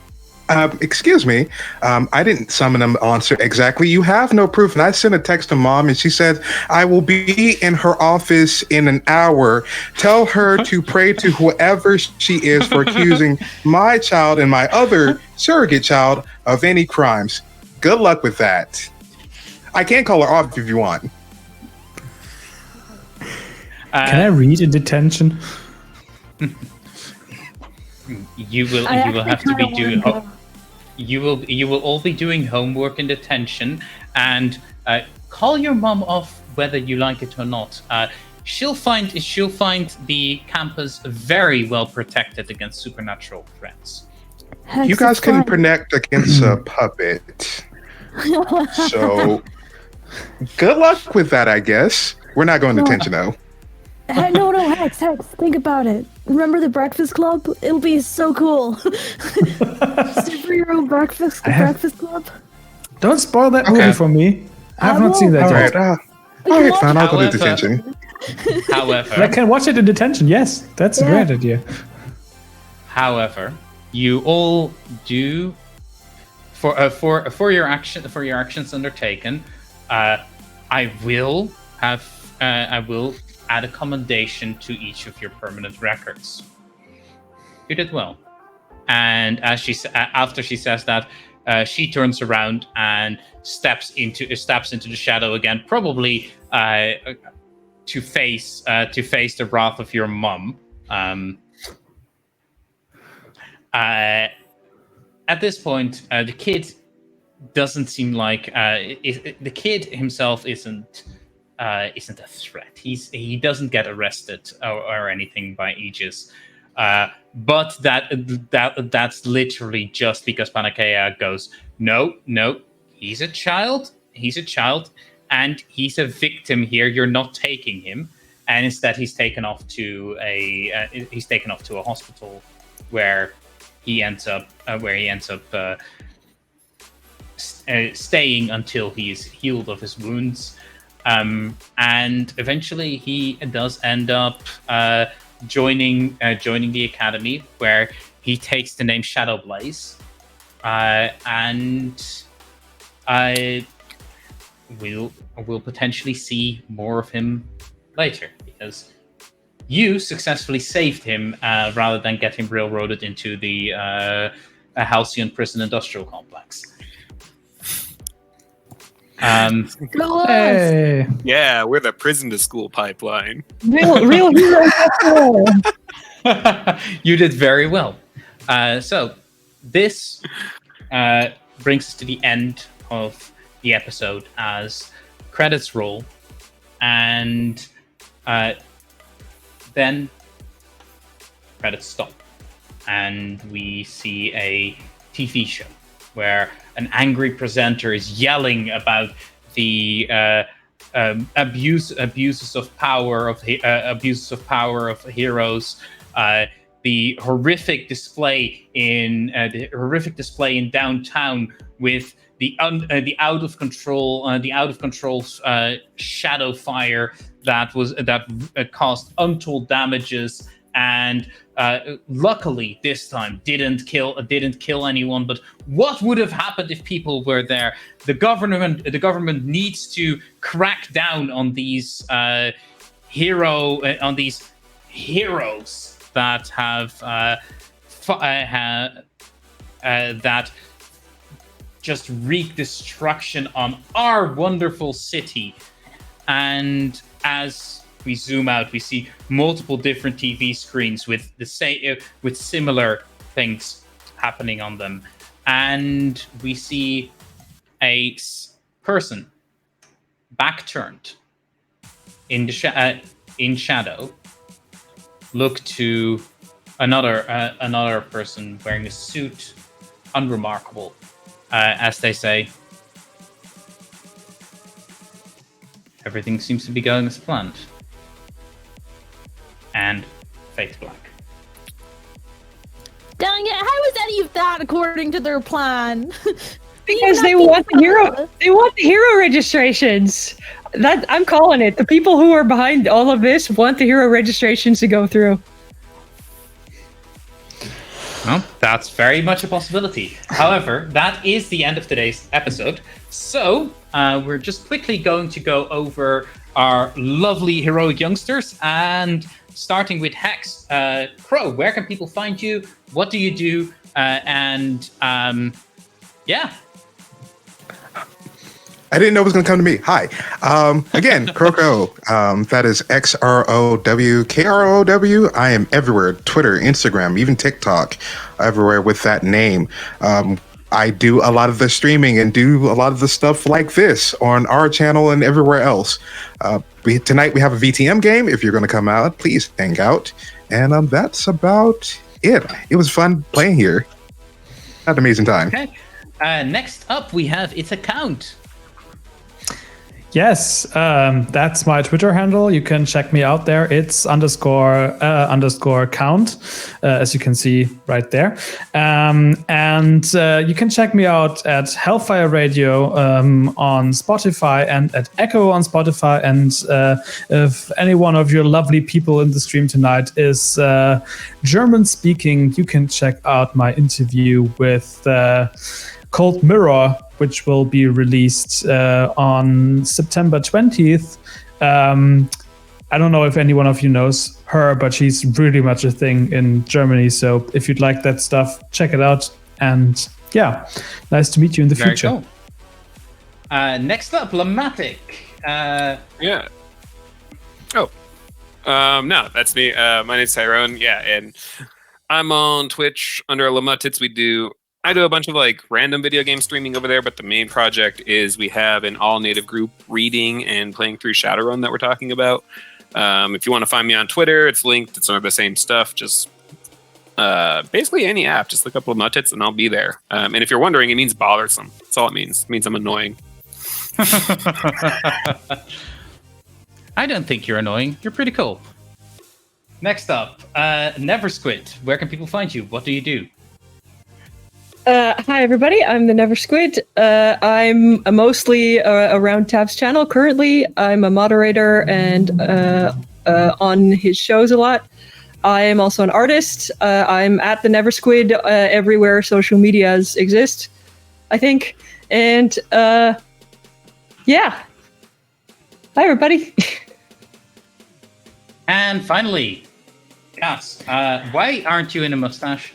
Excuse me, I didn't summon a monster exactly. You have no proof. And I sent a text to mom, and she said, I will be in her office in an hour. Tell her to pray to whoever she is for accusing my child and my other surrogate child of any crimes. Good luck with that. I can call her off if you want. Can I read in detention? You will have to be doing. You will all be doing homework in detention, and call your mom off whether you like it or not. She'll find the campus very well protected against supernatural threats. Hex You guys is can fine. protect against a puppet. So good luck with that, I guess. We're not going to detention though. No, Hex, think about it. Remember the Breakfast Club? It'll be so cool. Superhero Breakfast Club. Don't spoil that Okay. movie for me. I have I not seen that All yet. right, all right, fine. I'll go to However- detention. But I However, can watch it in detention. Yes, that's a Yeah. great idea. you all do for your actions undertaken. I will add a commendation to each of your permanent records. You did well. And as after she says that, she turns around and steps into the shadow again, probably to face the wrath of your mum. At this point, the kid doesn't seem like the kid himself isn't a threat. He doesn't get arrested or anything by Aegis. But that's literally just because Panacea goes, no, he's a child, and he's a victim here. You're not taking him, and instead he's taken off to a hospital where he ends up staying until he's healed of his wounds, and eventually he does end up joining the academy, where he takes the name Shadowblaze, and we'll potentially see more of him later, because you successfully saved him rather than get him railroaded into the Halcyon prison industrial complex. Go on. Hey, Yeah, we're the prison to school pipeline. Real heroes after all. You did very well. So this brings us to the end of the episode as credits roll, and then credits stop, and we see a TV show where an angry presenter is yelling about the abuses of power of heroes, the horrific display in downtown with the out of control shadow fire that caused untold damages, and luckily this time didn't kill anyone. But what would have happened if people were there? The government needs to crack down on these heroes that have that just wreak destruction on our wonderful city. And as we zoom out, we see multiple different TV screens with similar things happening on them, and we see a person back turned in shadow look to another person wearing a suit, unremarkable, as they say, everything seems to be going as planned. And fade to black. Dang it, how is any of that according to their plan? Because they want the hero registrations. that I'm calling it. The people who are behind all of this want the hero registrations to go through. Well, that's very much a possibility. However, that is the end of today's episode. So we're just quickly going to go over our lovely heroic youngsters, and starting with Hex. Crow, where can people find you? What do you do? Yeah. I didn't know it was going to come to me. Hi. Again, Crow. That is XROWKROW. I am everywhere. Twitter, Instagram, even TikTok, everywhere with that name. I do a lot of the streaming and do a lot of the stuff like this on our channel and everywhere else. Tonight we have a VTM game. If you're going to come out, please hang out. And that's about it. It was fun playing here. Had an amazing time. Okay. Next up, we have its account. Yes, that's my Twitter handle. You can check me out there. It's __ count, as you can see right there. And you can check me out at Hellfire Radio on Spotify and at Echo on Spotify. And if any one of your lovely people in the stream tonight is German speaking, you can check out my interview with Cold Mirror, which will be released on September 20th. I don't know if any one of you knows her, but she's really much a thing in Germany. So if you'd like that stuff, check it out. And yeah, nice to meet you in the future. Cool. Next up, Lamatic. Yeah. Oh. No, that's me. My name's Tyrone. Yeah, and I'm on Twitch under Lamatits. I do a bunch of like random video game streaming over there, but the main project is we have an all-native group reading and playing through Shadowrun that we're talking about. If you want to find me on Twitter, it's linked. It's some of the same stuff. Just basically any app. Just look up Lamatits and I'll be there. And if you're wondering, it means bothersome. That's all it means. It means I'm annoying. I don't think you're annoying. You're pretty cool. Next up, Never Squid. Where can people find you? What do you do? Hi everybody, I'm the Never Squid. I'm mostly around Tab's channel. Currently, I'm a moderator and on his shows a lot. I am also an artist. I'm at the Never Squid everywhere social medias exist, I think. And yeah. Hi everybody. And finally, Cass, why aren't you in a mustache?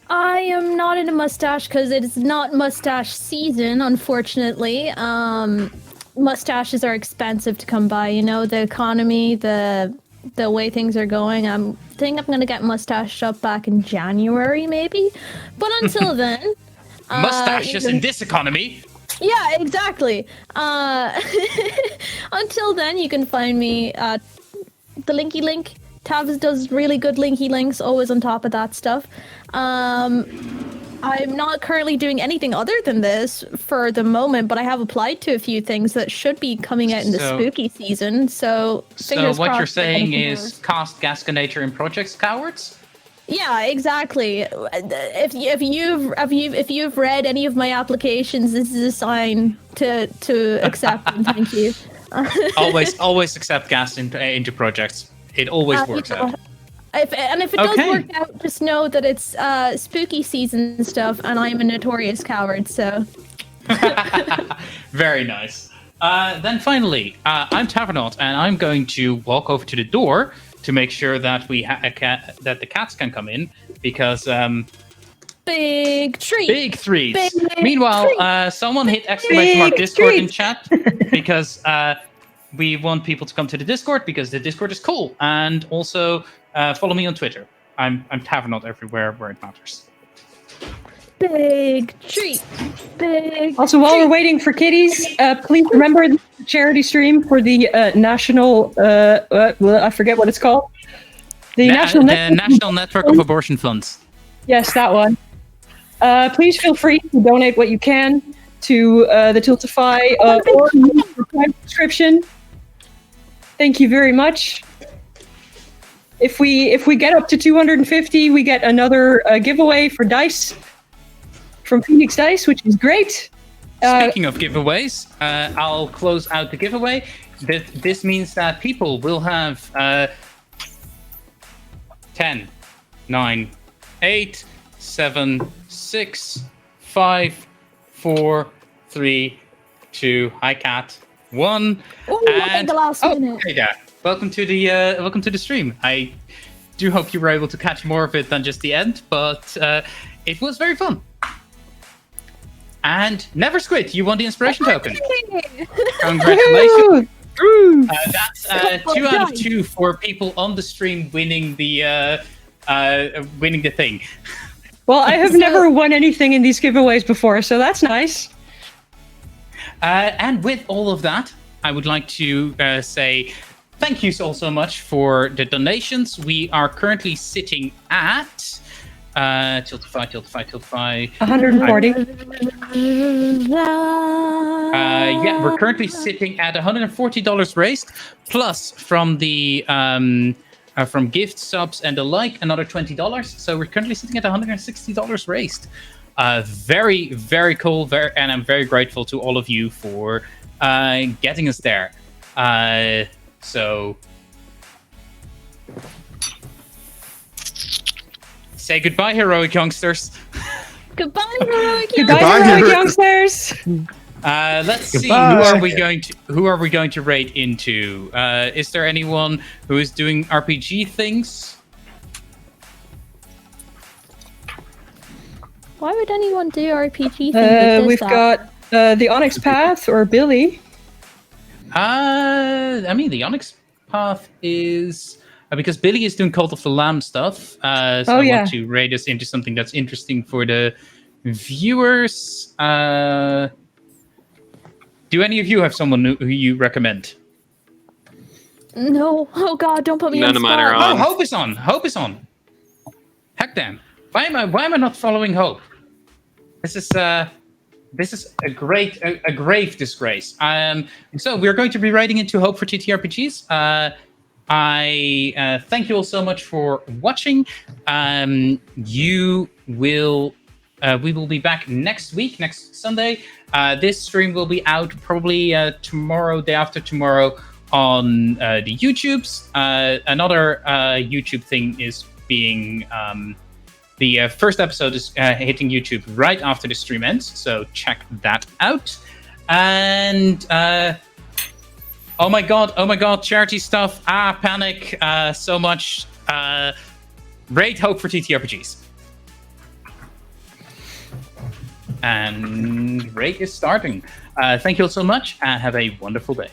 I am not in a mustache because it is not mustache season, unfortunately. Mustaches are expensive to come by, the economy, the way things are going. I think I'm going to get mustached up back in January, maybe. But until then... Mustaches in this economy? Yeah, exactly. Until then, you can find me at the Linky Link. Tabs does really good linky links, always on top of that stuff. I'm not currently doing anything other than this for the moment, but I have applied to a few things that should be coming out in the spooky season. So what you're saying is cast Gasconator in Projects Cowards? Yeah, exactly. If you've read any of my applications, this is a sign to accept them. Thank you. always accept gas into projects. It always works out. If it does work out, just know that it's spooky season stuff, and I'm a notorious coward, so... Very nice. Then finally, I'm Tavernaut, and I'm going to walk over to the door to make sure that that the cats can come in, because... Big treat! Big treats! Big Meanwhile, treat. Someone hit !! Discord in chat, because... we want people to come to the Discord because the Discord is cool. And also follow me on Twitter. I'm Tavernaut everywhere where it matters. Big treat. Big Also, while treat. we're waiting for kitties, please remember the charity stream for the national, I forget what it's called. The National Network of Abortion Funds. Yes, that one. Please feel free to donate what you can to the Tiltify or use the Prime subscription. Thank you very much. If we get up to 250, we get another giveaway for dice from Phoenix Dice, which is great. Speaking of giveaways, I'll close out the giveaway. This means that people will have 10, 9, 8, 7, 6, 5, 4, 3, 2. Hi, Cat. 1. Oh, at the last minute. Hey, yeah. Welcome to the stream. I do hope you were able to catch more of it than just the end, but it was very fun. And Never Squid, you won the inspiration token. Congratulations. That's 2 out of 2 for people on the stream winning the thing. Well, I have never won anything in these giveaways before, so that's nice. And with all of that, I would like to say thank you so much for the donations. We are currently sitting at tiltify. 140. Yeah, we're currently sitting at $140 raised, plus from the from gift subs and the like, another $20. So we're currently sitting at $160 raised. Very, very cool. And I'm very grateful to all of you for getting us there. So say goodbye, heroic youngsters. Goodbye, heroic youngsters. Let's see. Who are we going to rate into? Is there anyone who is doing RPG things? Why would anyone do RPG things? We've got the Onyx Path or Billy. I mean, the Onyx Path is because Billy is doing Cult of the Lamb stuff. So I want to rate us into something that's interesting for the viewers. Do any of you have someone who you recommend? No. Oh God, don't put me None on of spot. mine are on. Oh, Hope is on. Hope is on. Heck damn. Why am I not following Hope? This is a grave disgrace. So we're going to be writing into Hope for TTRPGs. I thank you all so much for watching. We will be back next week, next Sunday. This stream will be out probably tomorrow, day after tomorrow on the YouTubes. Another YouTube thing is being the first episode is hitting YouTube right after the stream ends, so check that out. And oh my god, charity stuff. Panic so much. Rate Hope for TTRPGs. And rate is starting. Thank you all so much, and have a wonderful day.